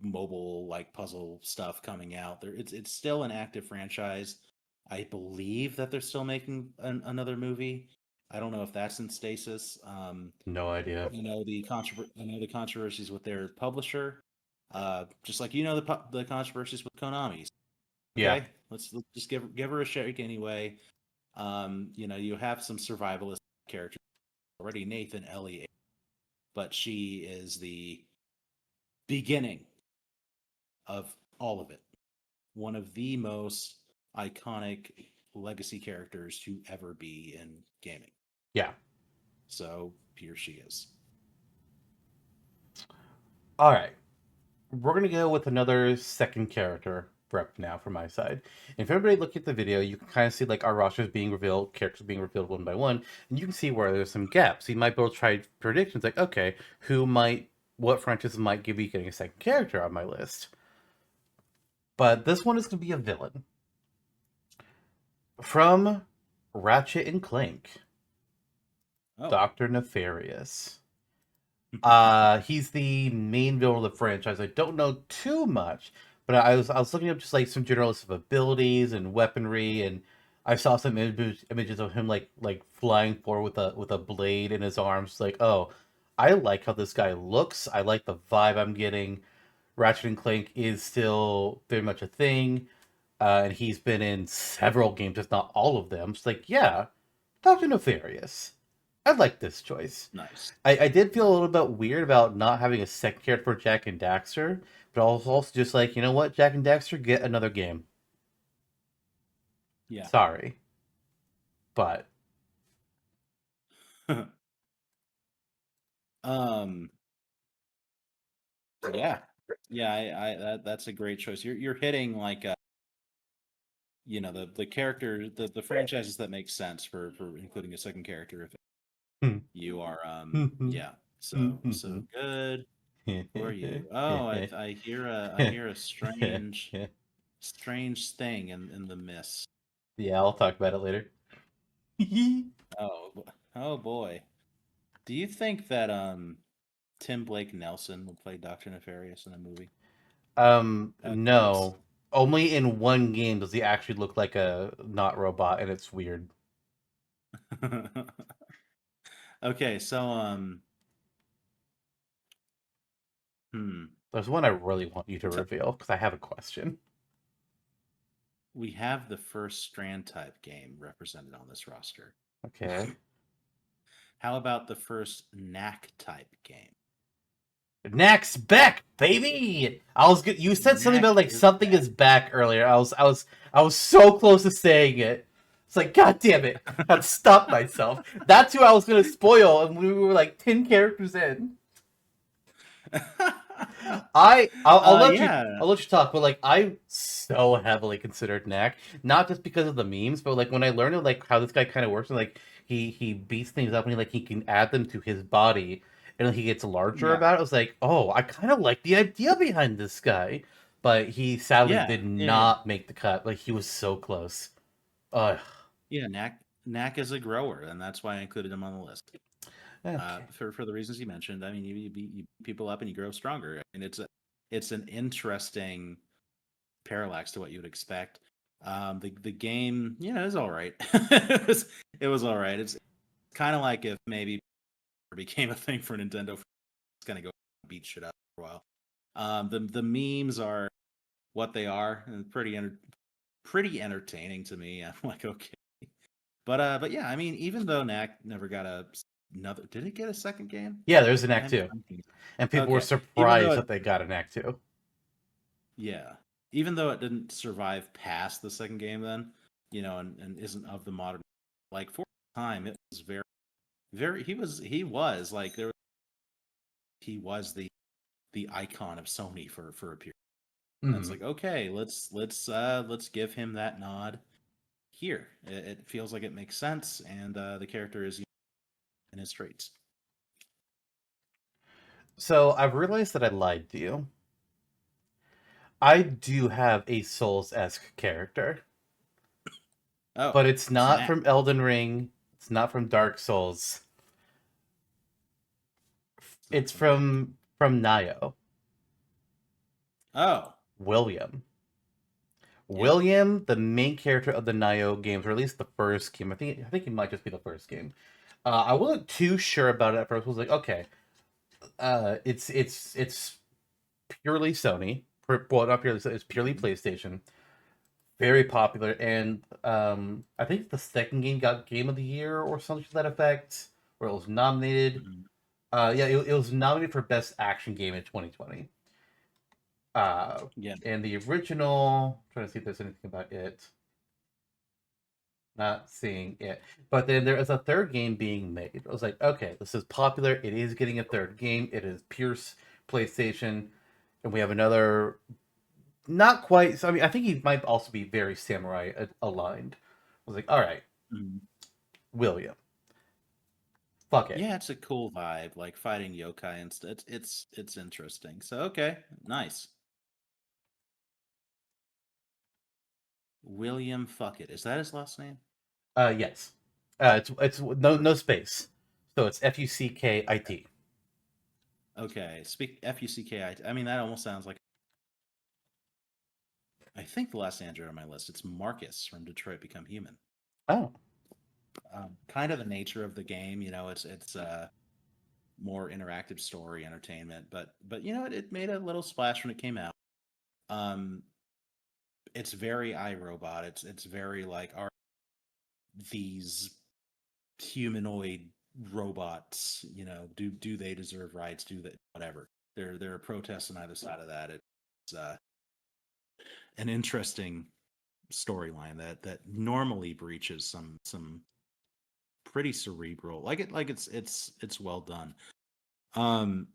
mobile like puzzle stuff coming out. It's still an active franchise. I believe that they're still making another movie. I don't know if that's in stasis. no idea. I know the controversies with their publisher. Just like the controversies with Konami. Yeah, Okay, let's just give her a shake anyway. You have some survivalist characters already. Nathan Elliott, but she is the beginning of all of it. One of the most iconic legacy characters to ever be in gaming. yeah. So here she is. All right. We're gonna go with another second character rep now from my side. If everybody look at the video, you can kind of see like our rosters being revealed, characters being revealed one by one, and you can see where there's some gaps. You might be able to try predictions like, okay, what franchise might give me getting a second character on my list. But this one is gonna be a villain from Ratchet and Clank, Oh. Doctor Nefarious. He's the main villain of the franchise. I don't know too much, but I was looking up just like some general list of abilities and weaponry, and I saw some images of him like flying forward with a blade in his arms. Like, oh, I like how this guy looks. I like the vibe I'm getting. Ratchet and Clank is still very much a thing, and he's been in several games, if not all of them. It's like, yeah, Doctor Nefarious. I like this choice. Nice. I did feel a little bit weird about not having a second character for Jack and Daxter, but I was also just like, you know what, Jack and Daxter, get another game. Yeah. Sorry, but um. Yeah. Yeah, that's a great choice. You're hitting like the character the franchises that make sense for including a second character. If you are yeah, so good for you. Oh, I hear a strange thing in the mist. Yeah, I'll talk about it later. Oh boy. Do you think that Tim Blake Nelson will play Doctor Nefarious in a movie? Curious. No. Only in one game does he actually look like a not robot, and it's weird. Okay, so hmm, There's one I really want you to so reveal because I have a question. we have the first Strand type game represented on this roster. Okay. How about the first Knack type game? Next back, baby. You said something Knack about like is something is back earlier. I was so close to saying it. It's like, God damn it. I had to stop myself. That's who I was gonna spoil, and we were like 10 characters in. back. I'll let you Yeah, I'll let you talk, but like I so heavily considered Knack, not just because of the memes, but like when I learned like how this guy kind of works, and like he beats things up and he can add them to his body, and then he gets larger yeah, about it. I was like, oh, I kind of like the idea behind this guy, but he sadly yeah, did yeah, not make the cut. Like he was so close. Ugh. yeah. Knack is a grower, and that's why I included him on the list. Okay. For the reasons you mentioned. I mean, you beat people up and you grow stronger, and it's an interesting parallax to what you would expect. The game, is all right. It was all right. It's kind of like if maybe it became a thing for Nintendo. It's gonna go beat shit up for a while. The memes are what they are, and pretty entertaining to me. I'm like, okay, but yeah, I mean, even though Knack never got another, did it get a second game? Yeah, there's an act I'm 2, confused. and people were Okay, even though surprised it, that they got an act 2. yeah, even though it didn't survive past the second game, then and isn't of the modern, like for the time, it was very. He was like he was the icon of Sony for a period. And it's Hmm. like, okay, let's give him that nod here. It feels like it makes sense, and the character is in his traits. So I've realized that I lied to you. I do have a Souls-esque character, Oh, but it's not Snack. from Elden Ring. It's not from Dark Souls. It's not It's from Dark. from Nio. Oh, William. yeah. William, the main character of the Nio games, or at least the first game. I think it might just be the first game. I wasn't too sure about it at first. I was like, okay, it's purely Sony. Well, not purely. It's purely Mhm, PlayStation. Very popular, and I think the second game got Game of the Year or something to that effect, where it was nominated. mhm. Yeah, it was nominated for Best Action Game in 2020. Uh, Yeah. and the original, trying to see if there's anything about it. Not seeing it, but then there is a third game being made. I was like, okay, this is popular. It is getting a third game. It is pure PlayStation, and we have another. Not quite. So I mean, I think he might also be very samurai aligned. I was like, all right, Mhm. William. Fuck it. Yeah, it's a cool vibe, like fighting yokai and stuff. It's interesting. So okay, nice. William Fuckett. Is that his last name? Yes. It's no space. So it's Okay. Fuckit. Okay. Speak Fuckit. I mean, that almost sounds like. I think the last Android on my list. It's Marcus from Detroit Become Human. Oh. Kind of the nature of the game, it's more interactive story entertainment, but it made a little splash when it came out. Um, it's very iRobot. It's very like are these humanoid robots, do they deserve rights? Do they whatever? There are protests on either side of that. It's an interesting storyline that normally breaches some pretty cerebral, like it's well done. Um,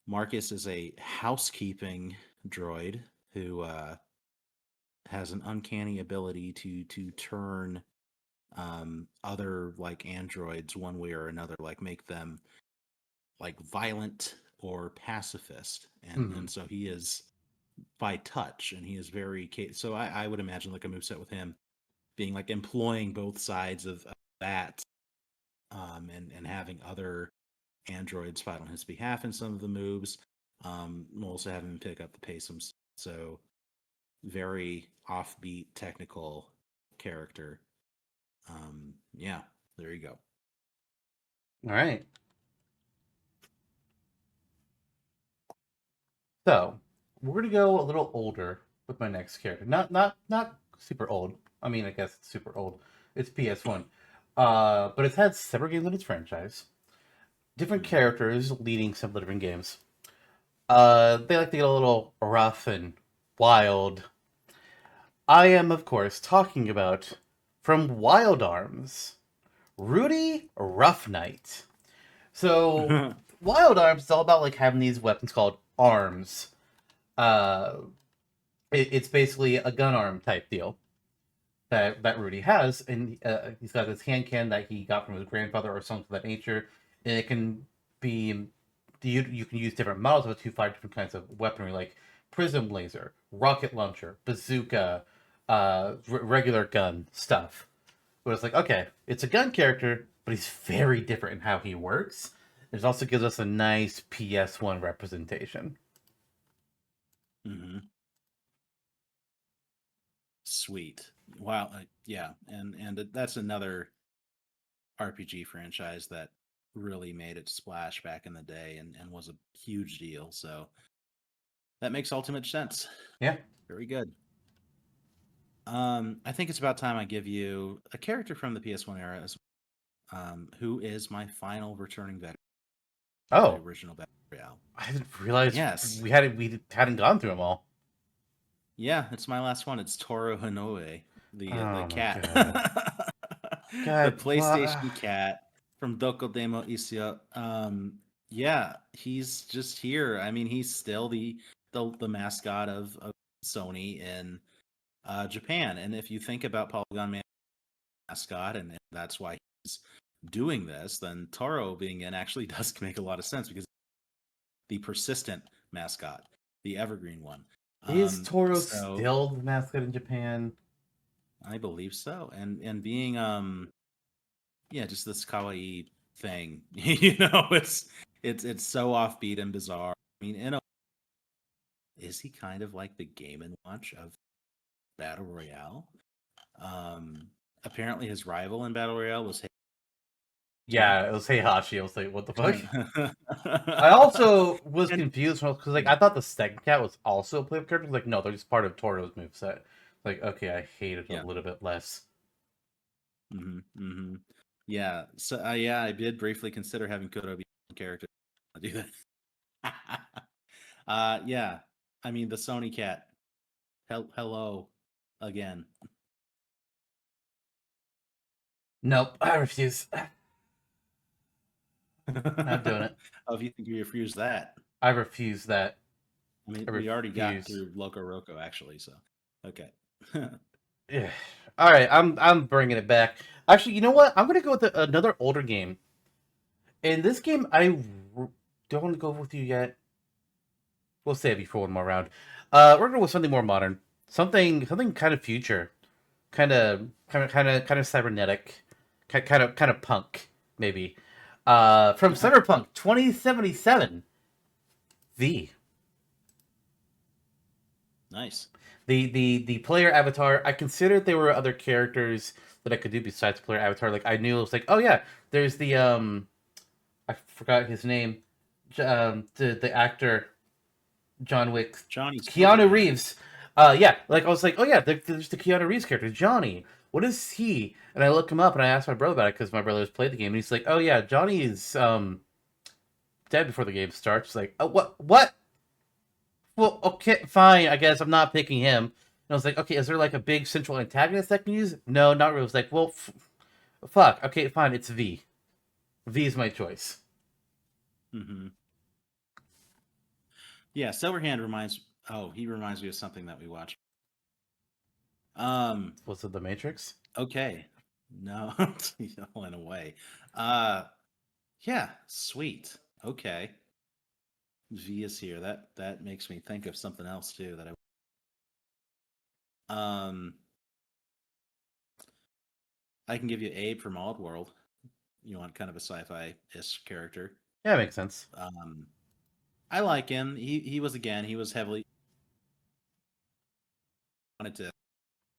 Marcus is a housekeeping droid who has an uncanny ability to turn other like androids one way or another, like make them like violent or pacifist, Hmm. and so he is by touch, and he is very so I would imagine like a moveset with him being like employing both sides of that, and having other androids fight on his behalf in some of the moves. Also having him pick up the pace himself. So very offbeat, technical character. Yeah, there you go. All right. So we're gonna go a little older with my next character. Not super old. I mean, I guess it's super old. It's PS1. But it's had several games in its franchise. Different Hmm. characters leading several different games. They like to get a little rough and wild. I am, of course, talking about from Wild Arms, Rudy Rough Knight. So Wild Arms is all about like having these weapons called arms. Uh, it's basically a gun arm type deal that Rudy has, and he's got this hand cannon that he got from his grandfather or something of that nature, and it can be you can use different models of it to fight different kinds of weaponry like prism laser, rocket launcher, bazooka, regular gun stuff. But it's like okay, it's a gun character, but he's very different in how he works. It also gives us a nice PS1 representation. Hmm. Sweet. Wow. Yeah, and that's another RPG franchise that really made its splash back in the day, and was a huge deal. So that makes ultimate sense. Yeah. Very good. I think it's about time I give you a character from the PS1 era, who is my final returning veteran of the Oh, original Battle Royale. I didn't realize Yes. we hadn't gone through them all. Yeah, it's my last one. It's Toro Hinoue, the Oh my cat, god. the God, what? PlayStation cat from Doko Demo Isio. Yeah, he's just here. I mean, he's still the mascot of Sony in Japan. And if you think about Polygon Man mascot, and that's why he's doing this, then Toro being in actually does make a lot of sense because the persistent mascot, the evergreen one. Is Toro So still the mascot in Japan? I believe so, and being yeah, just this kawaii thing, it's so offbeat and bizarre. I mean, is he kind of like the Game and Watch of Battle Royale? Um, Apparently his rival in Battle Royale was Heihachi. Yeah, it was Heihachi. I was like, what the fuck? and I also was confused because like I thought the second cat was also a playable character. Like, no, they're just part of Toro's moveset. Like, okay, I hate it a yeah. little bit less. Hmm. Hmm. Yeah. So yeah, I did briefly consider having Kodo be a character. I'll do that. Yeah. I mean, the Sony cat. Hello again. Nope, I refuse. Not doing it. Oh, if you think you refuse that, I refuse that. I mean, I we already got refuse. through Loco Roco actually, so okay. Yeah. All right, I'm bringing it back. Actually, you know what? I'm gonna go with another older game. In this game, don't want to go with you yet. We'll save you for one more round. We're going with something more modern, something kind of future, kind of cybernetic, kind of punk maybe. From Cyberpunk 2077, V. Nice. The player avatar. I considered there were other characters that I could do besides player avatar. Like I knew it was like, oh yeah, there's the I forgot his name, the actor John Wick, Johnny Silverhand. Keanu Reeves. Yeah, like I was like, oh yeah, there's the Keanu Reeves character, Johnny. What is he? And I look him up and I asked my brother about it because my brother has played the game, and he's like, oh yeah, Johnny is dead before the game starts. It's like, oh what? Well, okay, fine. I guess I'm not picking him. And I was like, okay, is there like a big central antagonist I can use? No, not really. I was like, well, fuck. Okay, fine. It's V. V is my choice. Hmm. Yeah, Silverhand reminds. Oh, he reminds me of something that we watched. Um. Was it The Matrix? Okay. No, in a way. Uh. Yeah. Sweet. Okay. V is here. That makes me think of something else too. That I can give you Abe from Oddworld. You want kind of a sci-fi-ish character. Yeah, makes sense. Um. I like him. He was heavily wanted to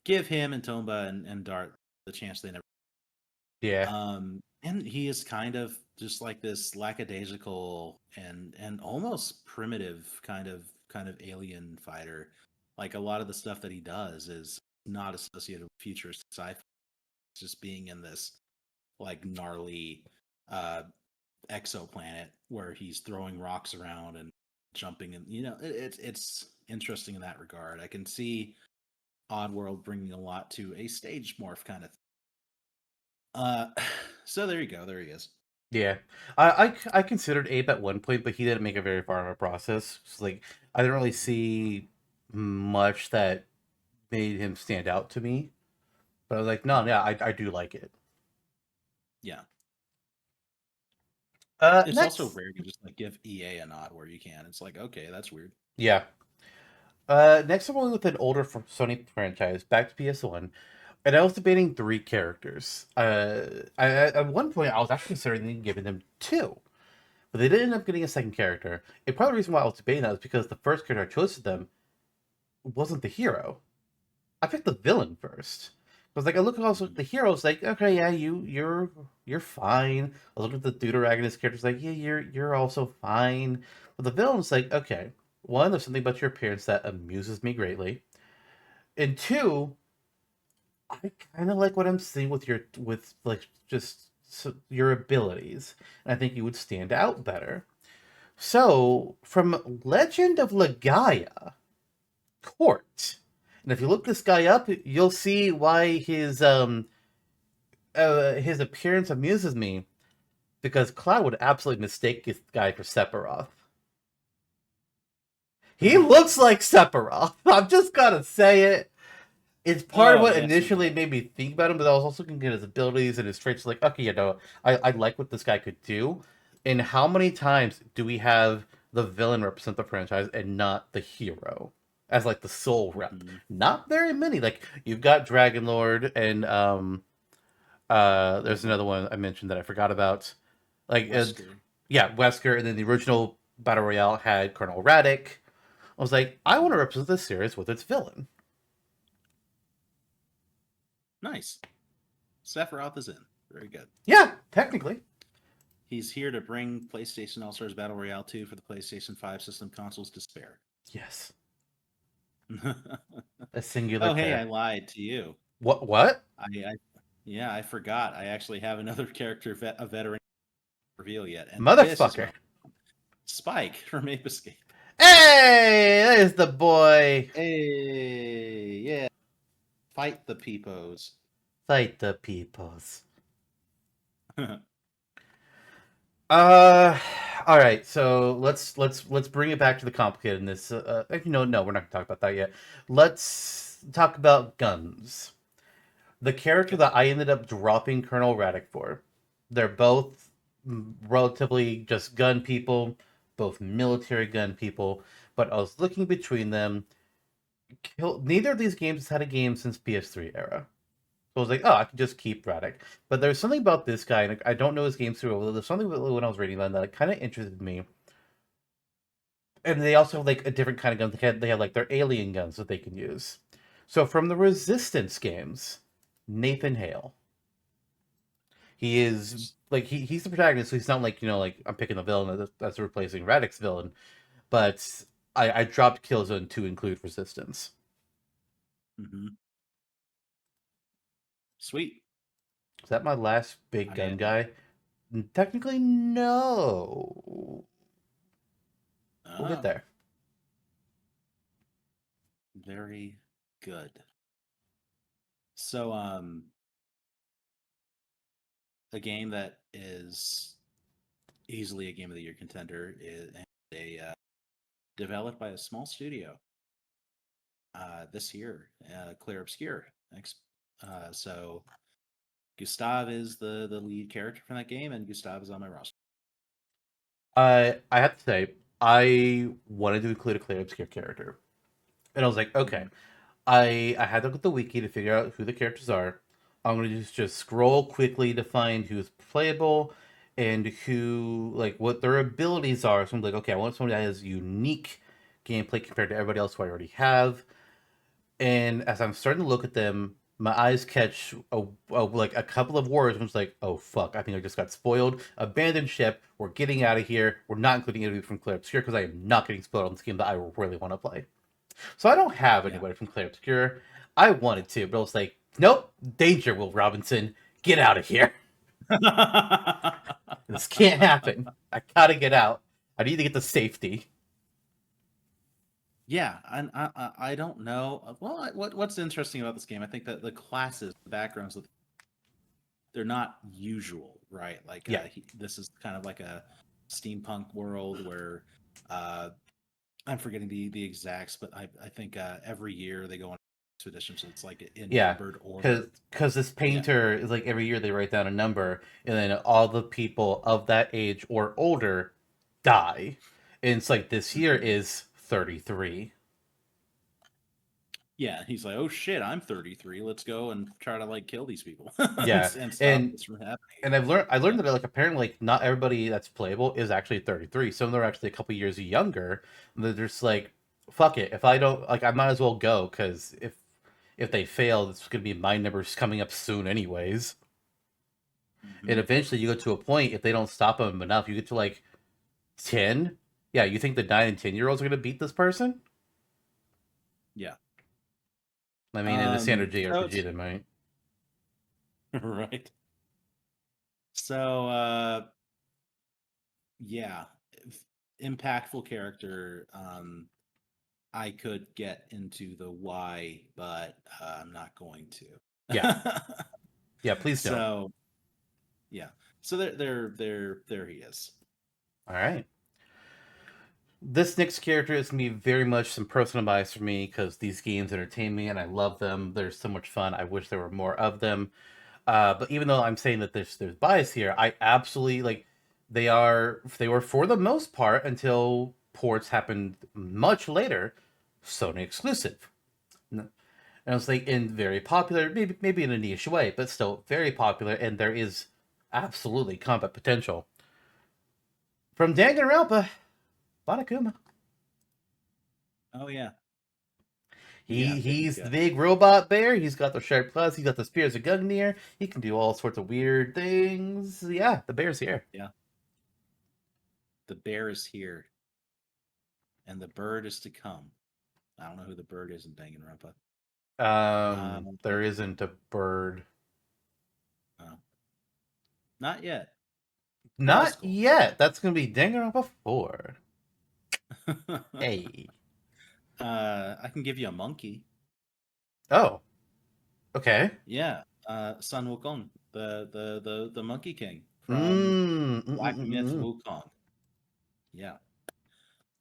give him and Tomba and Dart the chance they never. Yeah. And he is kind of just like this lackadaisical and almost primitive kind of alien fighter. Like a lot of the stuff that he does is not associated with futuristic sci-fi. It's just being in this like gnarly uh exoplanet where he's throwing rocks around and jumping, and it's interesting in that regard. I can see Oddworld bringing a lot to a stage morph kind of thing. Uh, so there you go. There he is. Yeah. I considered Abe at one point, but he didn't make it very far of a process. It's like I didn't really see much that made him stand out to me. But I was like, no, yeah, I do like it. Yeah, it's also Next. rare to just like give EA a nod where you can. It's like, okay, that's weird. Yeah. Next, I'm going with an older Sony franchise, back to PS1, and I was debating three characters. At one point, I was actually considering giving them two, but they did end up getting a second character. And part of the reason why I was debating that was because the first character I chose for them wasn't the hero. I picked the villain first. I was like, I look at also Mhm. the heroes, like, okay, yeah, you're fine. I look at the deuteragonist characters, like, yeah, you're also fine. But the villain's like, okay, one, there's something about your appearance that amuses me greatly, and two, I kind of like what I'm seeing with with like just your abilities, and I think you would stand out better. So, from Legend of Legaia Court, and if you look this guy up, you'll see why his appearance amuses me, because Cloud would absolutely mistake this guy for Sephiroth. He looks like Sephiroth. I'm just gonna say it. It's part of Oh what yes, he initially does. made me think about him, but I was also looking at his abilities and his traits. Like, okay, I like what this guy could do. And how many times do we have the villain represent the franchise and not the hero as like the sole rep? Hmm. Not very many. Like you've got Dragon Lord and there's another one I mentioned that I forgot about. Like Wesker. yeah, Wesker, and then the original Battle Royale had Colonel Raddick. I was like, I want to Hmm. represent this series with its villain. Nice. Sephiroth is in. Very good. Yeah, technically. He's here to bring PlayStation All-Stars Battle Royale 2 for the PlayStation 5 system consoles to spare. Yes. A singular Oh, hey, I pair. lied to you. What? I yeah, I forgot. I actually have another character, a veteran reveal yet, and this is Motherfucker. my Spike from Ape Escape. Hey, there's the boy. Hey, yeah, fight the peepos. Fight the peoples. uh, Uh, all right. So let's bring it back to the complicatedness. No, we're not gonna talk about that yet. Let's talk about guns. The character okay. that I ended up dropping Colonel Raddick for. They're both relatively just gun people, both military gun people. But I was looking between them. Neither of these games has had a game since PS3 era. So I was like, oh, I can just keep Raddick. But there's something about this guy, and I don't know his game through. There's something when I was reading them that kind of interested me. And they also have like a different kind of gun. They have like their alien guns that they can use. So from the Resistance games, Nathan Hale. He is like he's the protagonist, so he's not like like I'm picking the villain that's replacing Raddick's villain. But I dropped Killzone to include Resistance. Hmm. Sweet. Is that my last big I gun guy? Technically, no. We'll get oh, there. very good. So, a game that is easily a game of the year contender is a developed by a small studio this year, Clair Obscur. So Gustav is the lead character from that game, and Gustav is on my roster. I have to say, I wanted to include a clear obscure character, and I was like, okay, Mhm. I had to look at the wiki to figure out who the characters are. I'm gonna just scroll quickly to find who's playable and who like what their abilities are. So I'm like, okay, I want somebody that has unique gameplay compared to everybody else who I already have. And as I'm starting to look at them, my eyes catch like a couple of words. And it's like, oh fuck, I think I just got spoiled. Abandoned ship. We're getting out of here. We're not including anybody from Clear Obscure because I am not getting spoiled on this game that I really want to play. So I don't have Yeah. anybody from Clear Obscure. I wanted to, but I was like, nope, danger, Will Robinson, get out of here. This can't happen. I gotta get out. I need to get to safety. Yeah, and I don't know. Well, what's interesting about this game? I think that the classes, the backgrounds, they're not usual, right? Like Yeah, this is kind of like a steampunk world where uh, I'm forgetting the exacts, but I think every year they go on expedition, so it's like in yeah, numbered order. because this Yeah. painter is like every year they write down a number, and then all the people of that age or older die. And it's like this year Mhm. is 33. Yeah, he's like, "Oh shit, I'm 33. Let's go and try to like kill these people Yeah, and stop and this from happening and again." I learned Yeah. that like apparently like not everybody that's playable is actually 33. Some of them are actually a couple years younger. And they're just like, fuck it. If I don't like, I might as well go because if they fail, it's gonna be my numbers coming up soon anyways. And Hmm. eventually, you get to a point if they don't stop them enough, you get to like 10. Yeah, you think the 9 and 10 year olds are gonna beat this person? Yeah. I mean, in a standard So JRPG, it's they might. right. So yeah, impactful character. I could get into the why, but I'm not going Yeah, to. yeah. Please don't. So yeah, so there he is. All right. This next character is gonna be very much some personal bias for me because these games entertain me and I love them. They're so much fun. I wish there were more of them. But even though I'm saying that there's bias here, I absolutely like they were for the most part until ports happened much later, Sony exclusive. And it's like in very popular, maybe in a niche way, but still very popular, and there is absolutely combat potential. From Danganronpa, Banakuma. Oh yeah, yeah. He's the big robot bear. He's got the sharp claws. He's got the spears of Gungnir. He can do all sorts of weird things. Yeah, the bear's here. Yeah. The bear is here, and the bird is to come. I don't know who the bird is in Danganronpa. There isn't a bird. Uh, not yet. Not Possible. yet. That's gonna be Danganronpa 4. Hey. I can give you a monkey. Oh, okay. Yeah, Sun Wukong, the Monkey King from Mm, mm, mm, Black mm, Myth mm. Wukong. Yeah.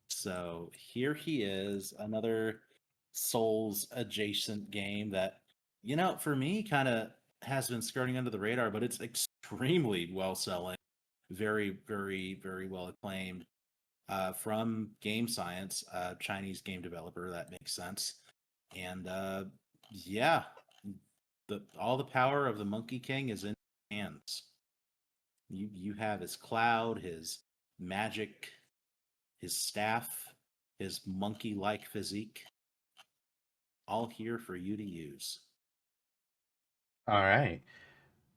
So here he is, another Souls adjacent game that, for me, kind of has been skirting under the radar, but it's extremely well selling, very, very, very well acclaimed. From Game Science, Chinese game developer, that makes sense. And yeah, all the power of the Monkey King is in your hands. You have his cloud, his magic, his staff, his monkey-like physique, all here for you to use. All right.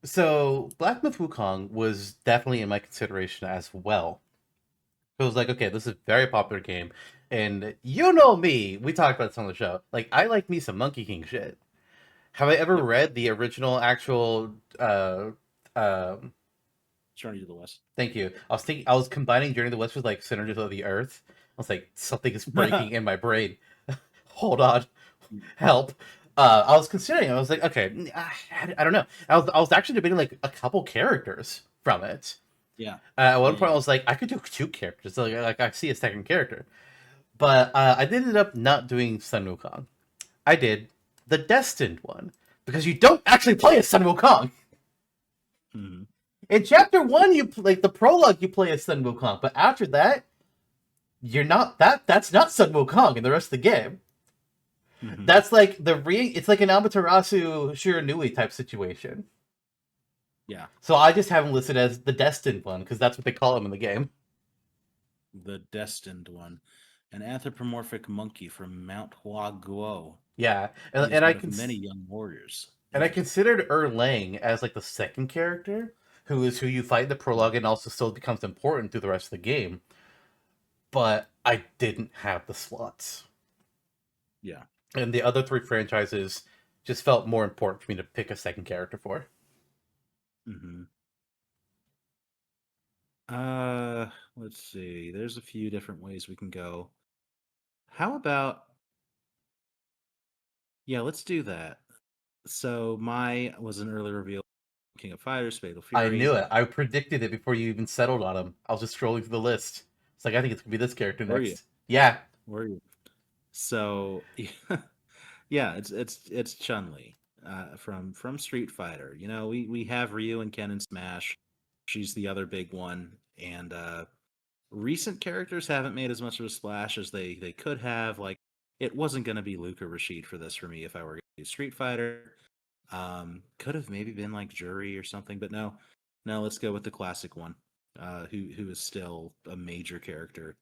So Black Myth Wukong was definitely in my consideration as well. It was like, okay, this is a very popular game, and you know me, we talked about this on the show. Like, I like me some Monkey King shit. Have I ever Yep. read the original actual? Um, Journey to the West. Thank you. I was combining Journey to the West with like Synergies of the Earth. I was like, something is breaking in my brain. Hold on, help. I was considering. I was like, okay, I don't know. I was actually debating like a couple characters from it. Yeah. At Yeah. one point, I Yeah. was like, I could do two characters. So, like I see a second character. But I did end up not doing Sun Wukong. I did the Destined one because you don't actually play as Sun Wukong. Mhm. In chapter one, you like the prologue, you play as Sun Wukong, but after that, you're not that. That's not Sun Wukong in the rest of the game. Mhm. That's like It's like an Amaterasu Shiranui type situation. Yeah, So I just have him listed as the Destined one because that's what they call him in the game. the destined one, an anthropomorphic monkey from Mount Hua Guo. Yeah, He is and one of many young warriors. I Interesting. considered Lang as like the second character, who is who you fight in the Mhm. prologue and also still becomes important through the rest of the game. But I didn't have the slots, Yeah. and the other three franchises just felt more important for me to pick a second character for. Hmm. Let's see. There's a few different ways we can go. How about, yeah, let's do that. So my was an early reveal, King of Fighters, Fatal I knew Fury. it. I predicted it before you even settled on him. I was just scrolling through the list. It's like I think it's gonna be this character Were you? next. Yeah, Were you? So yeah, it's Chun Li from Street Fighter. You know, we have Ryu and Ken in Smash. She's the other big one, and recent characters haven't made as much of a splash as they could have. Like, it wasn't going to be Luca Rashid for this for me if I were going to do Street Fighter. Could have maybe been like Jury or something, but no, no. Let's go with the classic one, who is still a major character,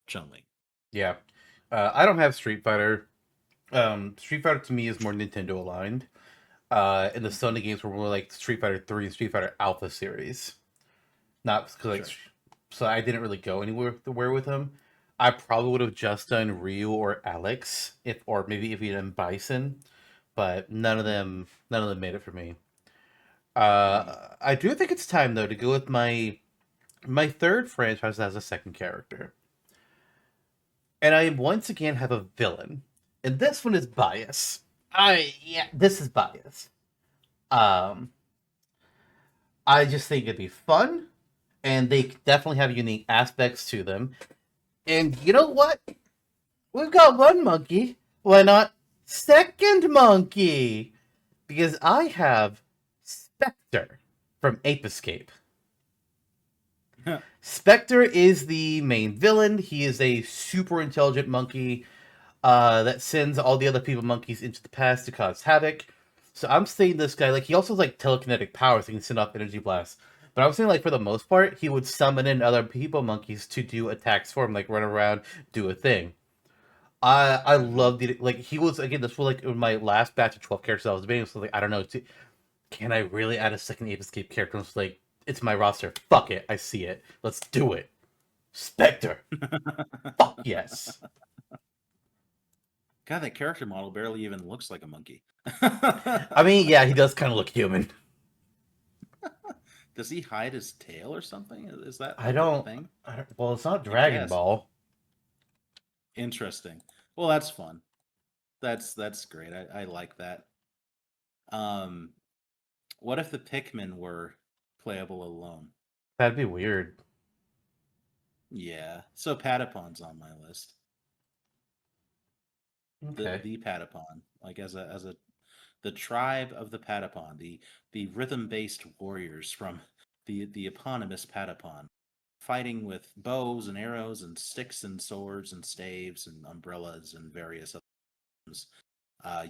Chun Li. yeah. I don't have Street Fighter. Street Fighter to me is more Nintendo aligned. And the Hmm. Sony games were more like Street Fighter 3 and Street Fighter Alpha series. Not because like, Sure. so I didn't really go anywhere with him. I probably would have just done Ryu or Alex, if or maybe if he done Bison, but none of them made it for me. Mm-hmm. I do think it's time though to go with my third franchise as a second character, and I once again have a villain, and this one is bias. This is bias. Um, I just think it'd be fun, and they definitely have unique aspects to them. And you know what? We've got one monkey. Why not second monkey? Because I have Spectre from Ape Escape. Spectre is the main villain. He is a super intelligent monkey that sends all the other people monkeys into the past to cause havoc. So I'm saying this guy, like, he also has like telekinetic powers. He can send off energy blasts. But I'm saying, like, for the most part, he would summon in other people monkeys to do attacks for him, like run around, do a thing. I Hmm. loved it. Like, he was again. This was like in my last batch of 12 characters I was debating. So like, I don't know. Can I really add a second Ape Escape character? I was like, it's my roster. Fuck it. I see it. Let's do it. Spectre. Fuck yes. God, that character model barely even looks like a monkey. I mean, yeah, he does kind of look human. Does he hide his tail or something? Is that I like a don't. thing? Well, it's not I Dragon guess. Ball. Interesting. Well, that's fun. That's great. I like that. Um, what if the Pikmin were playable alone? That'd be weird. Yeah. So Patapon's on my list. Okay. The Patapon, like as a the tribe of the Patapon, the rhythm-based warriors from the eponymous Patapon, fighting with bows and arrows and sticks and swords and staves and umbrellas and various other items.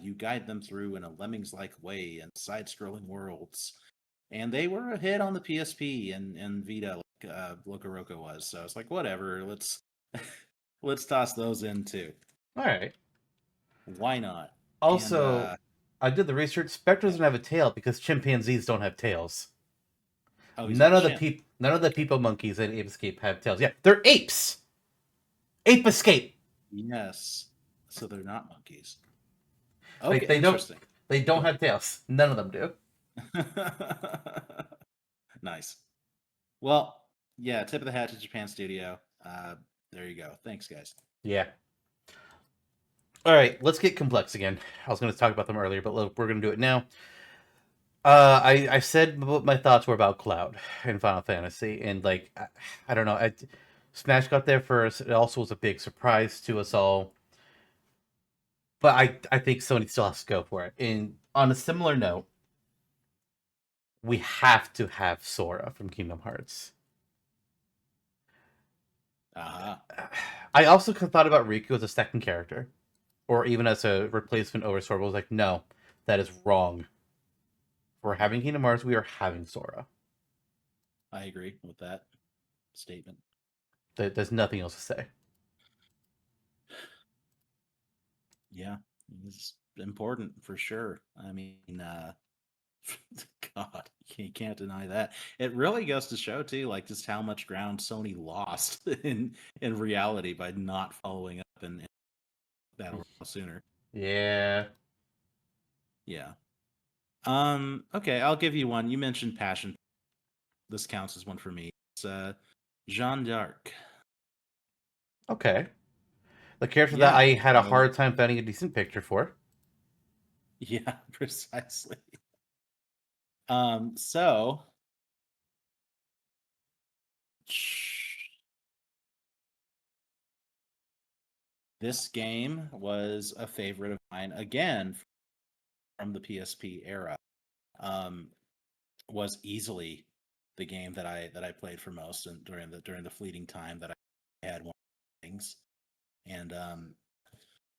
You guide them through in a lemmings-like way in side-scrolling worlds, and they were a hit on the PSP and Vita, like Locoroco was. So it's like, whatever, let's toss those in too. All right. Why not? And Also, I did the research. Spectre yeah. doesn't have a tail because chimpanzees don't have tails. Oh, he's a chimp. None of the people monkeys in Ape Escape have tails. Yeah, they're apes. Ape Escape. Yes. So they're not monkeys. Like Okay, interesting. they don't have tails. None of them do. Nice. Well, yeah, tip of the hat to Japan Studio. There you go. Thanks, guys. Yeah. All right, let's get complex again. I was going to talk about them earlier, but look, we're going to do it now. I said what my thoughts were about Cloud in Final Fantasy, and like I don't know. Smash got there first. It also was a big surprise to us all. But I think Sony still has to go for it. And on a similar note, we have to have Sora from Kingdom Hearts. Uh-huh. I also thought about Riku as a second character, or even as a replacement over Sora. I was like, no, that is wrong. We're having Kingdom Hearts. We are having Sora. I agree with that statement. There's nothing else to say. Yeah, it's important for sure. I mean, God, you can't deny that. It really goes to show too, like just how much ground Sony lost in reality by not following up in Battle Royale sooner. Yeah. Yeah. Okay, I'll give you one. You mentioned passion. This counts as one for me. It's Jeanne d'Arc. Okay. The character that Yeah. I had a So hard time finding a decent picture for. yeah, precisely. So this game was a favorite of mine again from the PSP era. Um, was easily the game that I played for most and during the fleeting time that I had one of things. And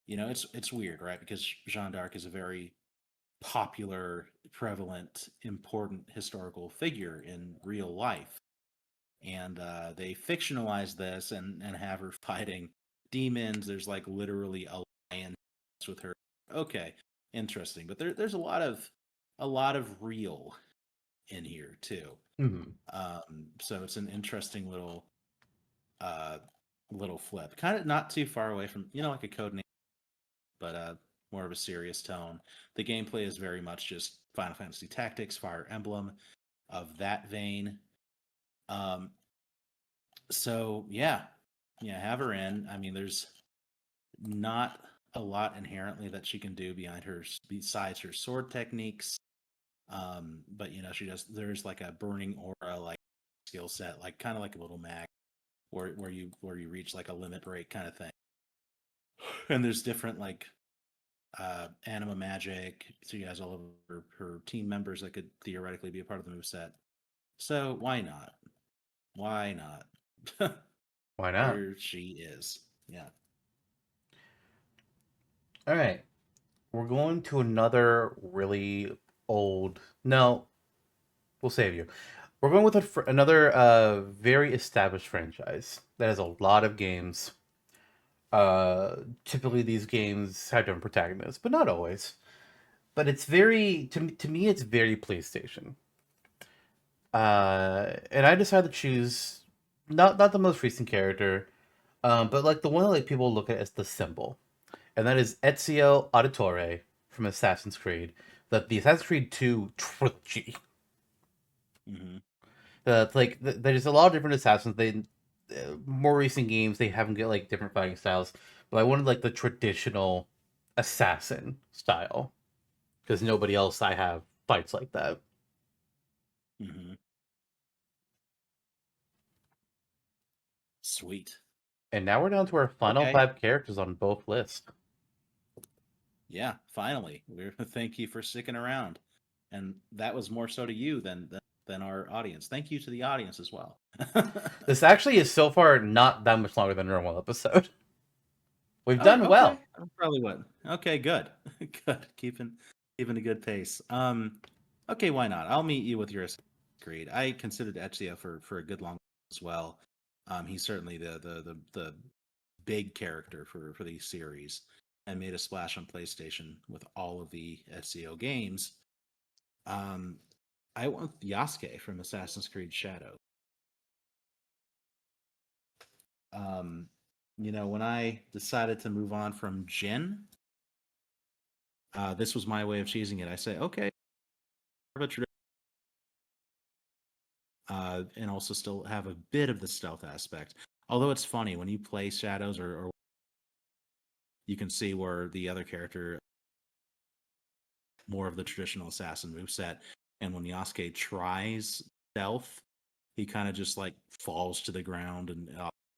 it's weird, right? Because Jeanne d'Arc is a very popular, prevalent, important historical figure in real life. And they fictionalize this and have her fighting demons. There's like literally a lion with her. Okay, interesting. But there's a lot of real in here too. Mm-hmm. So it's an interesting uh little flip. Kind of not too far away from like a code name, but more of a serious tone. The gameplay is very much just Final Fantasy Tactics, Fire Emblem of that vein. Um, so yeah, have her in. I mean, there's not a lot inherently that she can do besides her sword techniques. But she does. There's like a burning aura like skill set, like kind of like a little mag, where you reach like a limit break kind of thing. And there's different like anima magic. So she has all of her team members that could theoretically be a part of the moveset. So why not? Why not? Why not? Here she is. Yeah. All right. We're going to another really old. No, we'll save you. We're going with another very established franchise that has a lot of games. Typically, these games have different protagonists, but not always. But it's very to me, it's very PlayStation. And I decided to choose not the most recent character, but like the one that like people look at as the symbol, and that is Ezio Auditore from Assassin's Creed, the Assassin's Creed 2 trilogy. Hmm. Like there's a lot of different assassins. They more recent games they haven't got like different fighting styles, but I wanted like the traditional assassin style because nobody else I have fights like that. Hmm. Sweet. And now we're down to our final Okay. five characters on both lists. Yeah. Finally, we're thank you for sticking around, and that was more so to you than our audience. Thank you to the audience as well. This actually is so far not that much longer than a normal episode. We've Oh, done okay. well. I probably would. Okay, good. Good. Keeping a good pace. Okay, why not? I'll meet you with your Assassin's Creed. I considered Ezio for a good long as well. He's certainly the big character for these series and made a splash on PlayStation with all of the Ezio games. Um, I went with Yasuke from Assassin's Creed Shadow. Um, when I decided to move on from Jin, this was my way of choosing it. I say, okay, and also still have a bit of the stealth aspect. Although it's funny when you play Shadows, or you can see where the other character more of the traditional assassin moveset, and when Yasuke tries stealth, he kind of just like falls to the ground and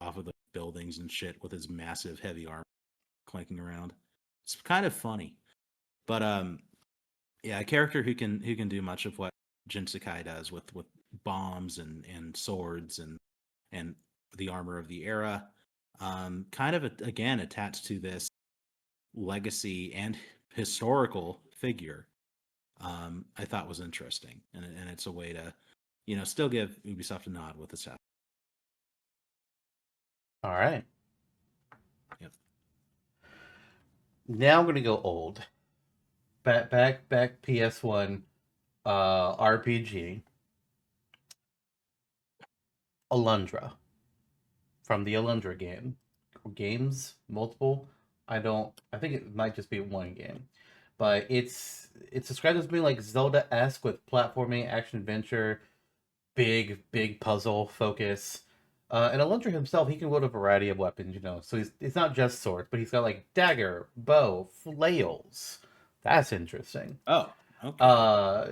off of the buildings and shit with his massive heavy armor clanking around. It's kind of funny. But yeah, a character who can do much of what Jinsakai does with bombs and swords and the armor of the era. Kind of again attached to this legacy and historical figure. I thought was interesting, and it's a way to, still give Ubisoft a nod with this. All right. Yep. Now I'm gonna go old. Back PS1 RPG. Alundra. From the Alundra game. Games, multiple. I think it might just be one game. But it's described as being like Zelda-esque with platforming, action adventure, big puzzle focus. And Alundra himself, he can wield a variety of weapons, So it's not just swords, but he's got like dagger, bow, flails. That's interesting. Oh, okay. Uh,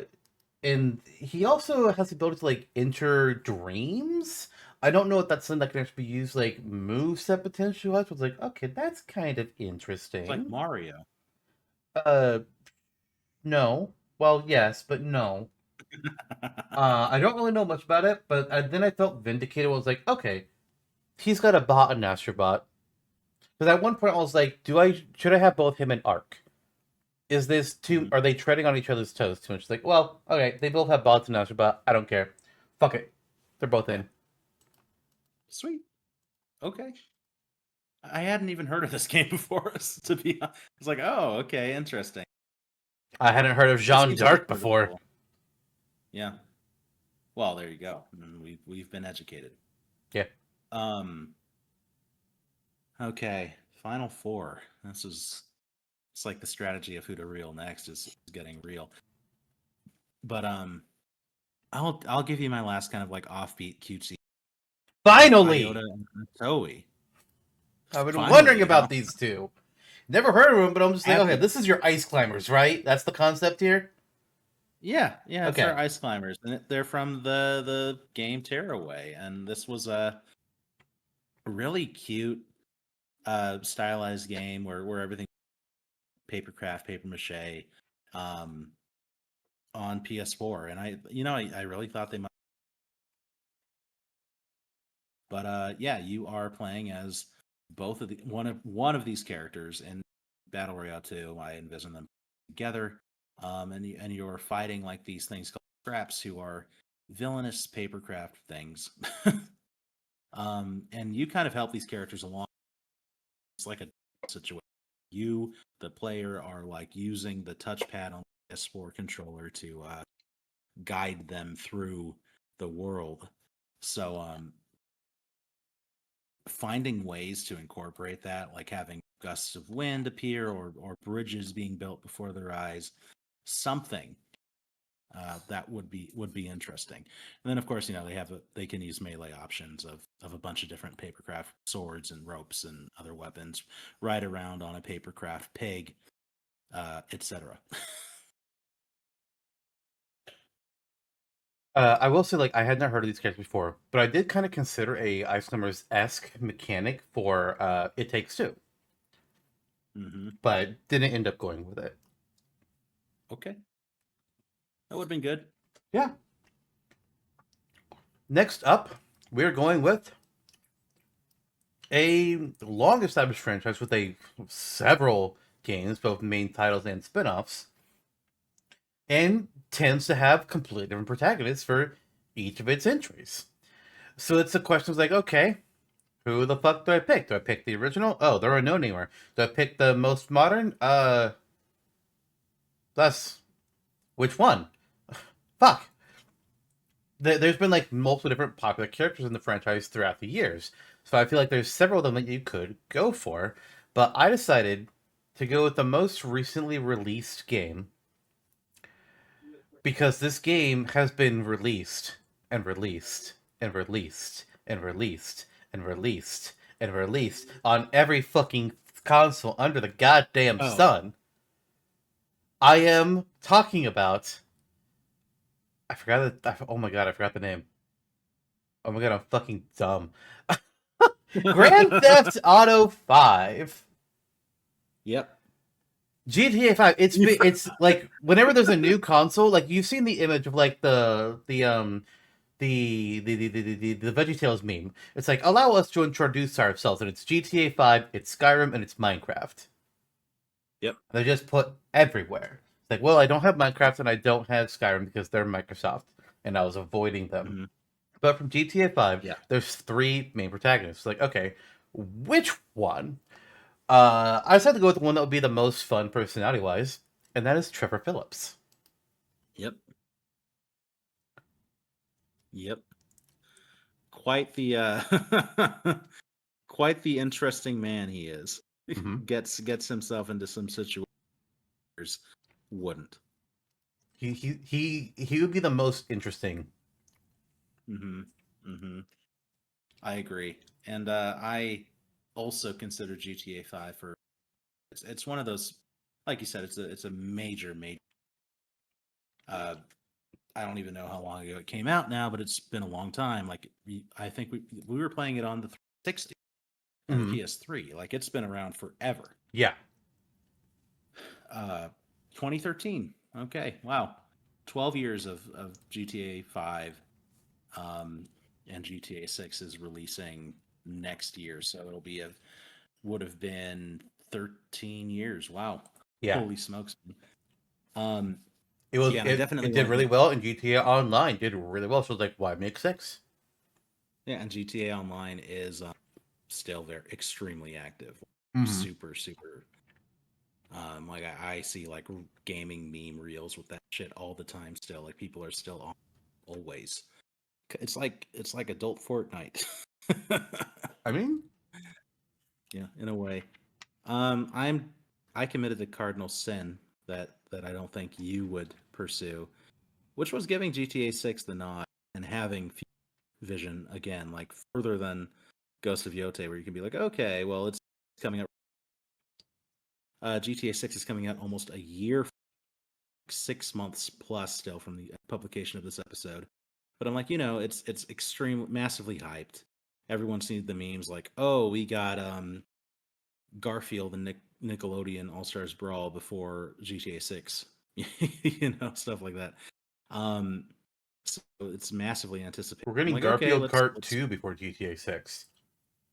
and he also has the ability to like enter dreams. I don't know if that's something that can actually be used like moveset potential wise, but it's like, okay, that's kind of It's like interesting. Mario. Uh, no. Well, yes, but no. I don't really know much about it, but then I felt vindicated. I was like, okay, he's got a bot and Astrobot. Because at one point I was like, should I have both him and Ark? Is this too? Mhm. Are they treading on each other's toes too much? It's like, well, okay, they both have bots and Astrobot. I don't care. Fuck it, they're both Yeah. in. Sweet. Okay. I hadn't even heard of this game before, to be honest. It's like, oh, okay, interesting. I hadn't heard of This Jean seems like d'Arc a really before. cool. Yeah. Well, there you go. We've been educated. Yeah. Um. Okay. Final four. It's like the strategy of who to reel next is getting real. But I'll give you my last kind of like offbeat cutesy. Iota Finally! and Zoe. I've been wondering Finally, huh? about these two. Never heard of them, but I'm just like, okay, Happy. this is your ice climbers, right? That's the concept here? Yeah, it's Okay. our ice climbers, and they're from the game Tearaway, and this was a really cute, stylized game where everything papercraft, paper mache, um, on PS4, and I really thought they might, but yeah, you are playing as both of the one of these characters in Battle Royale 2. I envision them together, and you're fighting like these things called scraps, who are villainous papercraft things. And you kind of help these characters along. It's like a situation. You, the player, are like using the touchpad on the S4 controller to guide them through the world. So, finding ways to incorporate that, like having gusts of wind appear or bridges being built before their eyes, something that would be interesting. And then, of course, they can use melee options of a bunch of different papercraft swords and ropes and other weapons, ride around on a papercraft pig, etc. I will say, like, I had not heard of these characters before, but I did kind of consider a Ice Climbers-esque mechanic for It Takes Two, Hmm. but didn't end up going with it. Okay, that would have been good. Yeah. Next up, we're going with a long-established franchise with several games, both main titles and spin-offs, and tends to have completely different protagonists for each of its entries. So it's a question of like, okay, who the fuck do I pick? Do I pick the original? Oh, there are no anymore. Do I pick the most modern? That's which one? Fuck. There's been like multiple different popular characters in the franchise throughout the years, so I feel like there's several of them that you could go for. But I decided to go with the most recently released game because this game has been released and released and released and released and released and released on every fucking console under the goddamn Oh, sun. I am talking about. I forgot that. Oh my god, I forgot the name. Oh my god, I'm fucking dumb. Grand Theft Auto 5. Yep. GTA 5. It's like whenever there's a new console, like you've seen the image of like the VeggieTales meme. It's like allow us to introduce ourselves, and it's GTA 5, it's Skyrim, and it's Minecraft. Yep. They're just put everywhere. It's like, well, I don't have Minecraft and I don't have Skyrim because they're Microsoft, and I was avoiding them. Hmm. But from GTA 5, Yeah. there's three main protagonists. Like, okay, which one? I decided to go with the one that would be the most fun personality wise, and that is Trevor Phillips. Yep. Yep. Quite the quite the interesting man he is. Mm-hmm. Gets himself into some situations wouldn't. He would be the most interesting. Mm-hmm. Mm-hmm. I agree, and I also consider GTA 5 for it's one of those, like you said, it's a major. Uh, I don't even know how long ago it came out now, but it's been a long time. Like I think we were playing it on the 360 and the Mm-hmm. PS3. Like it's been around forever. Yeah, 2013. Okay, wow, 12 years of GTA 5, and GTA 6 is releasing next year, so would have been 13 years. Wow, yeah. holy smokes. Um, It was yeah, and I definitely it did want to really give. well, and GTA Online did really well. So it's like, why make six? Yeah, and GTA Online is still very extremely active, Mm-hmm. super. Like I see like gaming meme reels with that shit all the time. Still, like people are still on always. It's like adult Fortnite. I mean, Yeah, in a way. I committed the cardinal sin that I don't think you would pursue, which was giving GTA 6 the nod and having vision again, like further than Ghost of Yote, where you can be like, okay, well, it's coming out. GTA 6 is coming out almost a year, 6 months plus still from the publication of this episode. But I'm like, it's extreme, massively hyped. Everyone's seen the memes like, oh, we got Garfield and Nickelodeon All Stars Brawl before GTA 6, stuff like that. Um, so it's massively anticipated. we're I'm getting like, okay, Garfield let's Kart let's 2 before GTA 6.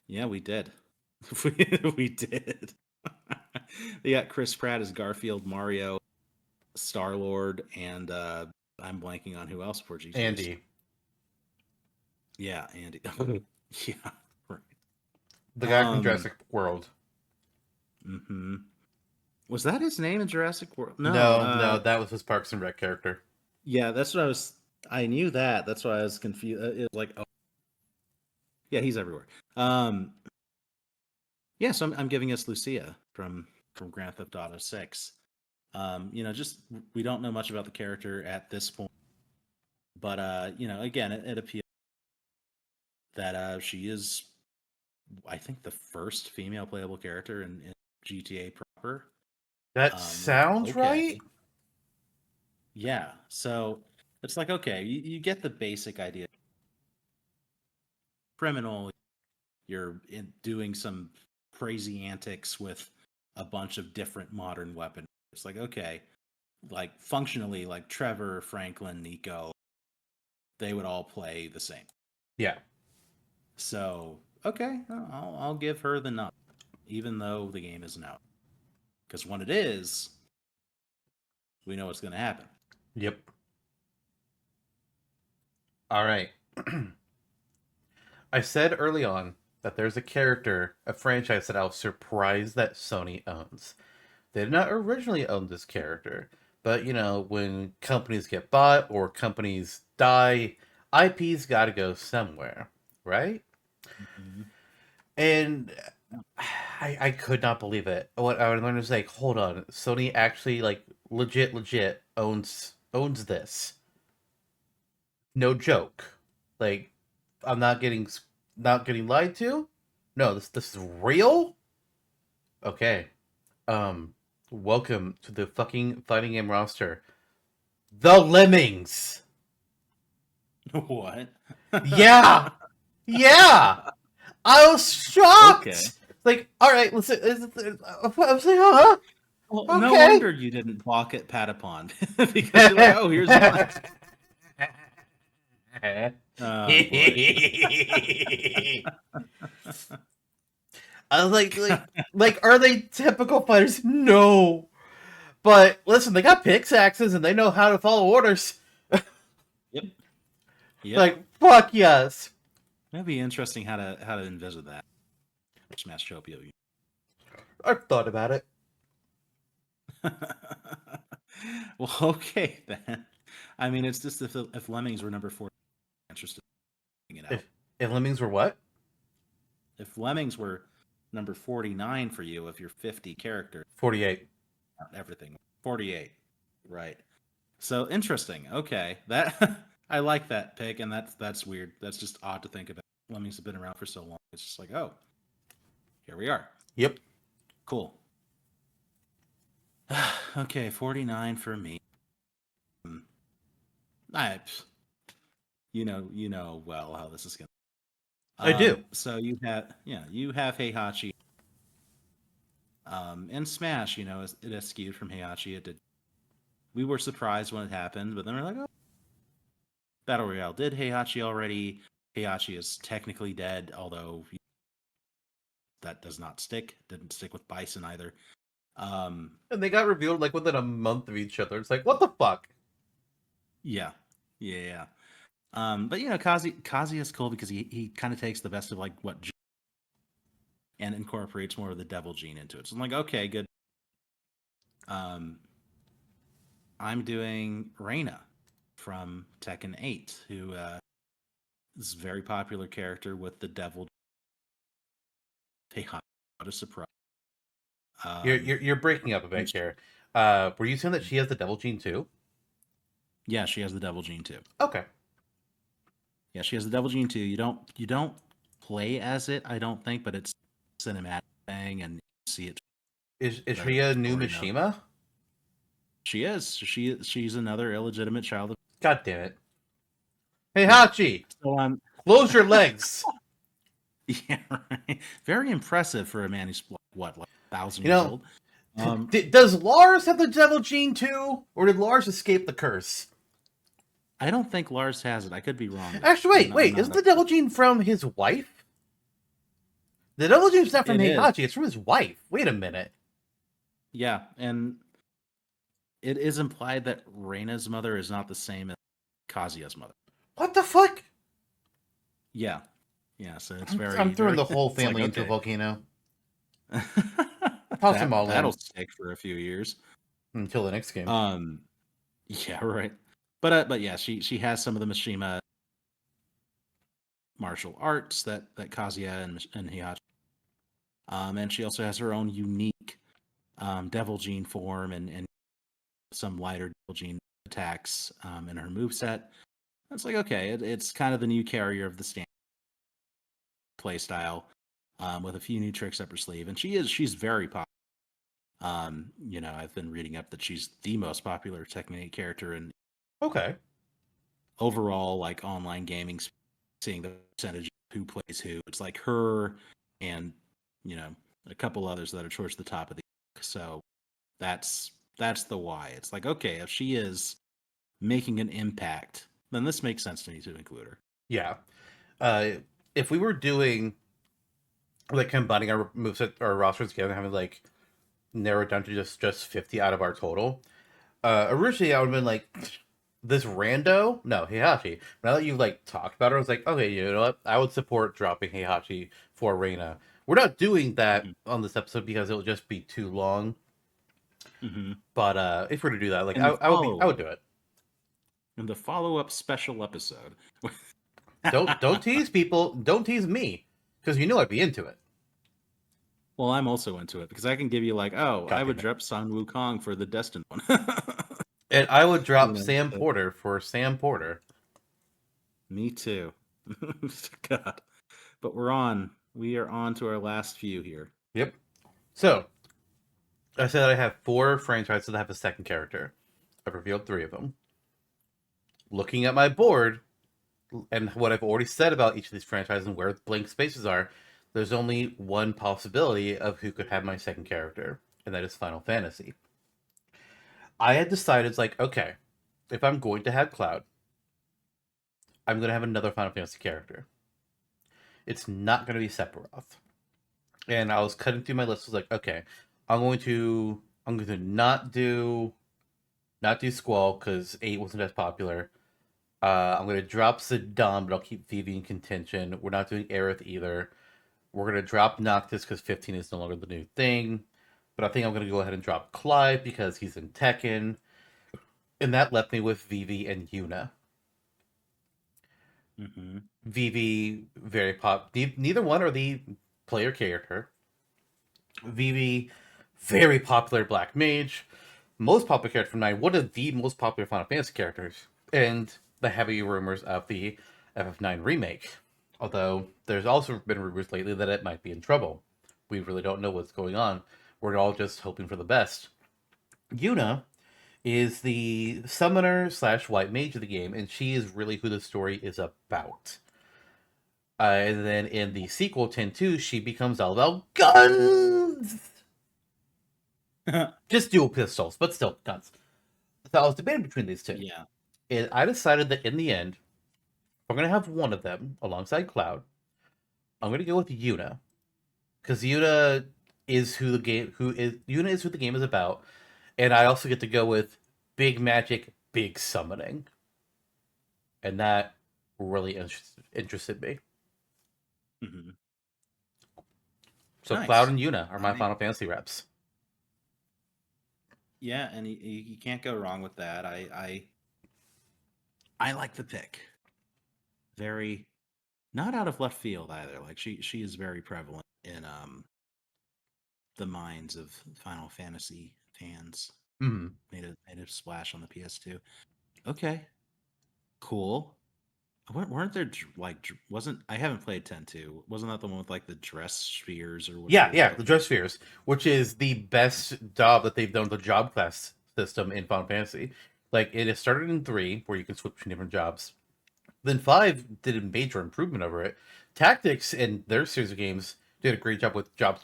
Yeah, we did. we did. They got Chris Pratt as Garfield, Mario, Star Lord, and I'm blanking on who else for GTA. Andy, Yeah, Andy. Yeah, right. the guy from Um, Jurassic World. hmm Was that his name in Jurassic World? No. No, that was his Parks and Rec character. Yeah, that's what I was. I knew that. That's why I was confused. It was like, oh, yeah, he's everywhere. Um, yeah, so I'm giving us Lucia from Grand Theft Auto 6. Just we don't know much about the character at this point, but again, it appeals that she is, I think, the first female playable character in GTA proper. That Like, sounds right. okay, yeah. So it's like, okay, you get the basic idea. Criminal, doing some crazy antics with a bunch of different modern weapons. It's like, okay, like functionally, like Trevor, Franklin, Nico, they would all play the same. Yeah. So, okay, I'll give her the nod, even though the game isn't out. Because when it is, we know what's going to happen. Yep. All right. I said early on that there's a character, a franchise that I was surprised that Sony owns. They did not originally own this character, but when companies get bought or companies die, IP's got to go somewhere, right? Mm-hmm. And I could not believe it. What I learned was like, hold on, Sony actually like legit owns this. No joke. Like, I'm not getting lied to. No, this is real. Okay. Um, welcome to the fucking fighting game roster. The Lemmings. What? Yeah, yeah. I was Okay. shocked. Like, all right, listen. I was like, huh? Well, no Okay. wonder you didn't balk at Patapon because you're like, oh, here's mine. Oh boy. I was like, are they typical fighters? No. But listen, they got pickaxes and they know how to follow orders. Yep. Yep. Like, fuck yes. That'd be interesting how to envision that. Smashtopia. I've thought about it. Well, okay then. I mean, it's just if Lemmings were number 4, interested in it out. If lemmings were what? If Lemmings were number 49 for you, if you're 50 character, 48. everything 48, right? So interesting. Okay, that I like that pick, and that's weird. That's just odd to think about. Lemmings have been around for so long. It's just like, oh, here we are. Yep. Cool. Okay, 49 for me. I, you know well how this is gonna. I do. So you have Heihachi. And Smash, it has skewed from Heihachi. It did. We were surprised when it happened, but then we're like, oh, Battle Royale did Heihachi already. Heihachi is technically dead, although that does not stick. Didn't stick with Bison either. And they got revealed like within a month of each other. It's like, what the fuck? Yeah. But Kazi is cool because he kind of takes the best of like what and incorporates more of the devil gene into it. So I'm like, okay, good. I'm doing Reina from Tekken 8, who is a very popular character with the devil. Hey, what a surprise! You're breaking up a bit here. Were you saying that she has the devil gene too? Yeah, she has the devil gene too. Okay. Yeah, she has the devil gene too. You don't play as it, I don't think, but it's a cinematic thing, and you see it. Is she a new Mishima? She is. She's another illegitimate child of. God damn it! Hey Hachi, So close your legs. Yeah, right. Very impressive for a man who's what, like 1,000 You years know, old. does Lars have the devil gene too, or did Lars escape the curse? I don't think Lars has it. I could be wrong. Actually, wait. Isn't the devil gene from his wife? The devil gene's not from Heihachi. It's from his wife. Wait a minute. Yeah, and it is implied that Reina's mother is not the same as Kazuya's mother. What the fuck? Yeah. So it's very. I'm throwing the whole family into a volcano. Toss them all in. That'll stick for a few years until the next game. Yeah, right. But yeah, she has some of the Mishima martial arts that Kazuya and Heihachi. And she also has her own unique devil gene form and some lighter devil gene attacks in her moveset. It's like, okay, it's kind of the new carrier of the standard play style, with a few new tricks up her sleeve, and she's very popular. I've been reading up that she's the most popular Tekken 8 character in overall like online gaming, seeing the percentage of who plays who. It's like her and a couple others that are towards the top of the. So that's the why. It's like, okay, if she is making an impact, then this makes sense to me to include her. Yeah. If we were doing like combining our moveset or rosters together, having like narrowed down to just 50 out of our total, originally I would have been like, this rando? No, Heihachi. Now that you've like talked about her, I was like, okay, you know what? I would support dropping Heihachi for Reina. We're not doing that on this episode because it'll just be too long. Mm-hmm. But if we're to do that, like I would do it. In the follow-up special episode. Don't tease people. Don't tease me, because you know I'd be into it. Well, I'm also into it because I can give you like, I would drop Sun Wukong for the Destined one. And I would drop Sam Porter for Sam Porter. Me too. God. But we are on to our last few here. Yep. So, I said I have 4 franchises that have a second character. I've revealed 3 of them. Looking at my board, and what I've already said about each of these franchises and where blank spaces are, there's only one possibility of who could have my second character, and that is Final Fantasy. I had decided, it's like, okay, if I'm going to have Cloud, I'm going to have another Final Fantasy character. It's not going to be Sephiroth. And I was cutting through my list. I was like, okay, I'm going to not do Squall because 8 wasn't as popular. I'm going to drop Zidane, but I'll keep Vivi in contention. We're not doing Aerith either. We're going to drop Noctis because 15 is no longer the new thing. But I think I'm going to go ahead and drop Clive because he's in Tekken. And that left me with Vivi and Yuna. Mm-hmm. Vivi, very pop. Neither one are the player character. Vivi, very popular black mage. Most popular character from 9. One of the most popular Final Fantasy characters. And the heavy rumors of the FF9 remake. Although there's also been rumors lately that it might be in trouble. We really don't know what's going on. We're all just hoping for the best. Yuna is the summoner slash white mage of the game, and she is really who the story is about. And then in the sequel, 10-2, she becomes all about guns! Just dual pistols, but still guns. So I was debating between these two. Yeah. And I decided that in the end, I'm going to have one of them alongside Cloud. I'm going to go with Yuna. Because Yuna is who the game is about. And I also get to go with big magic, big summoning. And that really interested me. Mm-hmm. So Cloud Nice. and Yuna are my I Final Fantasy reps. Yeah, and you can't go wrong with that. I like the pick. Very not out of left field either. Like she is very prevalent in the minds of Final Fantasy fans. Mm-hmm. Made a splash on the PS2. Okay, cool. Weren't there wasn't I haven't played 10-2. Wasn't that the one with like the dress spheres or Yeah, whatever yeah, the the Dress Spheres, which is the best job that they've done with the job class system in Final Fantasy. Like, it has started in 3, where you can switch between different jobs. Then 5 did a major improvement over it. Tactics and their series of games did a great job with job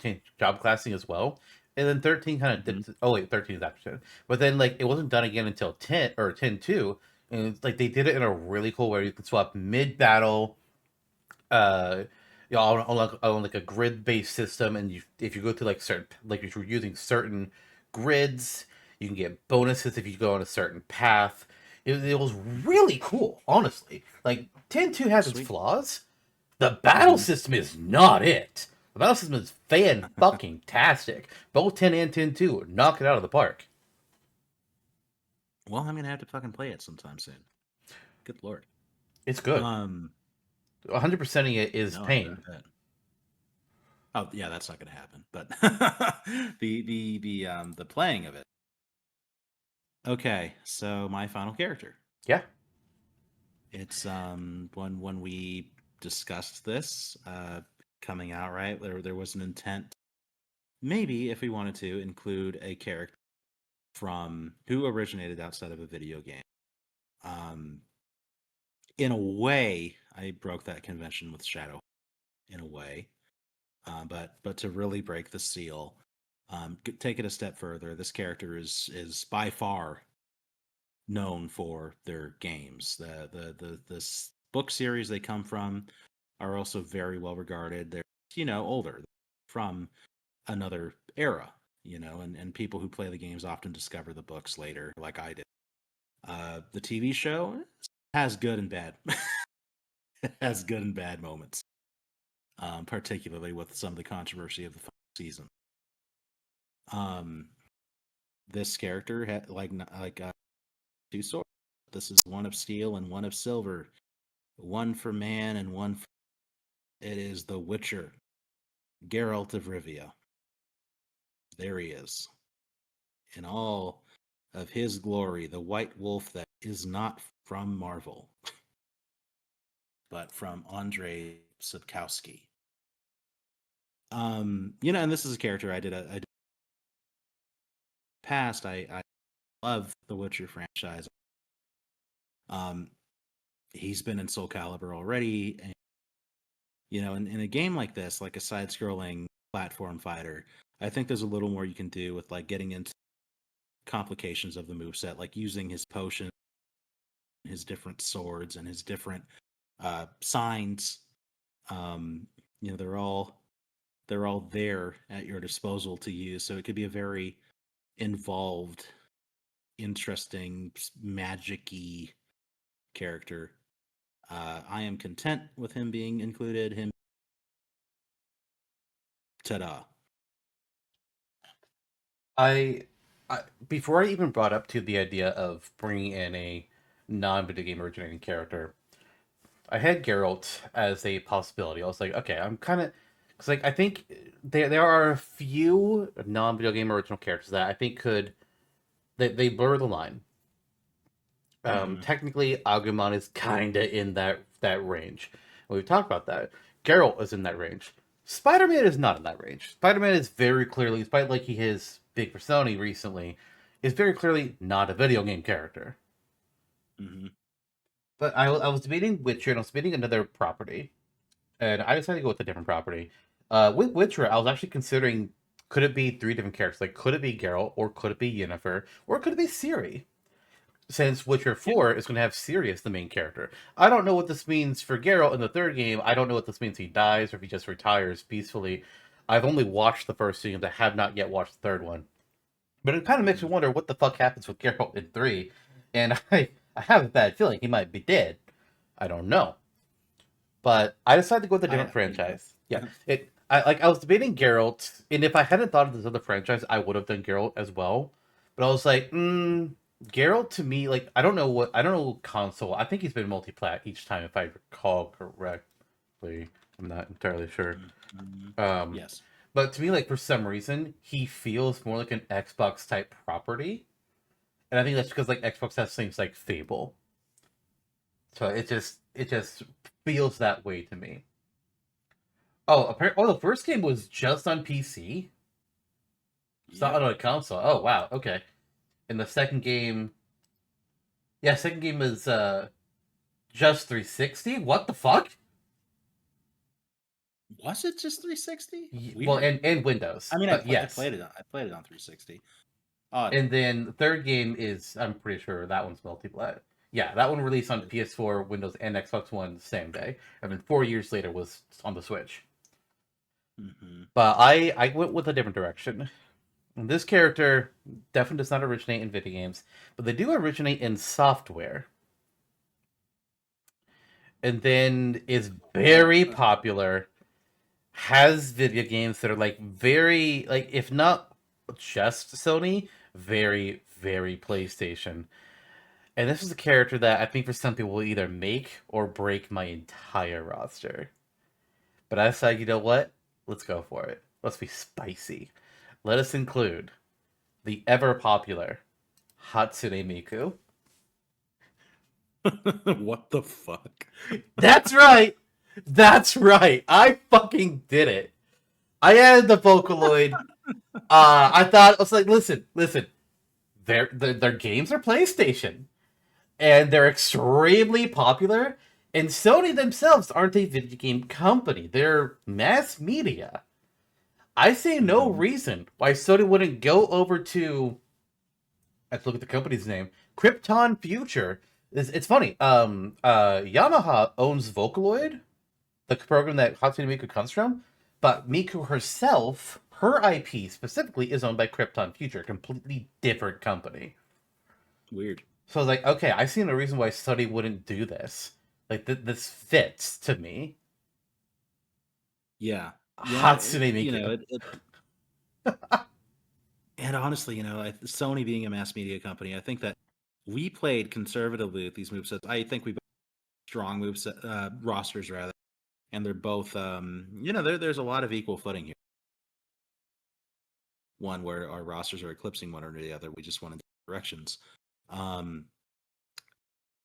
classing as well. And then 13 kind of Mhm. did. Oh wait, 13 is after 10. But then like it wasn't done again until 10 or 10-2, and it's like they did it in a really cool way. You can swap mid battle, uh, on like a grid based system, and if you go to like certain, like if you're using certain grids, you can get bonuses if you go on a certain path. It was really cool, honestly. Like 10-2 has its Sweet. flaws. The battle Hmm. system is not it. The battle system is fan fucking tastic. Both 10 and 10-2 knock it out of the park. Well, I'm gonna have to fucking play it sometime soon. Good lord. It's good. Um, 100%ing it is no, I pain. bet. Oh yeah, that's not gonna happen. But the playing of it. Okay, so my final character. Yeah. It's when we discussed this coming out, right? There was an intent, maybe if we wanted to include a character from who originated outside of a video game. Um, in a way, I broke that convention with Shadow. In a way, but to really break the seal, take it a step further. This character is by far known for their games. The book series they come from are also very well regarded. They're older from another era, and people who play the games often discover the books later, like I did. The TV show has good and bad has good and bad moments, particularly with some of the controversy of the final season. Um, this character had two swords. This is one of steel and one of silver, one for man and one for... It is the Witcher, Geralt of Rivia. There he is. In all of his glory, the white wolf that is not from Marvel, but from Andrei Sapkowski. And this is a character I did past. I love the Witcher franchise. Um, he's been in Soul Calibur already, and In a game like this, like a side-scrolling platform fighter, I think there's a little more you can do with like getting into complications of the moveset, like using his potion, his different swords, and his different signs. Um, they're all there at your disposal to use, so it could be a very involved, interesting, magic-y character. I am content with him being included. Him, ta-da! I, I before I even brought up to the idea of bringing in a non-video game originating character, I had Geralt as a possibility. I was like, okay, I'm kind of because like I think there are a few non-video game original characters that I think could they blur the line. Hmm. Technically, Agumon is kinda in that range. We've talked about that. Geralt is in that range. Spider-Man is not in that range. Spider-Man is very clearly, despite like he has big for Sony recently, is very clearly not a video game character. Hmm. But I was debating Witcher and I was debating another property, and I decided to go with a different property. With Witcher, I was actually considering could it be three different characters? Like, could it be Geralt, or could it be Yennefer, or could it be Ciri? Since Witcher Yeah. 4 is going to have Ciri as the main character. I don't know what this means for Geralt in the third game. I don't know what this means he dies or if he just retires peacefully. I've only watched the first two games. I have not yet watched the third one. But it kind of makes Hmm. me wonder what the fuck happens with Geralt in 3. And I have a bad feeling he might be dead. I don't know. But I decided to go with a different I think so. franchise. Yeah. I was debating Geralt, and if I hadn't thought of this other franchise, I would have done Geralt as well. But I was like, Geralt to me, like I don't know console. I think he's been multi-plat each time, if I recall correctly. I'm not entirely sure. Mhm. Um, Yes. but to me, like for some reason, he feels more like an Xbox type property, and I think that's because like Xbox has things like Fable, so it just feels that way to me. Oh, apparently, the first game was just on PC. It's not Yep. on a console. Oh wow, okay. And the second game, yeah, second game is just 360. What the fuck? Was it just 360? Well, Weird. and Windows, I mean, but I yes. played it. I played it on 360. Odd. And then the third game is, I'm pretty sure that one's multiplayer. Yeah, that one released on PS4, Windows, and Xbox One the same day, and then 4 years later was on the Switch. Hmm. But I went with a different direction. This character definitely does not originate in video games, but they do originate in software. And then is very popular, has video games that are like very like if not just Sony, very very PlayStation. And this is a character that I think for some people will either make or break my entire roster. But I said, you know what? Let's go for it. Let's be spicy. Let us include the ever popular Hatsune Miku. What the fuck? That's right. That's right. I fucking did it. I added the Vocaloid. I thought I was like, listen. Their games are PlayStation, and they're extremely popular. And Sony themselves aren't a video game company; they're mass media. I see no Hmm. reason why Sony wouldn't go over to. Let's look at the company's name, Krypton Future. It's funny. Yamaha owns Vocaloid, the program that Hatsune Miku comes from, but Miku herself, her IP specifically, is owned by Krypton Future, a completely different company. Weird. So I was like, okay, I see no reason why Sony wouldn't do this. Like this fits to me. Yeah. Yeah. Hatsune Miku. And honestly, Sony being a mass media company, I think that we played conservatively with these movesets. I think we both strong moveset rosters rather, and they're both there's a lot of equal footing here. One where our rosters are eclipsing one or the other. We just went in different directions. Um,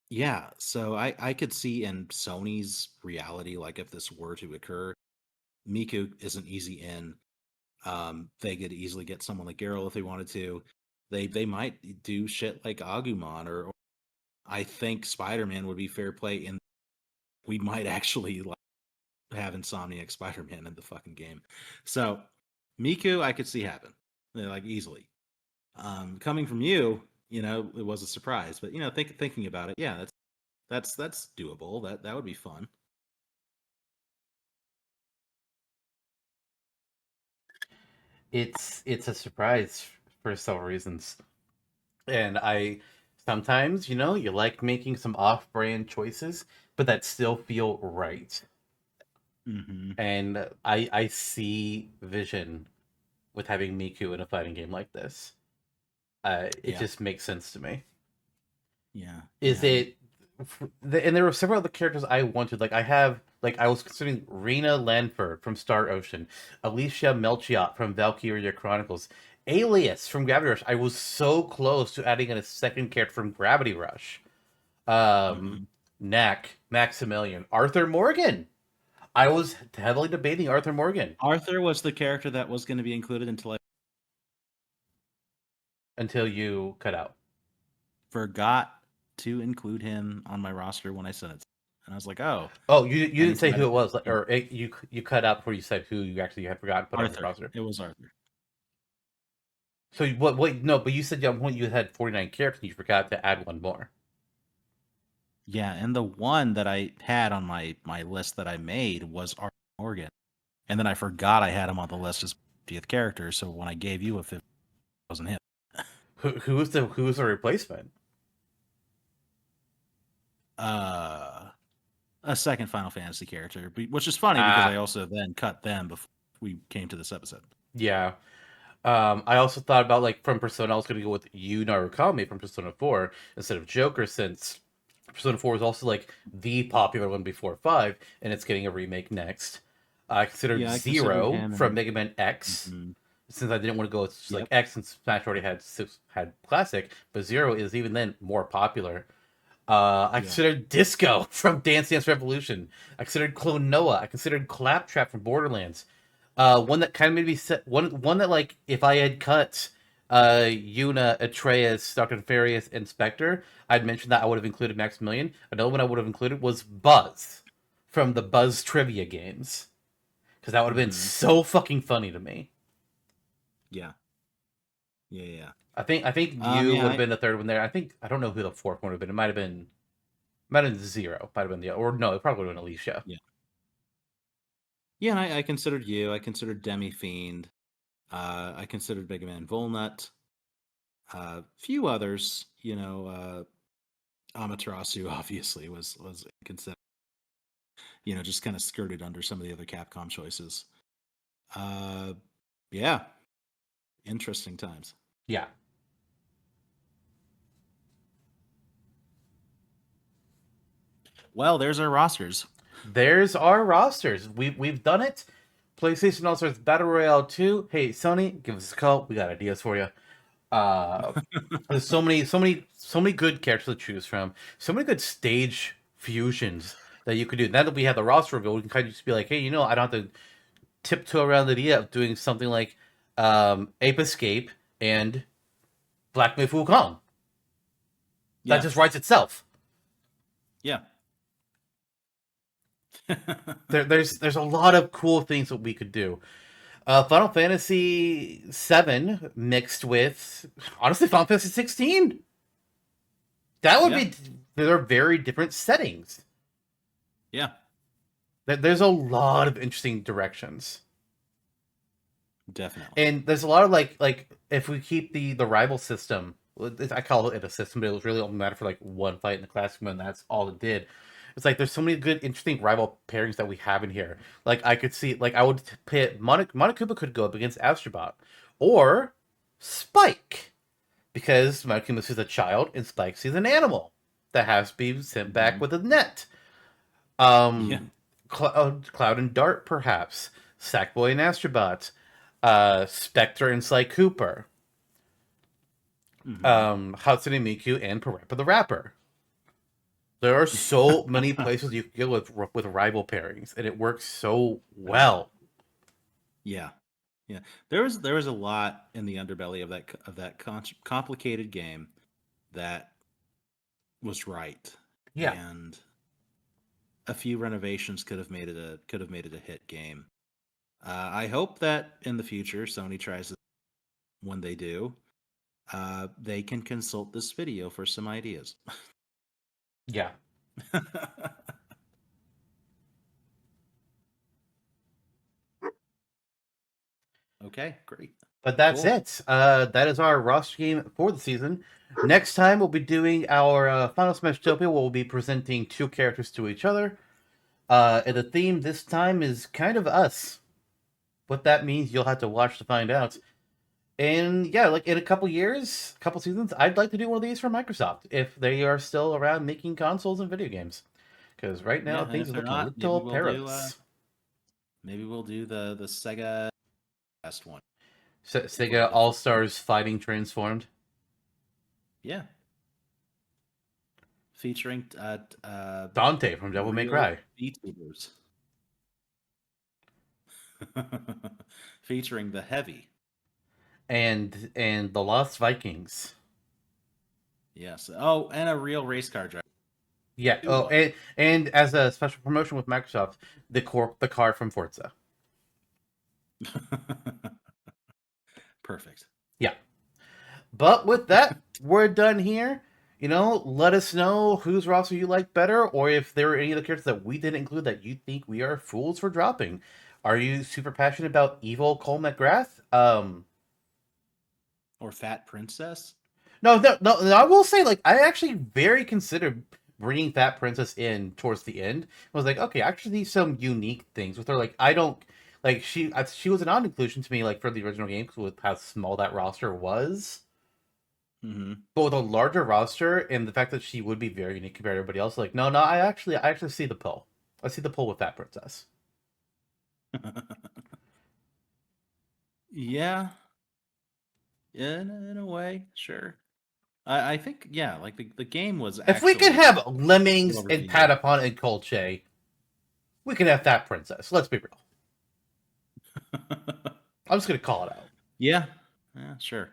yeah, so I could see in Sony's reality, like if this were to occur, Miku is an easy in. They could easily get someone like Geralt if they wanted to. They might do shit like Agumon, or I think Spider-Man would be fair play, and we might actually like have Insomniac Spider-Man in the fucking game. So Miku, I could see happen, like easily. Coming from you, it was a surprise, but thinking about it, yeah, that's doable. That would be fun. It's a surprise for several reasons. And I sometimes, you like making some off-brand choices, but that still feel right. Hmm. And I see vision with having Miku in a fighting game like this. It Yeah, just makes sense to me. yeah, Is yeah. it? And there were several other characters I wanted. I was considering Rena Lanford from Star Ocean, Alicia Melchiot from Valkyria Chronicles, Alias from Gravity Rush. I was so close to adding in a second character from Gravity Rush. Um, Hmm. Knack, Maximilian, Arthur Morgan. I was heavily debating Arthur Morgan Arthur was the character that was going to be included until I until you cut out. forgot to include him on my roster when I sent it, and I was like, oh, Oh, you I didn't need to say add who it. it was, Yeah, you cut out before you said who you actually had forgotten to put on your Arthur. roster. It was Arthur. So what? Wait, no, but you said at one point you had 49 characters and you forgot to add one more. Yeah, and the one that I had on my list that I made was Arthur Morgan, and then I forgot I had him on the list as 50th character. So when I gave you a 50, it wasn't him. Who's the replacement? Uh, a second Final Fantasy character, which is funny because I Ah, also then cut them before we came to this episode. yeah. I also thought about like from Persona, I was going to go with Yu Narukami from Persona 4 instead of Joker, since Persona 4 was also like the popular one before 5, and it's getting a remake next. I considered Yeah, I considered Zero him, from and Mega Man X, mhm. since I didn't want to go with just like Yep. X, since Smash already had classic, but Zero is even then more popular. I Yeah. considered Disco from Dance Dance Revolution. I considered Klonoa. I considered Claptrap from Borderlands. One that kind of made me set one that like if I had cut Yuna, Atreus, Doctor Nefarious, and Spectre, I'd mentioned that I would have included Maximilian. Another one I would have included was Buzz from the Buzz trivia games, because that would have been Hmm. so fucking funny to me. Yeah. Yeah. Yeah. I think you Yeah. would have been the third one there. I don't know who the fourth one would have been. It might have been Zero. Might have been the or no, it probably would have been Alicia. Yeah. Yeah. And I considered you. I considered Demi Fiend. I considered Mega Man Volnut. Few others. Amaterasu obviously was considered. Just kind of skirted under some of the other Capcom choices. Uh, yeah. Interesting times. Yeah. Well, there's our rosters. There's our rosters. We've done it. PlayStation All-Stars Battle Royale 2. Hey, Sony, give us a call. We got ideas for you. Uh, there's so many good characters to choose from. So many good stage fusions that you could do. Now that we have the roster reveal, we can kind of just be like, hey, I don't have to tiptoe around the idea of doing something like Ape Escape and Black Myth Wukong. That Yeah. just writes itself. Yeah. There's a lot of cool things that we could do. Final Fantasy VII mixed with honestly Final Fantasy 16. That would Yeah. be. They're very different settings. Yeah. There's a lot of interesting directions, Definitely. and there's a lot of like if we keep the rival system. I call it a system, but it was really only matter for like one fight in the classic mode, and that's all it did. It's like there's so many good, interesting rival pairings that we have in here. Like I could see, like I would pit Monokuma could go up against Astrobot, or Spike, because Monokuma is a child and Spike is an animal that has to be sent back Mhm. with a net. Yeah. Um, Cloud and Dart, perhaps. Sackboy and Astrobot. Spectre and Sly Cooper. Hmm. Hatsune Miku and Parappa the Rapper. There are so many places you can go with rival pairings, and it works so well. Yeah. Yeah. There was a lot in the underbelly of that complicated game that was right. Yeah, And a few renovations could have made it a hit game. I hope that in the future Sony tries it. When they do, they can consult this video for some ideas. Yeah. Okay, great. But that's Cool. it. That is our roster game for the season. Next time, we'll be doing our Final Smashtopia, where we'll be presenting two characters to each other. And the theme this time is kind of us. What that means, you'll have to watch to find out. And yeah, like in a couple years, couple seasons, I'd like to do one of these for Microsoft if they are still around making consoles and video games. Because right now Yeah, and things if are they're looking a not, little perilous. maybe we'll do the Sega last one for Sega the All Stars Fighting Transformed. yeah, featuring Dante from Devil May real Cry. VTubers. Featuring the Heavy. And the Lost Vikings. Yes. Oh, and a real race car driver. Yeah. Two Oh, of and as a special promotion with Microsoft, the car from Forza. them. Perfect. Yeah. But with that, we're done here. Let us know whose roster you like better, or if there are any other characters that we didn't include that you think we are fools for dropping. Are you super passionate about evil Cole McGrath? Or Fat Princess. No, no, no, no. I will say, like, I actually very considered bringing Fat Princess in towards the end. I was like, okay, I actually need some unique things with her. Like, I don't like she was an odd inclusion to me, like for the original game, with how small that roster was. Mm-hmm. But with a larger roster and the fact that she would be very unique compared to everybody else, like, no, no, I actually see the pull. I see the pull with Fat Princess. Yeah. In a way, sure. I think yeah, like the game was If we could actually have Lemmings well and reviewed. Patapon and Colche, we can have Fat Princess. Let's be real. I'm just gonna call it out. Yeah. Yeah, sure.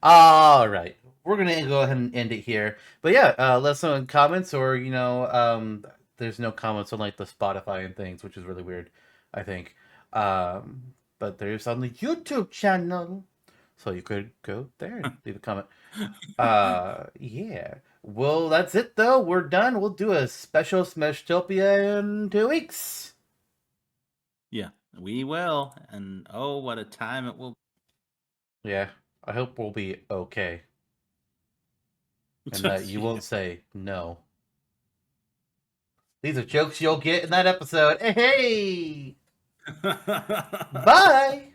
All right, we're gonna go ahead and end it here. But yeah, let us know in comments, or there's no comments on like the Spotify and things, which is really weird. I think, but there's on the YouTube channel, so you could go there and leave a comment. Yeah. Well, that's it though. We're done. We'll do a special Smashtopia in 2 weeks. Yeah, we will. And oh, what a time it will Yeah. I hope we'll be okay, and that you yeah. won't say no. These are jokes you'll get in that episode. Hey! Bye!